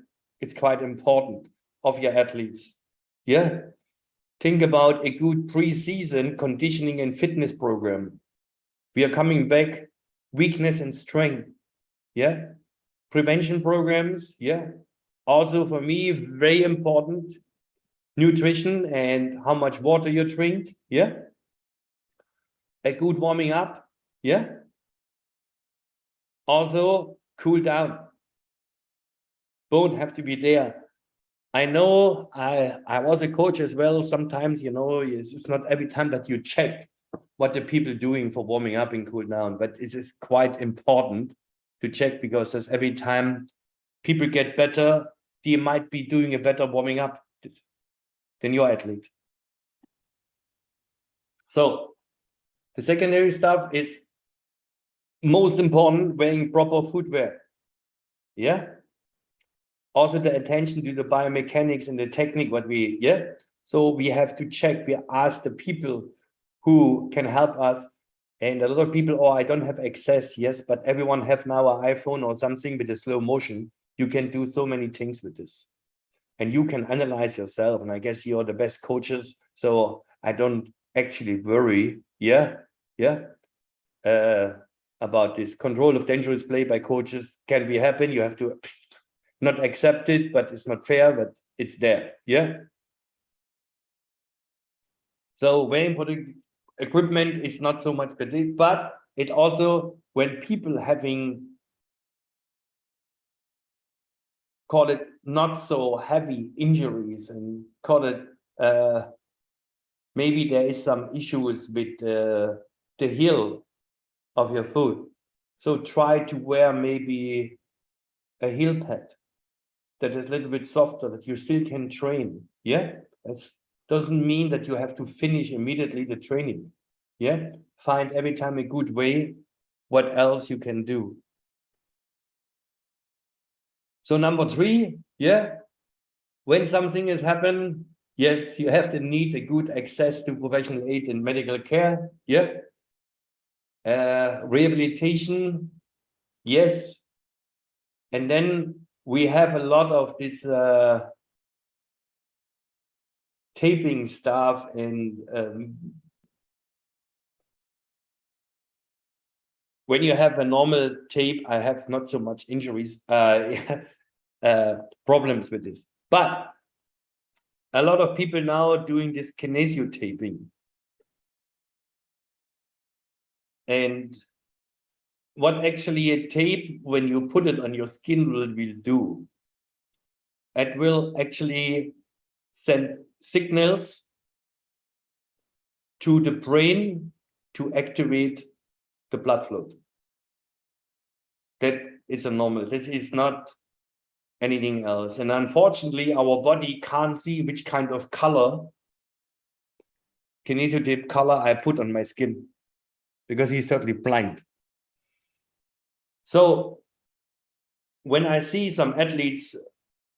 it's quite important of your athletes, yeah? Think about a good pre-season conditioning and fitness program. We are coming back, weakness and strength, yeah? Prevention programs, yeah? Also for me, very important, nutrition and how much water you drink, yeah? A good warming up, yeah? Also, cool down. Both have to be there. I know I was a coach as well. Sometimes, you know, it's not every time that you check what the people doing for warming up and cool down, but it is quite important to check because there's every time people get better, they might be doing a better warming up than your athlete. So the secondary stuff is most important, wearing proper footwear. Yeah. Also the attention to the biomechanics and the technique, what we, yeah. So we have to check, we ask the people who can help us. And a lot of people, oh, I don't have access. Yes, but everyone have now an iPhone or something with a slow motion. You can do so many things with this. And you can analyze yourself. And I guess you're the best coaches. So I don't actually worry. Yeah. About this control of dangerous play by coaches can be happen. You have to not accept it, but it's not fair, but it's there. Yeah. So very important equipment is not so much, but it also when people having call it not so heavy injuries and call it maybe there is some issues with the heel of your foot. So try to wear maybe a heel pad that is a little bit softer, that you still can train. Yeah, that doesn't mean that you have to finish immediately the training. Yeah, find every time a good way, what else you can do. So number 3, yeah, when something has happened, yes, you have to need a good access to professional aid and medical care. Yeah. Rehabilitation, yes. And then we have a lot of this taping stuff, and when you have a normal tape, I have not so much injuries, problems with this. But a lot of people now are doing this kinesio taping. And what actually a tape, when you put it on your skin, will do, it will actually send signals to the brain to activate the blood flow. That is a normal. This is not anything else. And unfortunately, our body can't see which kind of color, kinesio tape color, I put on my skin, because he's totally blind. So when I see some athletes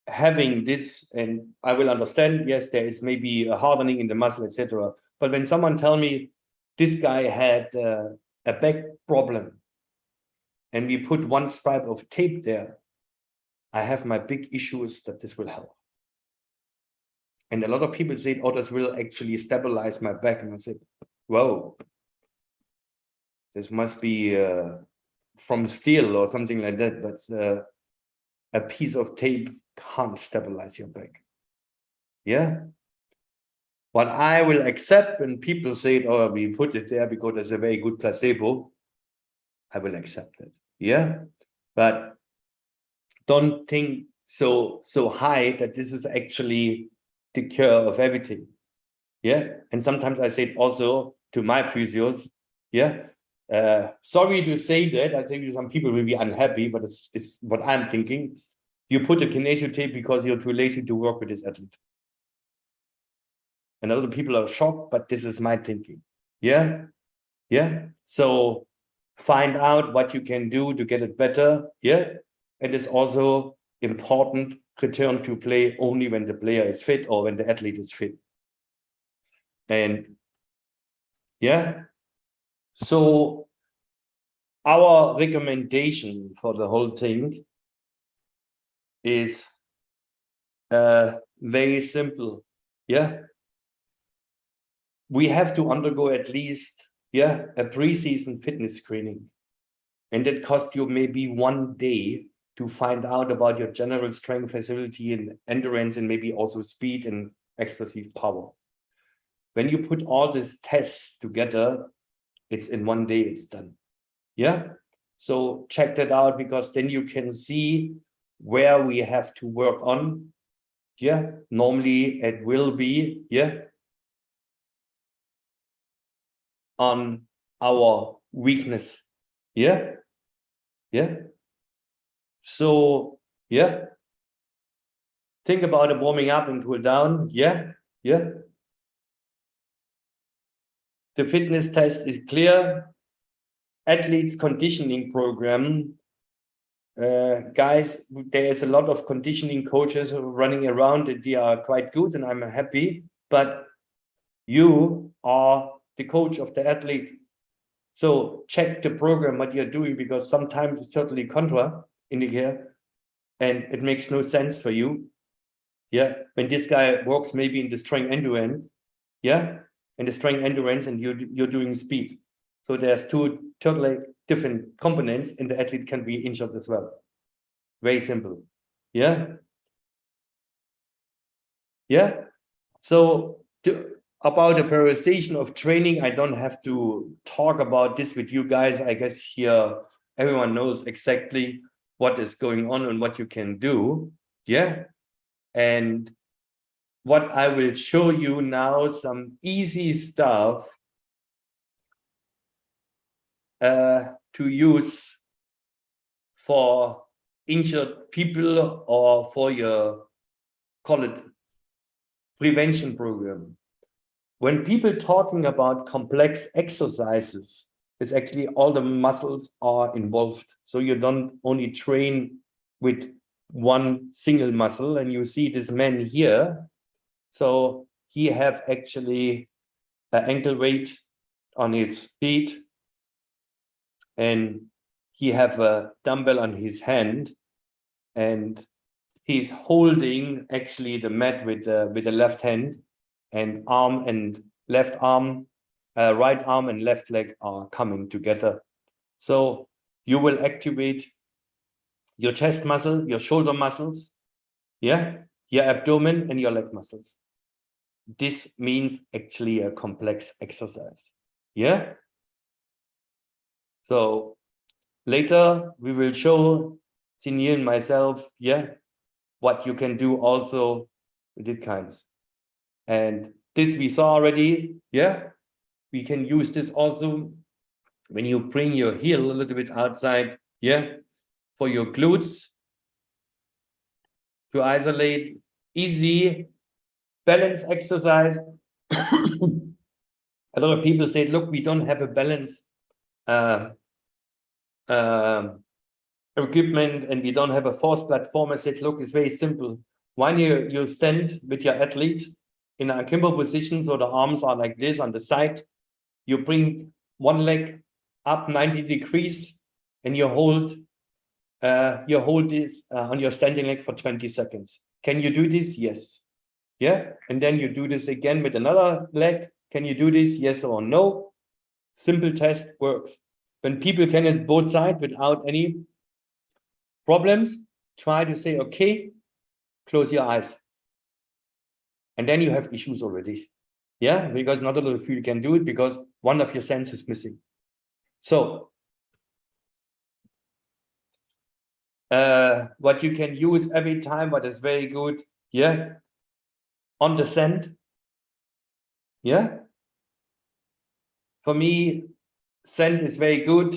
having this, and I will understand, yes, there is maybe a hardening in the muscle, etc. But when someone tell me this guy had a back problem, and we put one stripe of tape there, I have my big issues that this will help. And a lot of people say, oh, this will actually stabilize my back. And I said, whoa, this must be from steel or something like that. But a piece of tape can't stabilize your back. Yeah. What I will accept when people say, oh, we put it there because it's a very good placebo, I will accept it. Yeah. But don't think so high that this is actually the cure of everything. Yeah. And sometimes I say it also to my physios. Yeah. Sorry to say that. I think some people will be unhappy, but it's what I'm thinking. You put a kinesio tape because you're too lazy to work with this athlete. And a lot of people are shocked, but this is my thinking. Yeah. Yeah. So find out what you can do to get it better. Yeah. And it's also important, return to play only when the player is fit or when the athlete is fit. And yeah. So our recommendation for the whole thing is very simple. Yeah. We have to undergo at least, yeah, a pre-season fitness screening. And that costs you maybe 1 day to find out about your general strength, flexibility, and endurance, and maybe also speed and explosive power. When you put all these tests together, it's in 1 day, it's done. Yeah. So check that out, because then you can see where we have to work on. Yeah. Normally it will be, yeah, on our weakness. Yeah. Yeah. So, yeah. Think about it, warming up and cool down. Yeah. Yeah. The fitness test is clear. Athletes conditioning program. Guys, there is a lot of conditioning coaches running around, and they are quite good, and I'm happy. But you are the coach of the athlete. So check the program, what you're doing, because sometimes it's totally contra indicator and it makes no sense for you. Yeah. When this guy works maybe in the strength endurance, yeah, and the strength endurance, and you're doing speed. So there's two totally different components, and the athlete can be injured as well. Very simple. Yeah. Yeah. So about the prioritization of training, I don't have to talk about this with you guys. I guess here everyone knows exactly what is going on and what you can do. Yeah. And what I will show you now, some easy stuff to use for injured people or for your, call it, prevention program. When people talking about complex exercises, it's actually all the muscles are involved. So you don't only train with one single muscle. And you see this man here. So he have actually an ankle weight on his feet, and he have a dumbbell on his hand, and he's holding actually the mat with the left hand, and arm and left arm, right arm and left leg are coming together. So you will activate your chest muscle, your shoulder muscles, yeah, your abdomen and your leg muscles. This means actually a complex exercise. Yeah. So later we will show Sinyi and myself, yeah, what you can do also with these kinds. And this we saw already, yeah. We can use this also when you bring your heel a little bit outside, yeah, for your glutes, to isolate. Easy balance exercise. A lot of people say, look, we don't have a balance equipment and we don't have a force platform. I said, look, it's very simple. When you stand with your athlete in an akimbo position, so the arms are like this on the side, you bring one leg up 90 degrees and you hold this on your standing leg for 20 seconds. Can you do this? Yes. Yeah. And then you do this again with another leg. Can you do this? Yes or no? Simple test works. When people can at both sides without any problems, try to say, okay, close your eyes. And then you have issues already. Yeah, because not a lot of people can do it because one of your senses is missing. So what you can use every time, what is very good, yeah, on the sand. Yeah. For me, sand is very good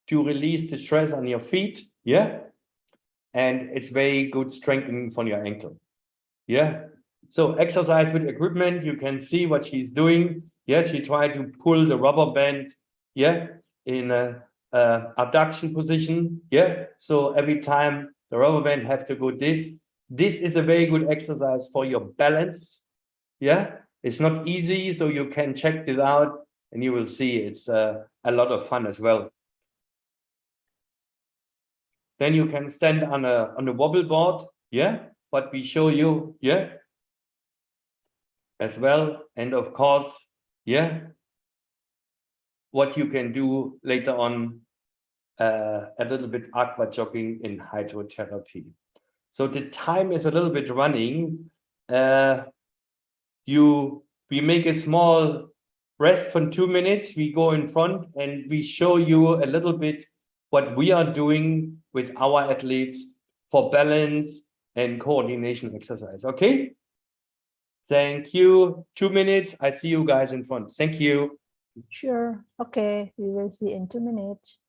to release the stress on your feet. Yeah. And it's very good strengthening for your ankle. Yeah. So exercise with equipment, you can see what she's doing. Yeah, she tried to pull the rubber band, yeah, in a abduction position. Yeah. So every time the rubber band have to go this. This is a very good exercise for your balance. Yeah. It's not easy, so you can check this out and you will see it's a lot of fun as well. Then you can stand on a wobble board. Yeah. What we show you. Yeah. As well, and of course, yeah, what you can do later on, a little bit aqua jogging in hydrotherapy. So the time is a little bit running. We make a small rest for 2 minutes. We go in front and we show you a little bit what we are doing with our athletes for balance and coordination exercise. Okay. Thank you. 2 minutes. I see you guys in front. Thank you.
Sure. Okay. We will see in 2 minutes.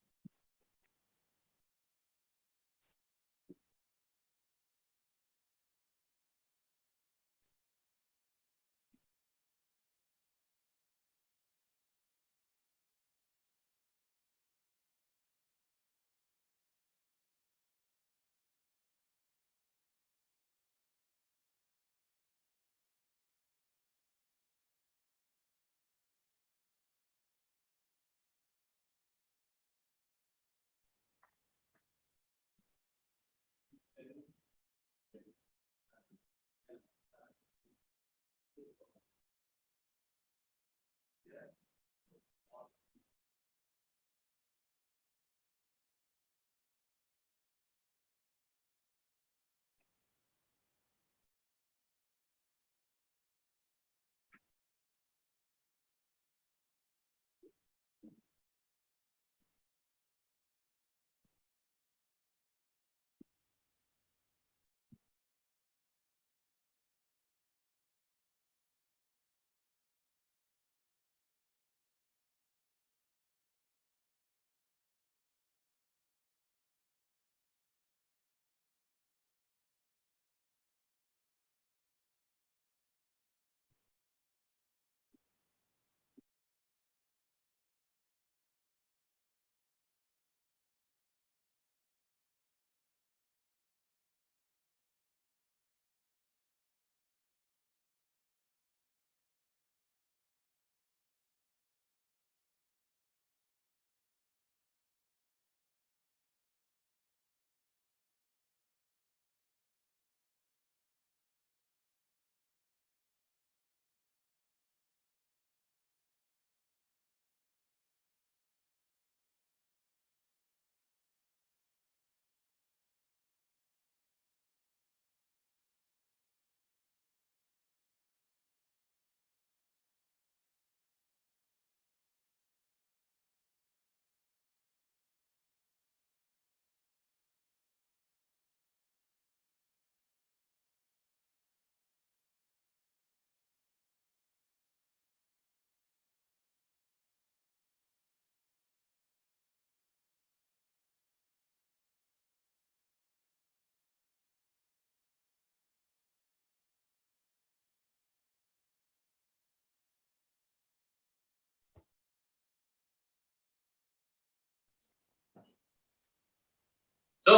So,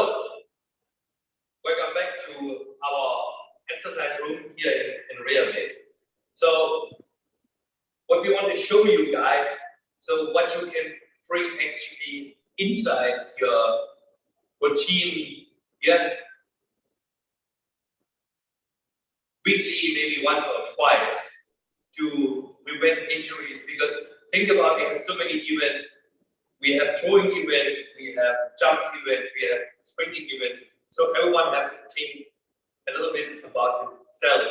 welcome back to our exercise room here in Real Made. So, what we want to show you guys, so what you can bring actually inside your routine, yeah, weekly, maybe once or twice, to prevent injuries. Because think about it, we have so many events. We have throwing events, we have jumps events, we have sprinting events. So everyone has to think a little bit about itself.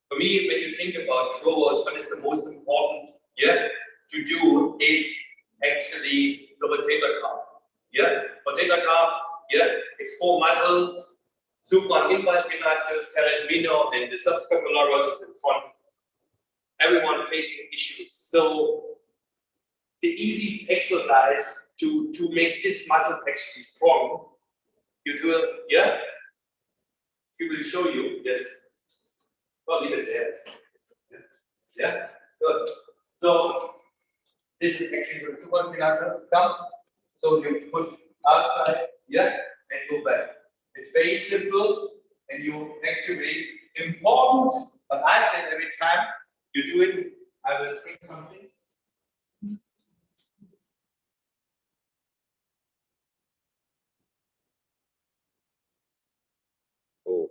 For me, when you think about throwers, what is the most important, yeah, to do is actually the rotator cuff. Yeah, rotator cuff, yeah, it's 4 muscles, supra and infraspinatus, teres minor, and the subscapularis is in front. Everyone facing issues. So the easiest exercise to make these muscles actually strong, you do it, yeah? We will show you, yes. I'll leave it there. Yeah, good. So this is actually the superpinatus thumb. So you put outside, yeah, and go back. It's very simple, and you activate important, but I say every time you do it, I will take something. Oh.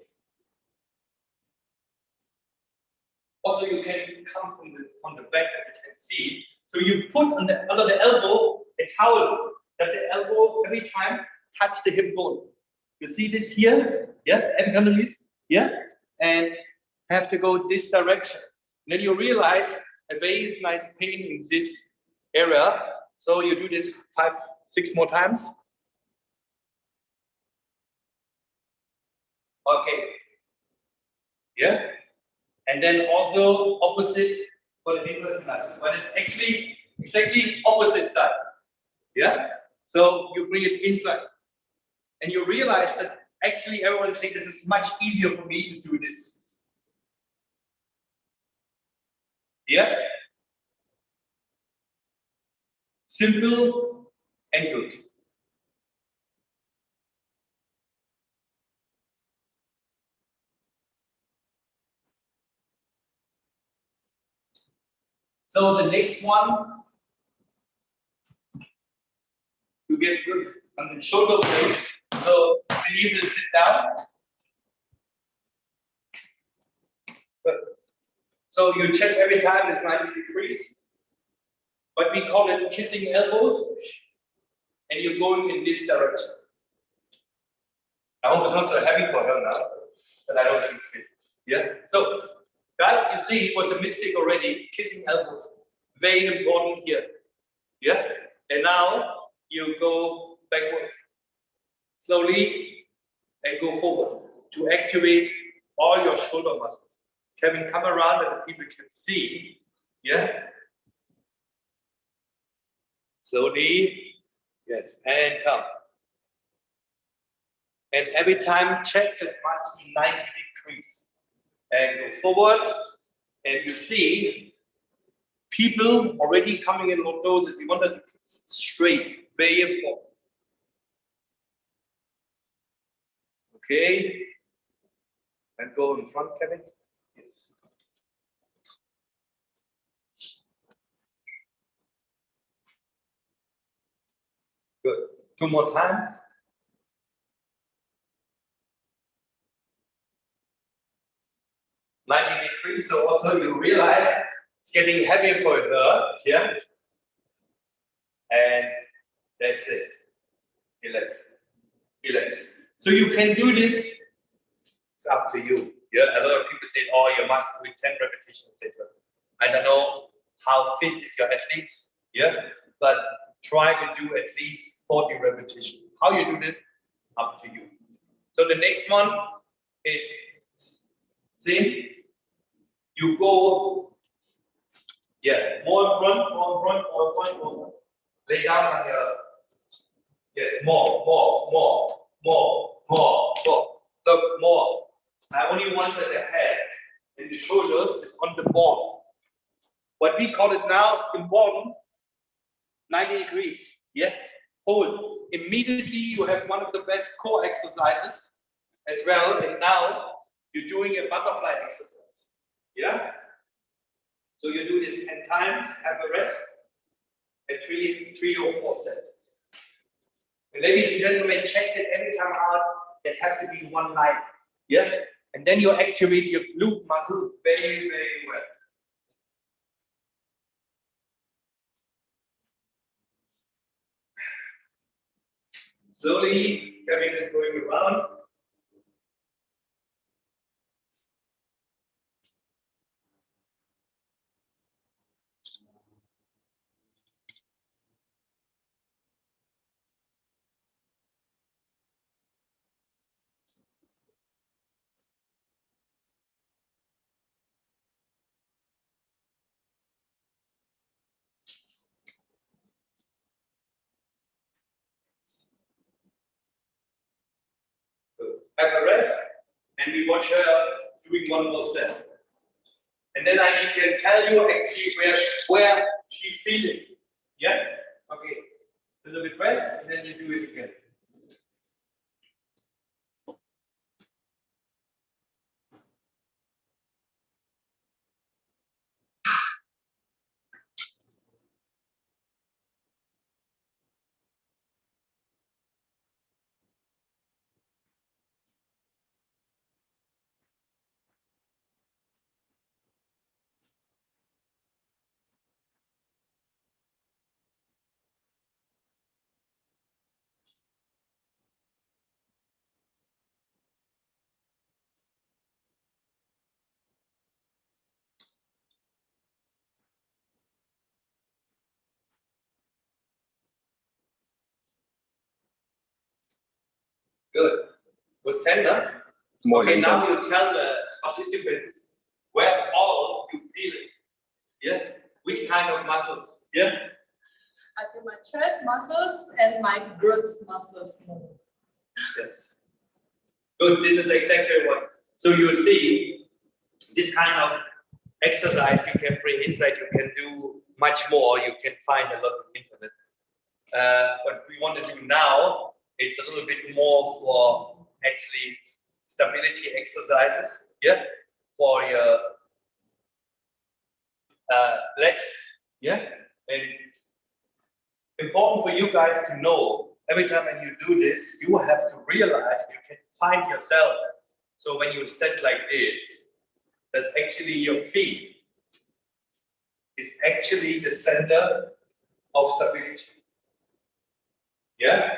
Also, you can come from the back that you can see. So you put under the elbow a towel that the elbow every time touch the hip bone. You see this here? Yeah, epicondyles? Yeah, and have to go this direction. And then you realize a very nice pain in this area. So you do this 5, 6 more times. Okay. Yeah. And then also opposite for the infraspinatus, but it's actually exactly opposite side. Yeah. So you bring it inside, and you realize that actually everyone thinks this is much easier for me to do this. Yeah. Simple and good. So the next one, you get good on the shoulder blade. So you need to sit down. Good. So you check every time it's 90 degrees. But we call it kissing elbows. And you're going in this direction. I hope it's not so heavy for her now, but I don't think it's fit. Yeah. So, guys, you see, it was a mistake already. Kissing elbows, very important here. Yeah. And now you go backward, slowly, and go forward to activate all your shoulder muscles. Kevin, come around that the people can see. Yeah. Slowly. Yes, and come. And every time check that must be 90 degrees. And go forward. And you see people already coming in lordosis. We want to keep it straight. Very important. Okay. And go in front, Kevin. Yes. Good. 2 more times. Degrees. So also you realize it's getting heavier for her here. And that's it. Relax. Relax. So you can do this. It's up to you. Yeah. A lot of people say, oh, you must do 10 repetitions, etc. I don't know how fit is your athlete. Yeah. But try to do at least 40 repetitions. How you do this? Up to you. So the next one is same. You go, yeah, more in front, more in front, more in front, more in front. Lay down on your, yes, more. Look, more. I only want that the head and the shoulders is on the ball. What we call it now, important, 90 degrees, yeah? hold. Immediately you have one of the best core exercises as well. And now you're doing a butterfly exercise. Yeah? So you do this 10 times, have a rest, and three or 4 sets. And ladies and gentlemen, check that every time out, it has to be one line. Yeah? And then you activate your glute muscle very, very well. Slowly, Kevin is going around. Have a rest, and we watch her doing one more set. And then I can tell you actually where she feels it. Yeah? Okay. A little bit rest, and then you do it again. Good. Was tender? Okay, now you tell the participants where all you feel it. Yeah? Which kind of muscles? Yeah?
I feel my chest muscles and my glutes muscles more.
Yes. Good, this is exactly what. So you see, this kind of exercise you can bring inside, you can do much more, you can find a lot of internet. What we want to do now, it's a little bit more for actually stability exercises, yeah, for your legs, yeah, and important for you guys to know, every time when you do this, you have to realize you can find yourself. So when you stand like this, that's actually your feet is actually the center of stability. Yeah?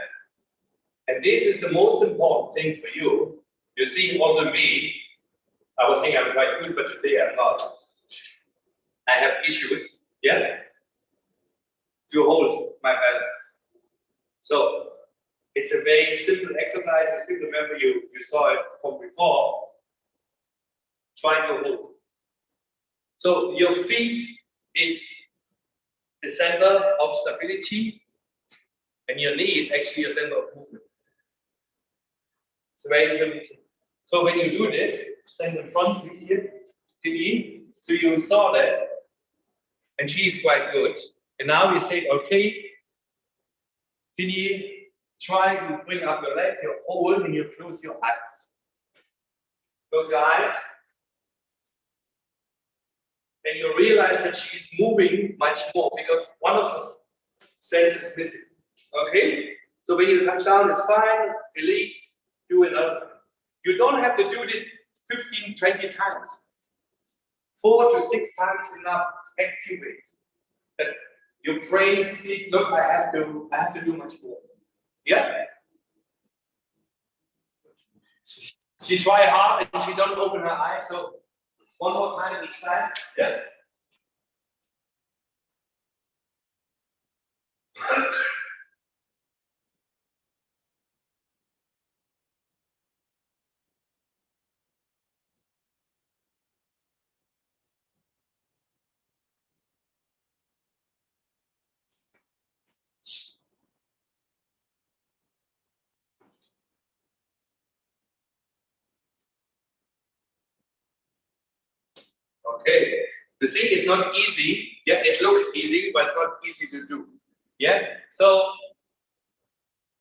And this is the most important thing for you. You see also me, I was saying I'm quite good, but today I'm not. I have issues, yeah, to hold my balance. So it's a very simple exercise. I still remember you saw it from before. Try to hold. So your feet is the center of stability, and your knee is actually a center of movement. It's very limiting. So when you do this, stand in front, please here, Cindy. So you saw that, and she is quite good. And now we say, okay, Cindy, try to bring up your leg, you hold, and you close your eyes. Close your eyes. And you realize that she's moving much more because one of us cells is missing. Okay? So when you touch down, it's fine, release, do another. You don't have to do this 15, 20 times. 4 to 6 times enough. Activate. That your brain sees, look, I have to do much more. Yeah? She try hard and she don't open her eyes, so one more time each side. Yeah. Okay, the thing is not easy. Yeah, it looks easy, but it's not easy to do. Yeah, so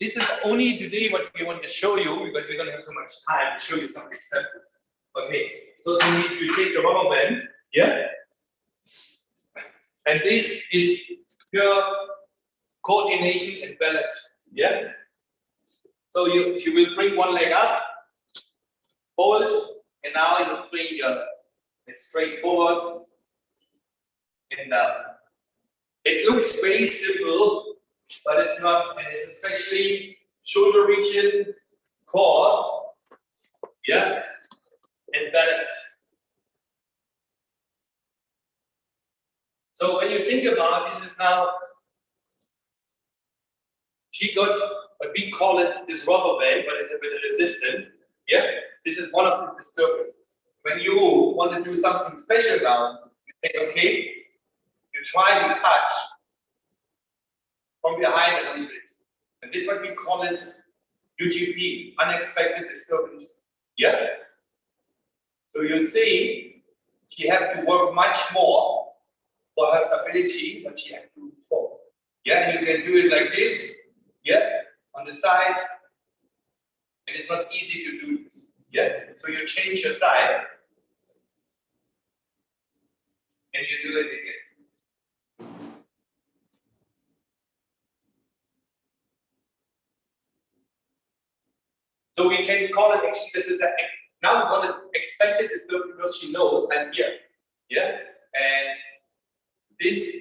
This is only today what we want to show you because we don't have so much time to show you some examples. Okay, so you take the rubber band, yeah, and this is pure coordination and balance, yeah. So you will bring one leg up, hold, and now you will bring your leg straight forward and down. It looks very simple, but it's not, and it's especially shoulder region, core, yeah, and balance. So when you think about this is now, she got what we call it this rubber band, but it's a bit resistant. Yeah, this is one of the disturbances. When you want to do something special now, you say, okay, you try to touch from behind a little bit. And this is what we call it UGP, unexpected disturbance. Yeah. So you see, she had to work much more for her stability than she had to do before. Yeah, and you can do it like this. Yeah, on the side. And it's not easy to do this. Yeah, so you change your side and you do it again. So we can call it actually this is a now we call it expected disturbance because she knows I'm here. Yeah, and this,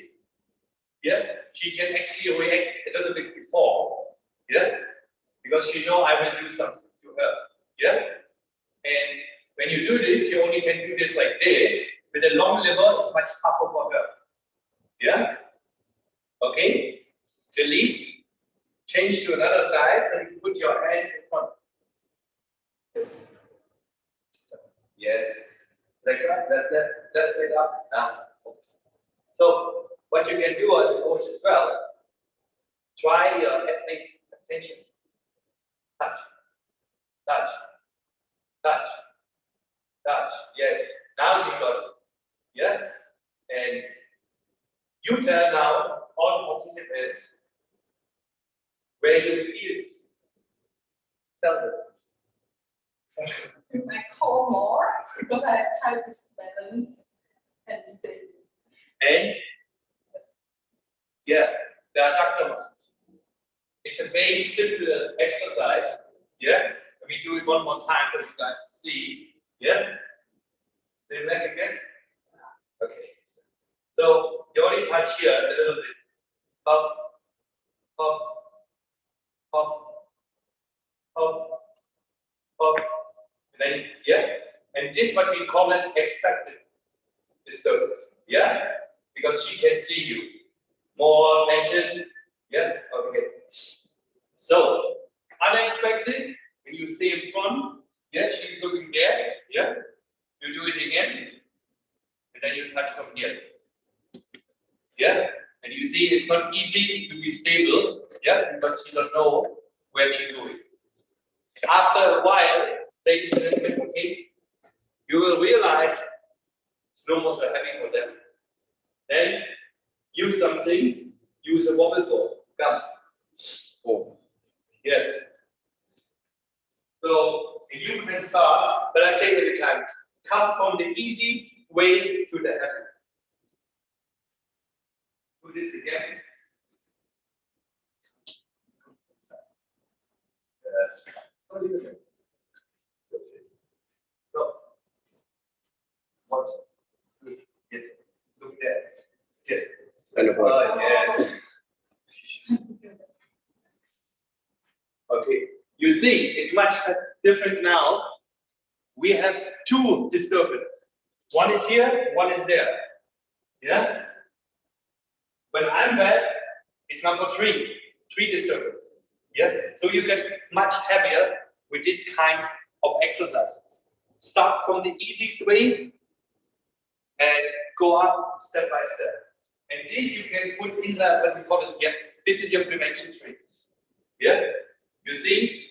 yeah, she can actually react a little bit before. Yeah, because she know I will do something to her. Yeah, and when you do this, you only can do this like this. With a long lever, it's much tougher for her. Yeah. Okay. Release. Change to another side, and you put your hands in front. Yes. So, yes. Left side, left leg up, down. So what you can do as a coach as well, try your athlete's attention. Touch, touch, touch, touch. Yes. Now you got it. Yeah. And you tell now all participants where you feel this. Tell them.
In my core more because I try to balance and stay.
And yeah, the adductor muscles. It's a very simple exercise. Yeah, let me do it one more time for you guys to see. Yeah, same leg again. Okay. So you only touch here a little bit. Up, up, up, up, up. And then, yeah, and this what we call it expected disturbance. Yeah, because she can see you. More tension. Yeah, okay. So unexpected when you stay in front. Yeah, she's looking there. Yeah, you do it again, and then you touch from here. Yeah, and you see it's not easy to be stable. Yeah, because you don't know where she's going. After a while, ladies and gentlemen, okay, you will realize it's no more so heavy for them. Then use something, use a wobble ball. Come. Oh. Yes. So you can start, but I say every time, come from the easy way to the heavy. Do this again. Go. 1, 2, yes. Look there. Yes. Yes. Okay. You see, it's much different now. We have two disturbances. One is here, one is there. Yeah. When I'm back, it's number 3. 3 disturbances. Yeah. So you get much heavier with this kind of exercises. Start from the easiest way and go up step by step. And this you can put in the what we call it. Yeah. This is your prevention training. Yeah. You see,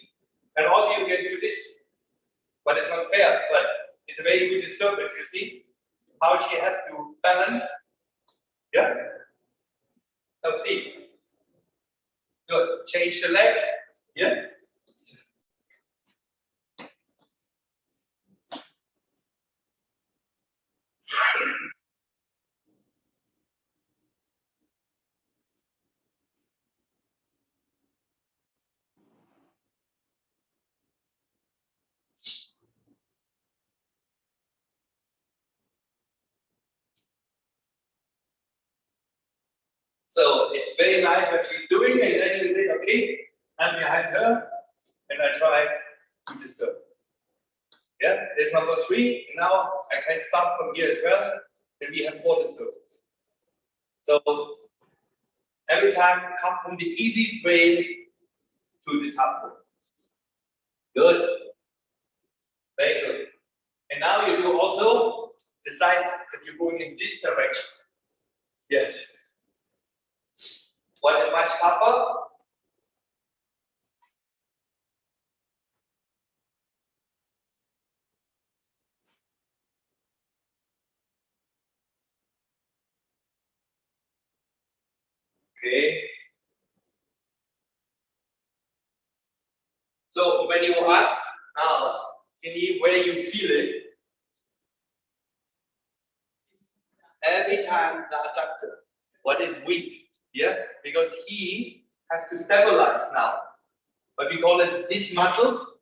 and also you can do this, but it's not fair. But it's a very good disturbance. You see how she had to balance. Yeah. Now see. Good. Change the leg. Yeah. So it's very nice what she's doing, and then you say, okay, I'm behind her, and I try to disturb. Yeah, there's number 3. Now I can start from here as well. Then we have 4 disturbances. So every time come from the easiest way to the tough way. Good. Very good. And now you do also decide that you're going in this direction. Yes. What is much tougher? Okay. So when you ask now, where you feel it, every time the adductor, what is weak, yeah, because he has to stabilize now. But we call it these muscles,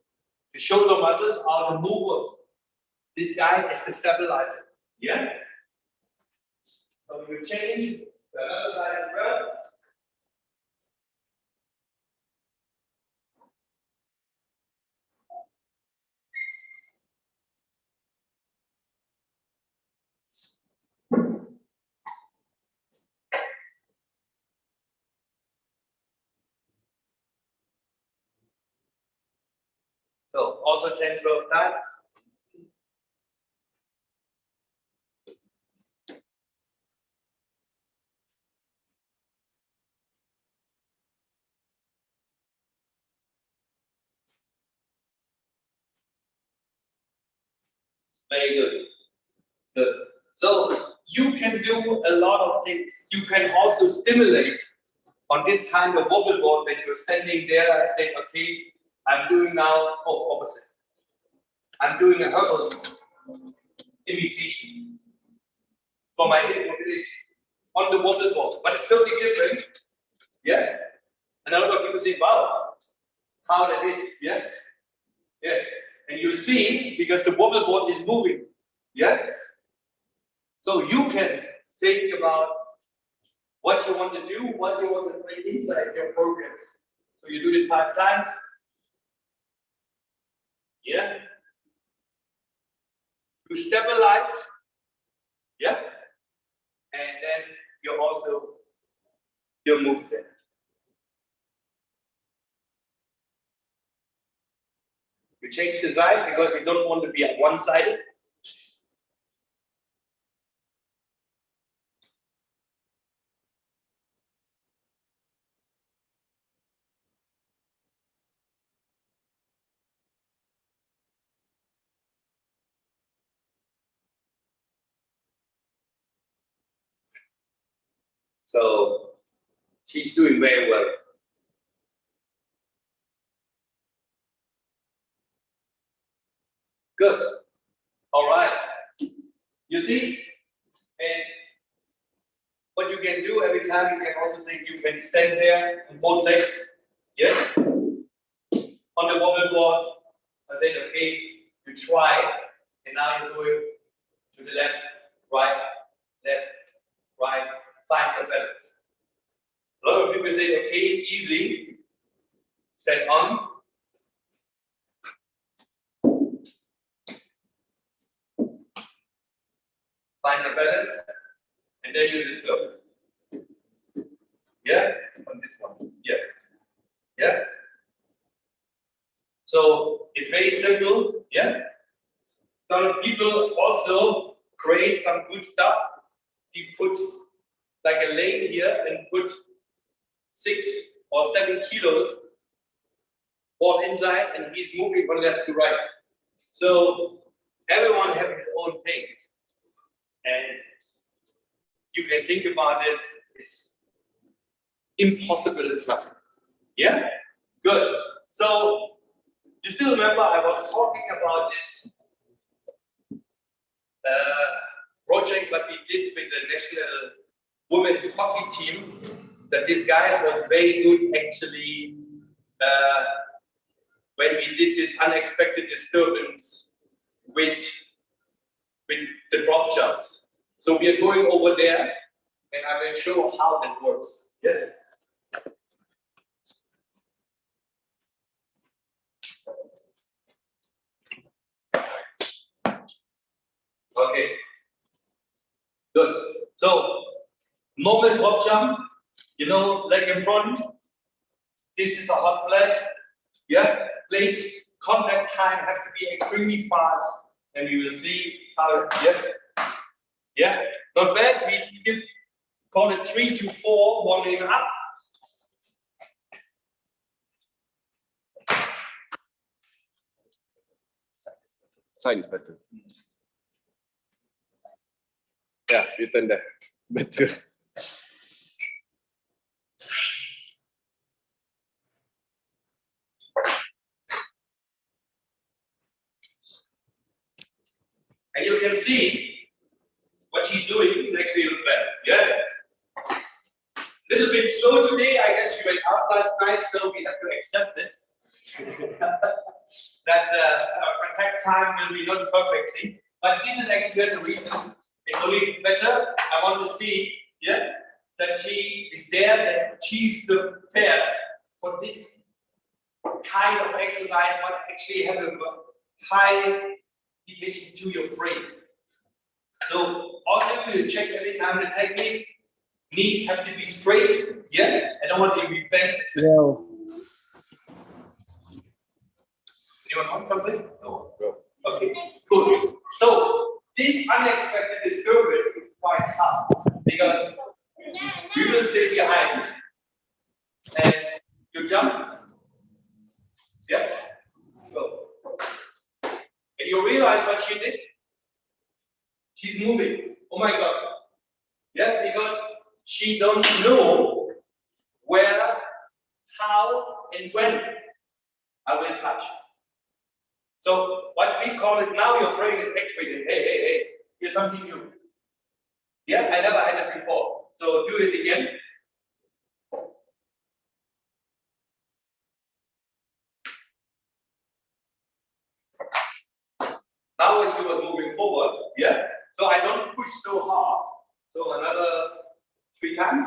the shoulder muscles are the movers. This guy is the stabilizer, yeah. So we will change the other side as well. So also 10, 12 times. Very good. Good. So you can do a lot of things. You can also stimulate on this kind of wobble board when you're standing there and saying, okay, I'm doing now, opposite. I'm doing a hurdle imitation for my hip mobility on the wobble board, but it's totally different. Yeah. And a lot of people say, wow, how that is. Yeah. Yes. And you see, because the wobble board is moving. Yeah. So you can think about what you want to do, what you want to bring inside your programs. So you do it 5 times. Yeah. You stabilize. Yeah. And then you also move there. We change the side because we don't want to be at one-sided. So she's doing very well. Good. All right. You see? And what you can do every time, you can also say you can stand there on both legs. Yeah? On the wobble board. I said, okay, you try. And now you're going to the left, right, find your balance. A lot of people say, okay, easy. Stand on. Find your balance. And then you disturb. Yeah? On this one. Yeah. Yeah? So it's very simple. Yeah? Some people also create some good stuff. You put like a lane here and put 6 or 7 kilos all inside, and he's moving from left to right. So everyone has his own thing. And you can think about it, it's impossible, it's nothing. Yeah? Good. So you still remember I was talking about this project that we did with the national women's hockey team, that these guys was very good actually when we did this unexpected disturbance with the drop jumps. So we are going over there and I will show how that works. Yeah. Okay. Good. So normal drop jump, you know, leg in front. This is a hot plate. Yeah, plate contact time have to be extremely fast, and you will see how. Yeah, not bad. We call it 3 to 4 warming up.
Sign is better. Yeah, you turn there. Better.
And you can see what she's doing is actually look better. Yeah. Little bit slow today. I guess she went out last night, so we have to accept it. That our contact time will be not perfectly, but this is actually the reason it's only better. I want to see, yeah, that she is there, that she's prepared for this kind of exercise, but actually have a high deviation to your brain. So also you check every time the technique. Knees have to be straight. Yeah, I don't want to be bent.
No.
Anyone want something? No. Okay, good. So this unexpected disturbance is quite tough because you will stay behind and you jump. Yeah. Go. And you realize what she did? She's moving. Oh my God. Yeah, because she don't know where, how, and when I will touch. So what we call it now, your brain is activated. Hey, here's something new. Yeah, I never had it before. So do it again. Now as you was moving forward, yeah. So I don't push so hard. So another 3 times.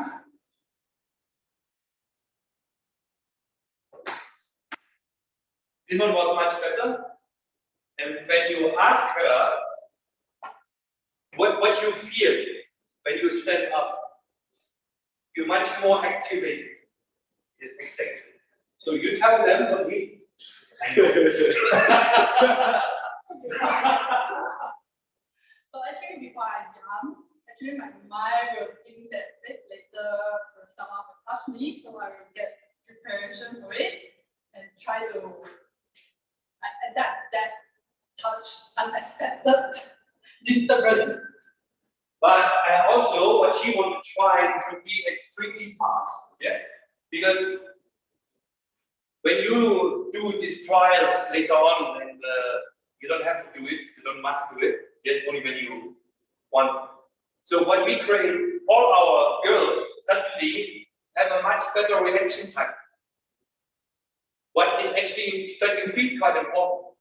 This one was much better. And when you ask her what you feel when you stand up, you're much more activated. Yes, exactly. So you tell them what we. I know.
So actually, before I jump, actually my mind will think that later someone will touch me, so I will get preparation for it and try to adapt that touch unexpected disturbance.
But I also, what she want to try to be extremely fast, yeah, because when you do these trials later on, and you don't have to do it, you don't must do it. Yes, only when you want. So what we create, all our girls suddenly have a much better reaction time. What is actually striking feet quite important.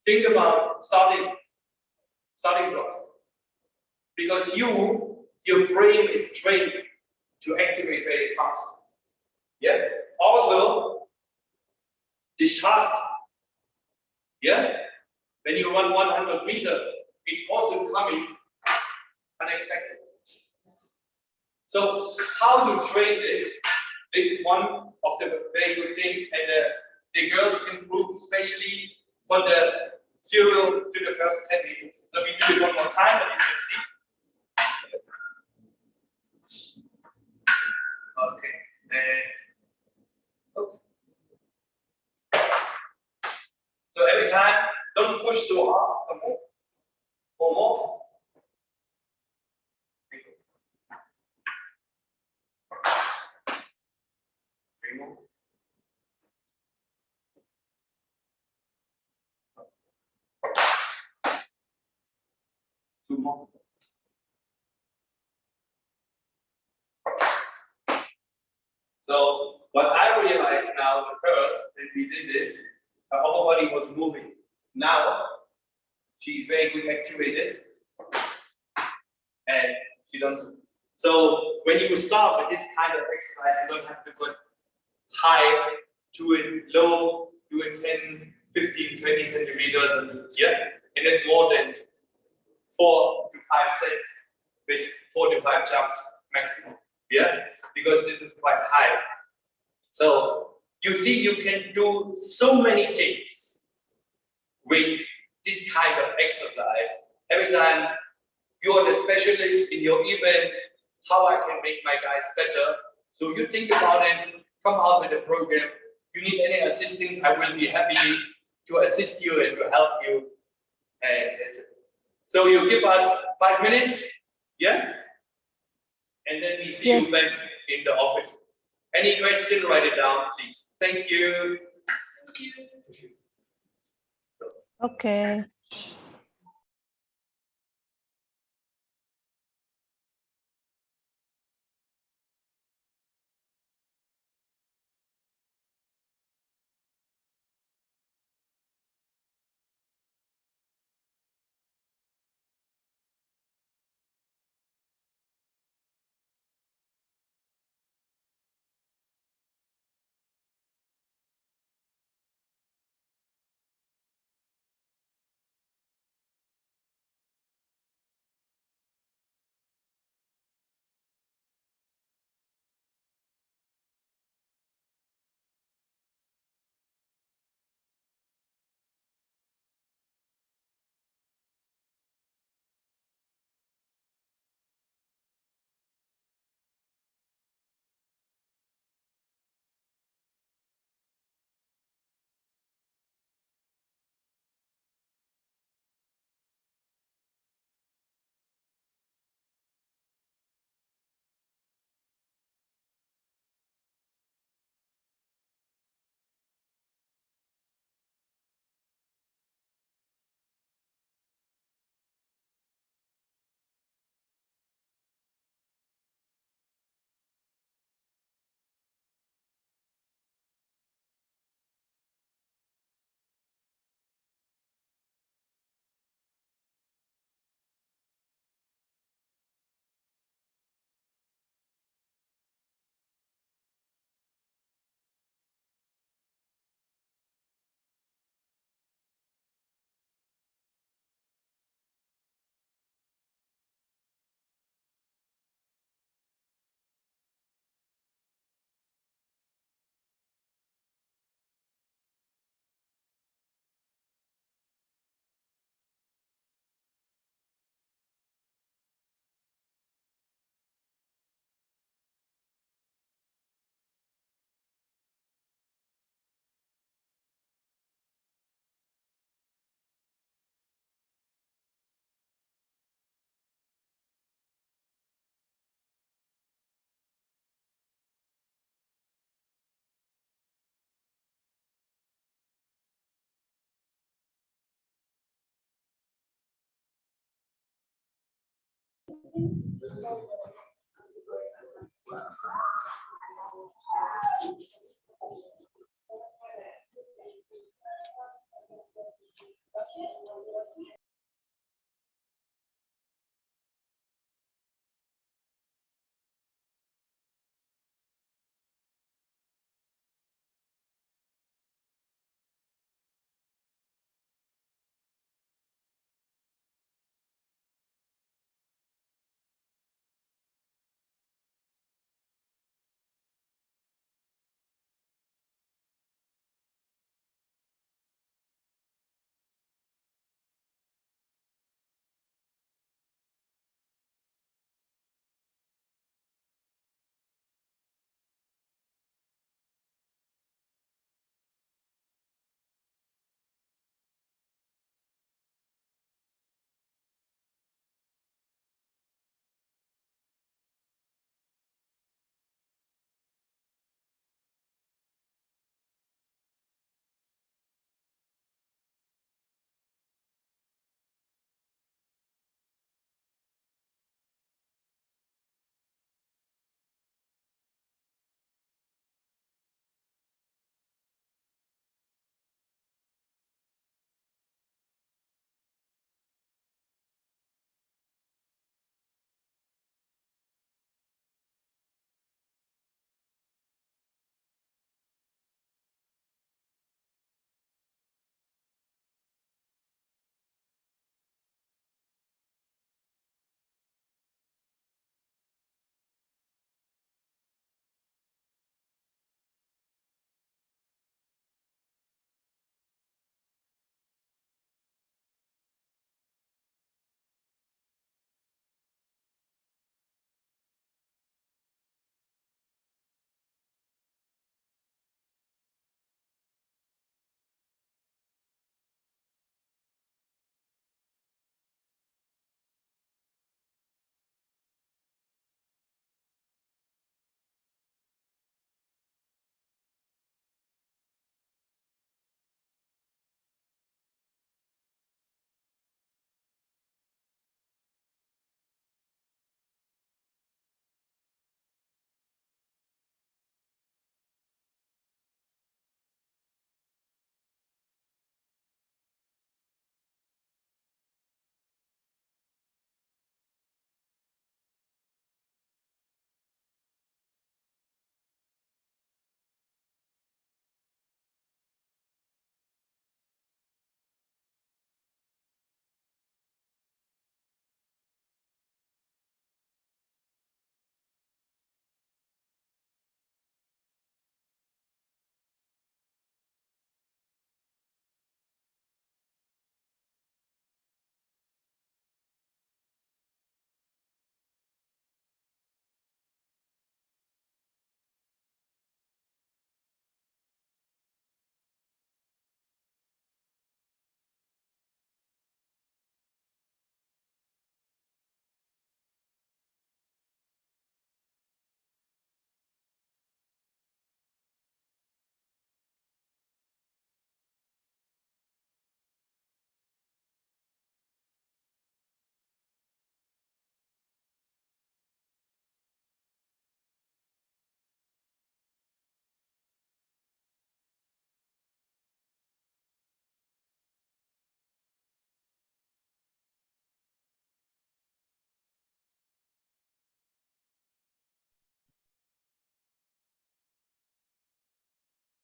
Think about starting block. Because your brain is trained to activate very fast. Yeah. Also, the shot. Yeah. When you run 100 meters, it's also coming unexpected. So how you train this? This is one of the very good things, and the girls improve, especially for the 0 to the first 10 meters. So we do it one more time, and you can see. Okay. So every time, don't push so hard. Move. Or more. more. So what I realized now, at first, when we did this, her upper body was moving. Now, she's very good activated, and she don't. So when you start with this kind of exercise, you don't have to go high, do it low, do it 10, 15, 20 centimeters, yeah, and then more than 4 to 5 sets with 4 to 5 jumps maximum, yeah, because this is quite high. So you see, you can do so many things with this kind of exercise. Every time you're the specialist in your event, how I can make my guys better. So you think about it, come out with a program. You need any assistance, I will be happy to assist you and to help you. And that's it. So you give us 5 minutes, yeah? And then we see you back in the office. Any question, write it down, please. Thank you.
Thank you.
Okay.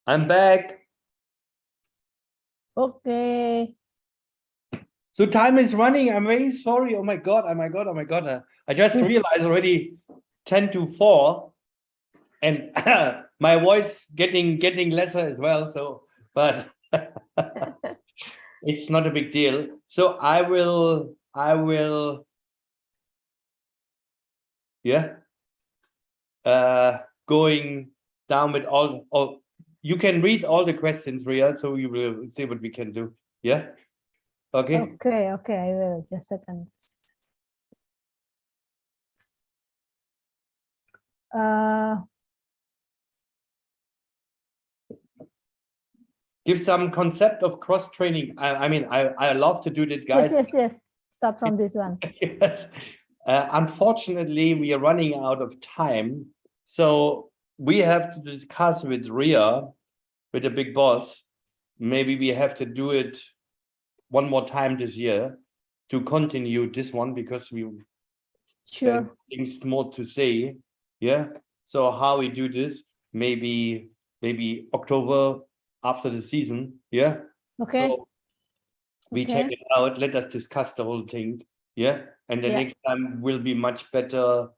I'm back.
Okay.
So time is running. I'm very sorry. Oh my God. I just realized already 10 to 4 and my voice getting lesser as well. So, but it's not a big deal. So I will, yeah. Going down with all, you can read all the questions, Ria, so you will see what we can do. Yeah. Okay.
Okay, I will. Just a second.
Give some concept of cross training. I mean, I love to do that, guys.
Yes. Start from this one.
Yes. Unfortunately, we are running out of time, so we have to discuss with Ria, with the big boss. Maybe we have to do it one more time this year to continue this one because we have things more to say. Yeah. So how we do this? Maybe October after the season. Yeah.
Okay.
So we check it out. Let us discuss the whole thing. Yeah. And the next time will be much better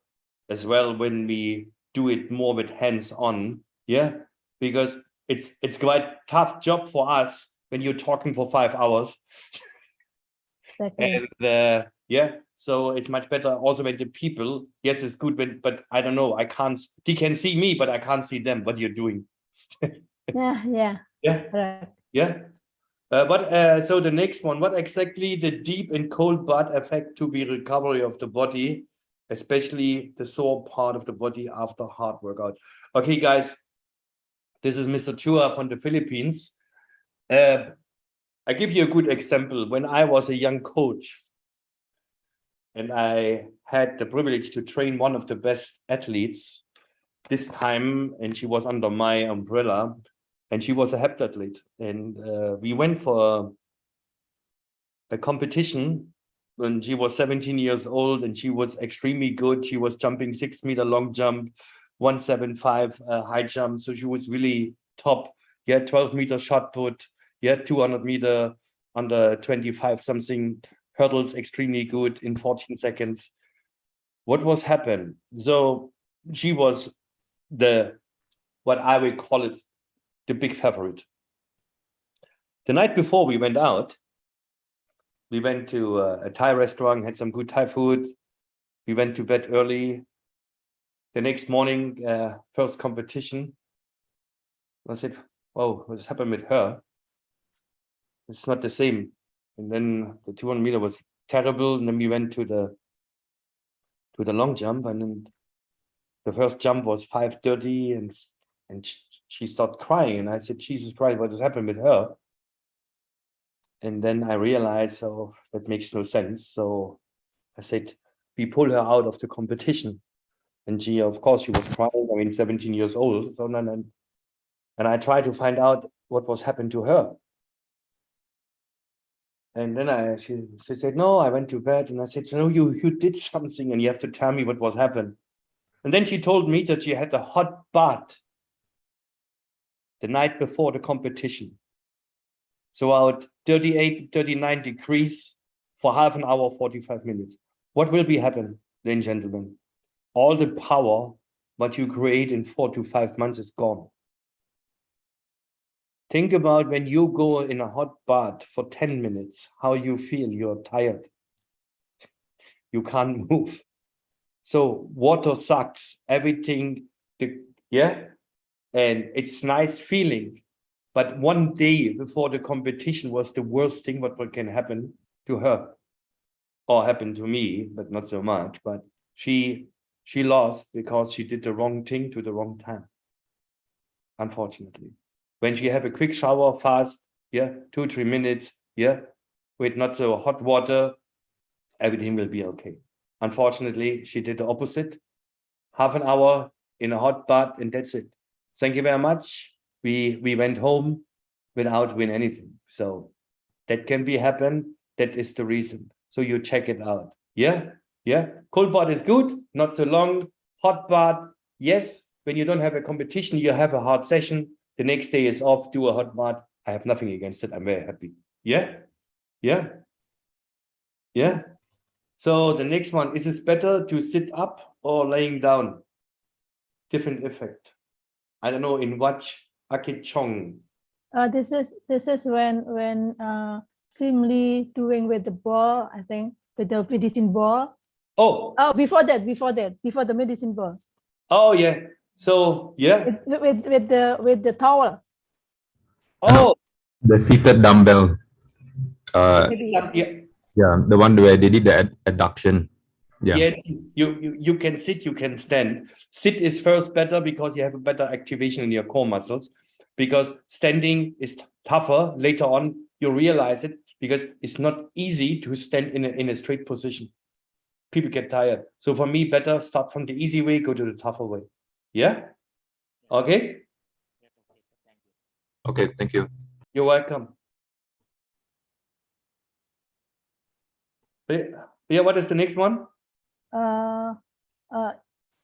as well when we do it more with hands-on. Yeah. Because it's quite tough job for us when you're talking for 5 hours.
Exactly.
And yeah, so it's much better also when the people, yes, it's good when, but I don't know, they can see me, but I can't see them, what you're doing.
Yeah.
So the next one, what exactly the deep and cold bath affect to the recovery of the body, especially the sore part of the body after hard workout? Okay, guys, this is Mr. Chua from the Philippines. I give you a good example. When I was a young coach and I had the privilege to train one of the best athletes this time, and she was under my umbrella, and she was a heptathlete. And we went for a competition when she was 17 years old, and she was extremely good. She was jumping 6-meter long jump, 175 high jump. So she was really top. 12-meter shot put. 200-meter under 25 something hurdles, extremely good in 14 seconds. What was happened? So she was what I would call it, the big favorite. The night before we went out, we went to a Thai restaurant, had some good Thai food. We went to bed early. The next morning, first competition. I said, "Oh, what's happened with her? It's not the same." And then the 200-meter was terrible. And then we went to the long jump, and then the first jump was 5:30, and she started crying. And I said, "Jesus Christ, what has happened with her?" And then I realized, oh, that makes no sense. So I said, we pull her out of the competition. And she, of course, she was crying. I mean, 17 years old. So and I tried to find out what was happened to her. And then she said, "No, I went to bed." And I said, "No, you did something, and you have to tell me what was happened." And then she told me that she had a hot bath the night before the competition. So out 38, 39 degrees for half an hour, 45 minutes. What will be happen, ladies and gentlemen? All the power what you create in 4 to 5 months is gone. Think about when you go in a hot bath for 10 minutes, how you feel. You're tired. You can't move. So water sucks everything. And it's nice feeling. But one day before the competition was the worst thing what can happen to her, or happen to me, but not so much. But she lost because she did the wrong thing to the wrong time, unfortunately. When she have a quick shower fast, 2-3 minutes, with not so hot water, everything will be okay. Unfortunately, she did the opposite. Half an hour in a hot bath, and that's it. Thank you very much. We went home without winning anything. So that can be happen. That is the reason. So you check it out. Cold bath is good, not so long. Hot bath, yes. When you don't have a competition, you have a hard session. The next day is off, do a hot bath. I have nothing against it. I'm very happy. Yeah. So the next one, is it better to sit up or laying down? Different effect. I don't know in what Akit-chong.
This is when Simli doing with the ball, I think, with the medicine ball.
Oh,
before the medicine ball.
Oh yeah. So yeah.
With the towel.
Oh,
the seated dumbbell.
Yeah,
the one where they did the adduction. Yeah.
Yes, you can sit, you can stand. Sit is first better because you have a better activation in your core muscles. Because standing is tougher. Later on, you realize it because it's not easy to stand in a straight position. People get tired. So for me, better start from the easy way, go to the tougher way. Yeah. Okay.
Okay. Thank you.
You're welcome. Yeah. What is the next one?
Yeah.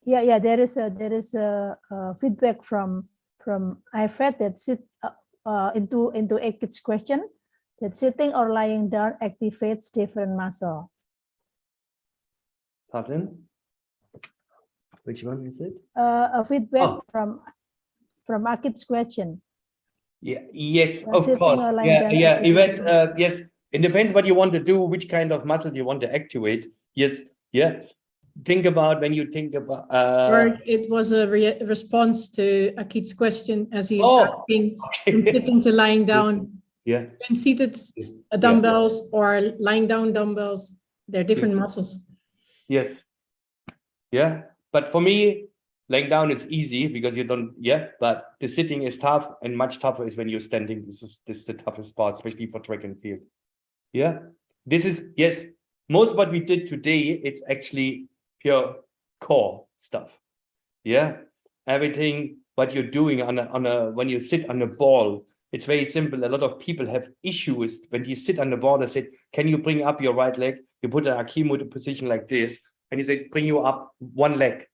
There is a feedback from IFAD that sit into a kid's question that sitting or lying down activates different muscle.
Pardon? Which one is it?
A feedback from Akit's question.
Yeah. Yes.
Sitting
Of course.
or lying down
Event.
activates.
Yes. It depends what you want to do, which kind of muscle you want to activate. Yes. Yeah. Think about when you think about.
Or it was a response to Akit's question as he's asking from sitting to lying down.
Yeah.
When seated dumbbells or lying down dumbbells, they're different muscles.
Yes. Yeah. But for me, laying down is easy because you don't. Yeah. But the sitting is tough, and much tougher is when you're standing. This is the toughest part, especially for track and field. Yeah. This is yes. Most what we did today, it's actually pure core stuff. Yeah. Everything what you're doing on a when you sit on a ball, it's very simple. A lot of people have issues when you sit on the ball. They say, can you bring up your right leg? You put an Akimoto position like this, and you say, bring you up one leg.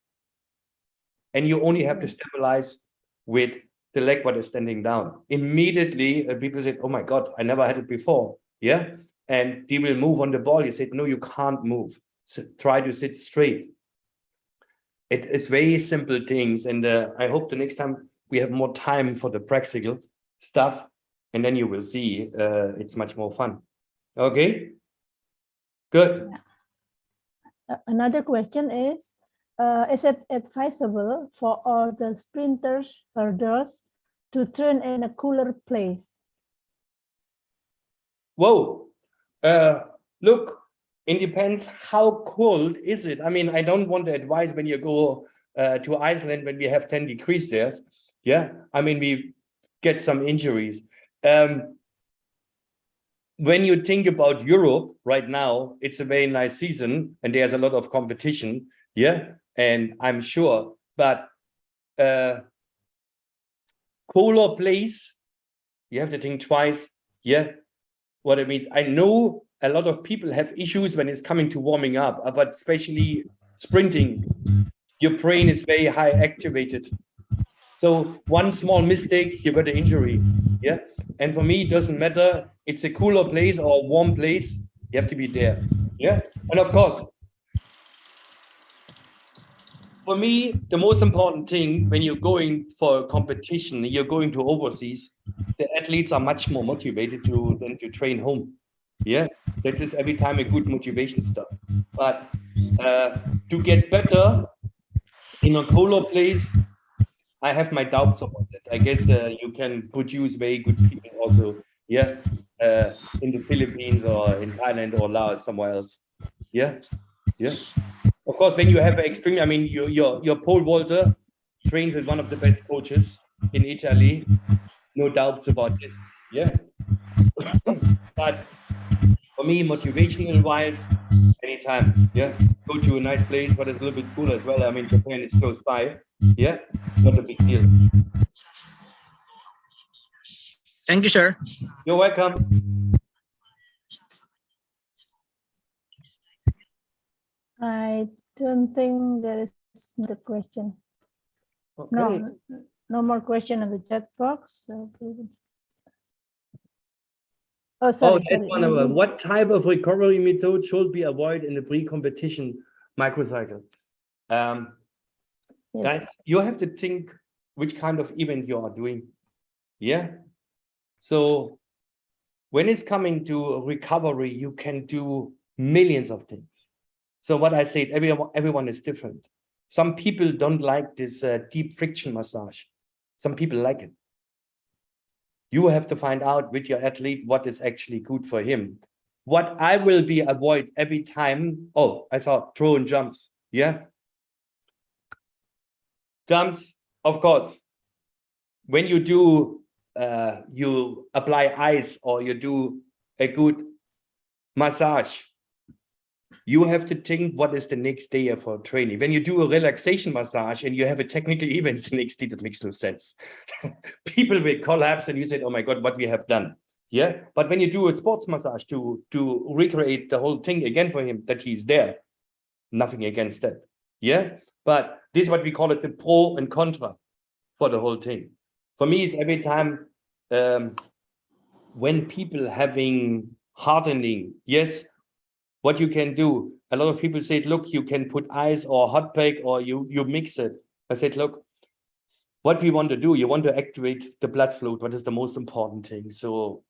And you only have to stabilize with the leg what is standing down. Immediately, people say, oh my God, I never had it before. Yeah. And they will move on the ball. You said, no, you can't move. So try to sit straight. It's very simple things. And I hope the next time we have more time for the practical stuff. And then you will see it's much more fun. Okay. Good.
Another question is it advisable for all the sprinters or those to train in a cooler place?
Whoa. Look, it depends how cold is it. I mean, I don't want to advise when you go to Iceland when we have 10 degrees there. Yeah, I mean, we get some injuries. When you think about Europe right now, it's a very nice season and there's a lot of competition. Yeah, and I'm sure, but cooler place, you have to think twice. Yeah, what it means. I know a lot of people have issues when it's coming to warming up, but especially sprinting, your brain is very high activated. So one small mistake, you got an injury. Yeah. And for me, it doesn't matter. It's a cooler place or a warm place. You have to be there. Yeah. And of course, for me, the most important thing when you're going for a competition, you're going to overseas, the athletes are much more motivated than to train home. Yeah, that is every time a good motivation stuff. But to get better in a cooler place, I have my doubts about it. I guess you can produce very good people also. Yeah, in the Philippines or in Thailand or Laos, somewhere else. Yeah, yeah. Of course, when you have an extreme, I mean, your pole vaulter trains with one of the best coaches in Italy. No doubts about this. Yeah. But for me, motivational wise, anytime. Yeah. Go to a nice place, but it's a little bit cooler as well. I mean, Japan is close by. Yeah. Not a big deal.
Thank you, sir.
You're welcome.
I don't think there is the question.
Okay.
No, No more question in the chat box. Okay. Oh, sorry.
That's one of them. What type of recovery method should be avoided in the pre-competition microcycle? Guys, you have to think which kind of event you are doing. Yeah. So when it's coming to recovery, you can do millions of things. So what I said, everyone is different. Some people don't like this deep friction massage. Some people like it. You have to find out with your athlete what is actually good for him. What I will be avoid every time. Oh, I saw throw and jumps. Yeah. Jumps, of course. When you do, you apply ice or you do a good massage, you have to think what is the next day for training. When you do a relaxation massage and you have a technical event the next day, that makes no sense. People will collapse and you say, oh my God, what we have done. Yeah. But when you do a sports massage to recreate the whole thing again for him, that he's there, nothing against that. Yeah. But this is what we call it, the pro and contra for the whole thing. For me, it's every time when people having hardening, yes, what you can do. A lot of people said, look, you can put ice or hot pack or you mix it. I said, look, what we want to do, you want to activate the blood flow. What is the most important thing? So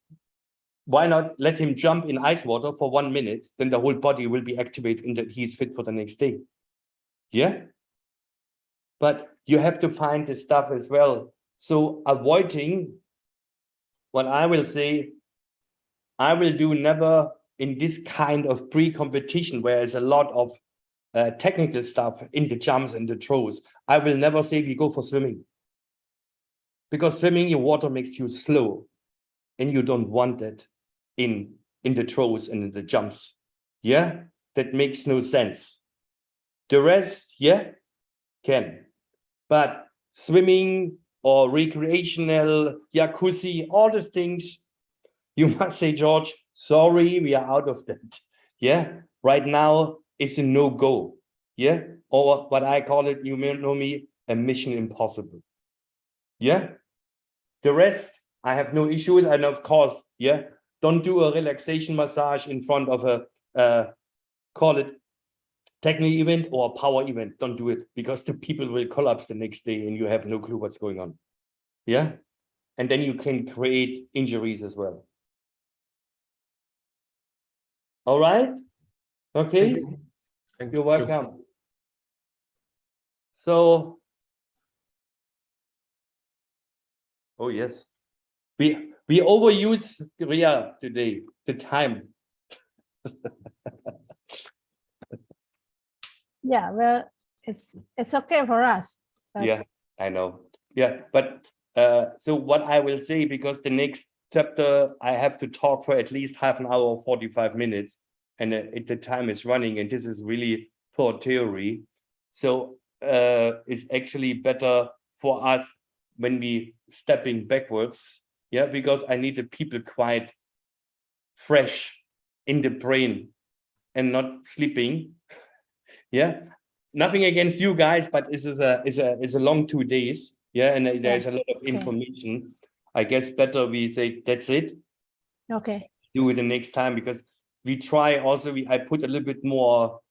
why not let him jump in ice water for 1 minute? Then the whole body will be activated and that he's fit for the next day. Yeah. But you have to find the stuff as well. So avoiding, what I will say, I will do never in this kind of pre-competition where there's a lot of technical stuff in the jumps and the throws. I will never say we go for swimming. Because swimming, your water makes you slow. And you don't want that in the throws and in the jumps. Yeah, that makes no sense. The rest, yeah, can. But swimming or recreational, jacuzzi, all these things, you must say, George, sorry, we are out of that. Yeah, right now it's a no-go. Yeah, or what I call it, you may know me, a mission impossible. Yeah, the rest, I have no issues. And of course, yeah, don't do a relaxation massage in front of a, call it technical event or power event. Don't do it because the people will collapse the next day and you have no clue what's going on. Yeah, and then you can create injuries as well. All right. Okay. You're welcome. So, oh yes, we overuse Ria today, the time.
Yeah, well, it's okay for us.
Yeah, I know. Yeah, but so what I will say, because the next chapter I have to talk for at least half an hour or 45 minutes, and the time is running, and this is really for theory. So it's actually better for us when we stepping backwards. Yeah, because I need the people quite fresh in the brain and not sleeping. Yeah, nothing against you guys, but this is a long 2 days. Yeah, and there's a lot of information. I guess better we say that's it.
Okay.
Do it the next time, because we try also. I put a little bit more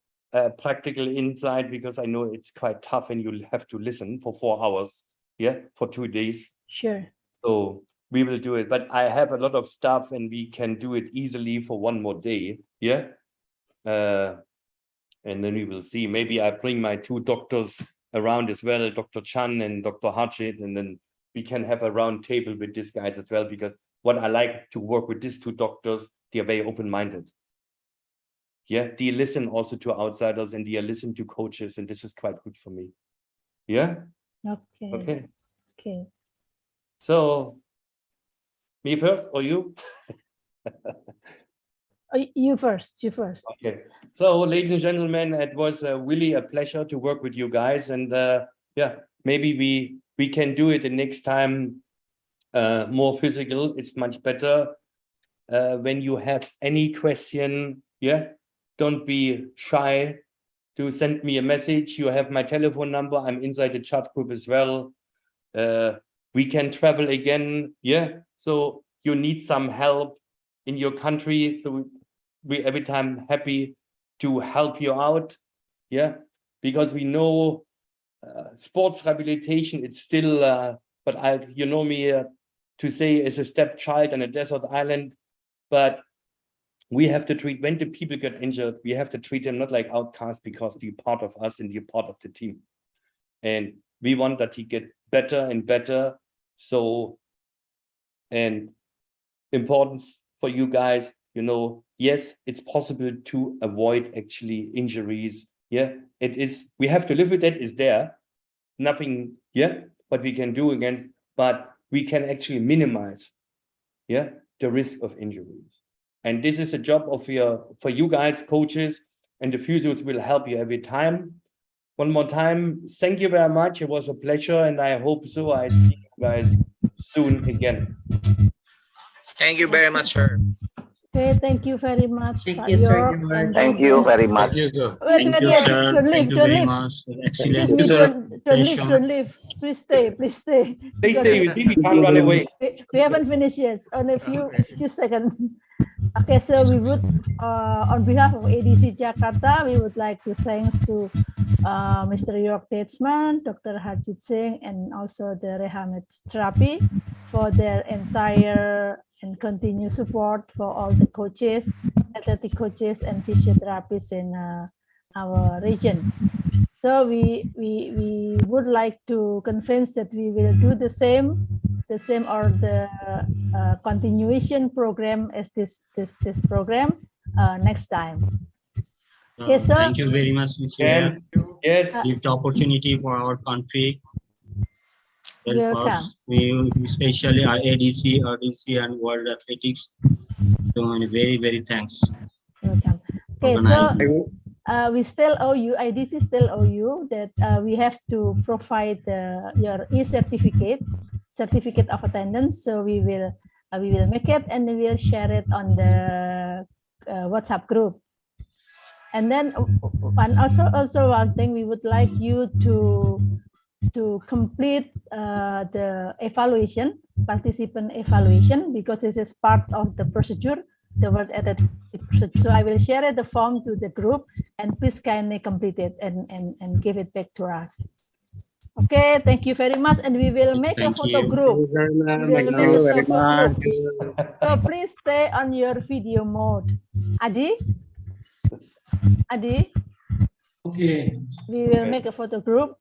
practical insight, because I know it's quite tough and you'll have to listen for 4 hours. Yeah, for 2 days.
Sure.
So we will do it, but I have a lot of stuff and we can do it easily for 1 more day. Yeah. And then we will see. Maybe I bring my 2 doctors around as well, Dr. Chan and Dr. Harjit, and then we can have a round table with these guys as well, because what I like to work with these 2 doctors, they are very open-minded. Yeah, they listen also to outsiders and they listen to coaches, and this is quite good for me. Yeah?
Okay.
Okay.
Okay.
So, me first or you?
You first. You first.
Okay. So, ladies and gentlemen, it was really a pleasure to work with you guys, and yeah, maybe we can do it the next time more physical. It's much better. When you have any question, yeah, don't be shy to send me a message. You have my telephone number. I'm inside the chat group as well. we can travel again. Yeah. So you need some help in your country. So we every time happy to help you out. Yeah. Because we know sports rehabilitation, it's still, but you know me to say as a stepchild on a desert island, but we have to treat, when the people get injured, we have to treat them not like outcasts because they're part of us and they're part of the team. And we want that he get better and better. So, and important for you guys, you know, yes, it's possible to avoid actually injuries. Yeah, it is. We have to live with it. Is there nothing? Yeah, what we can do against, but we can actually minimize, yeah, the risk of injuries. And this is a job of for you guys, coaches, and the physios will help you every time. One more time, thank you very much. It was a pleasure, and I hope so. I see you guys soon again.
Thank you very much, sir.
Okay, thank you very much.
Thank you, sir.
Thank you very much.
Thank you, sir.
Thank you, sir. Thank you very much.
Excuse me,
Excellent.
don't leave. Please stay, please stay.
Please stay with me, we can't run away.
We haven't finished yet, only a few seconds. Okay, so we would, on behalf of ADC Jakarta, we would like to thanks to Mr. York Tetschmann, Dr. Harjit Singh, and also the Hydrotherapy for their entire and continued support for all the coaches, athletic coaches, and physiotherapists in our region. So we would like to convince that we will do the same or the continuation program as this program next time. Okay, so
Thank you very much, Mr.
Yes.
Give the opportunity for our country.
Welcome.
We especially our ADC, RDC, and World Athletics. So very, very thanks.
Welcome. Okay, so we still owe you, IDC still owe you that we have to provide your e-certificate of attendance. So we will make it and we will share it on the WhatsApp group. And then also one thing, we would like you to complete the evaluation, participant evaluation, because this is part of the procedure, the World Athletic procedure. So I will share the form to the group, and please kindly complete it and give it back to us. Okay, thank you very much, and we will make a photo group. So please stay on your video mode. Adi? Okay. We will make a photo group.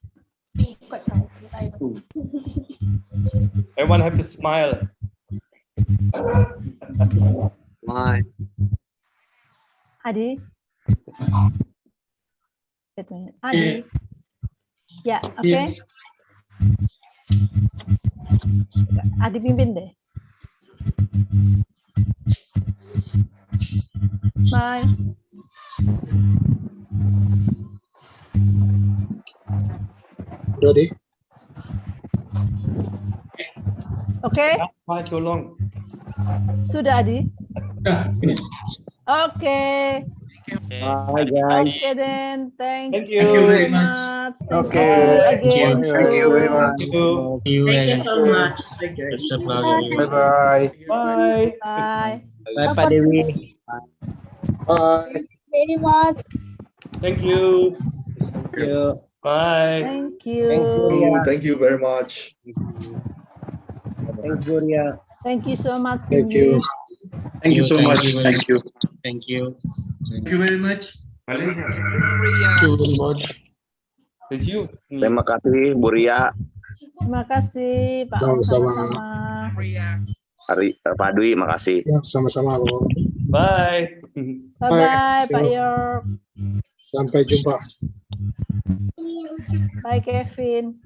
Everyone have to smile.
Bye.
Adi? Wait a minute. Adi? Yeah, okay. Adi pimpin deh. Bye.
Ready?
Okay.
Why so long?
Sudah, Adi? Okay.
Bye, guys.
Okay, then. Thank
you
so
very
much.
Okay.
Again.
Thank you very much.
Thank you so much.
Bye-bye.
Bye.
Bye.
Bye, Pak Dewi.
Bye.
Very much.
Thank you.
Thank you.
Bye.
Thank you.
Thank you very much. Thanks, Gloria.
Thank you so much.
Thank you.
Thank you so much.
Thank you.
Thank you.
Thank you very much.
Thank you very much.
It's you.
Terima kasih, Bu Ria.
Terima kasih, Pak.
Sama-sama.
Pak Dwi, makasih.
Ya, sama-sama, Bu.
Bye.
Bye-bye, Pak York.
Sampai jumpa.
Bye, Kevin.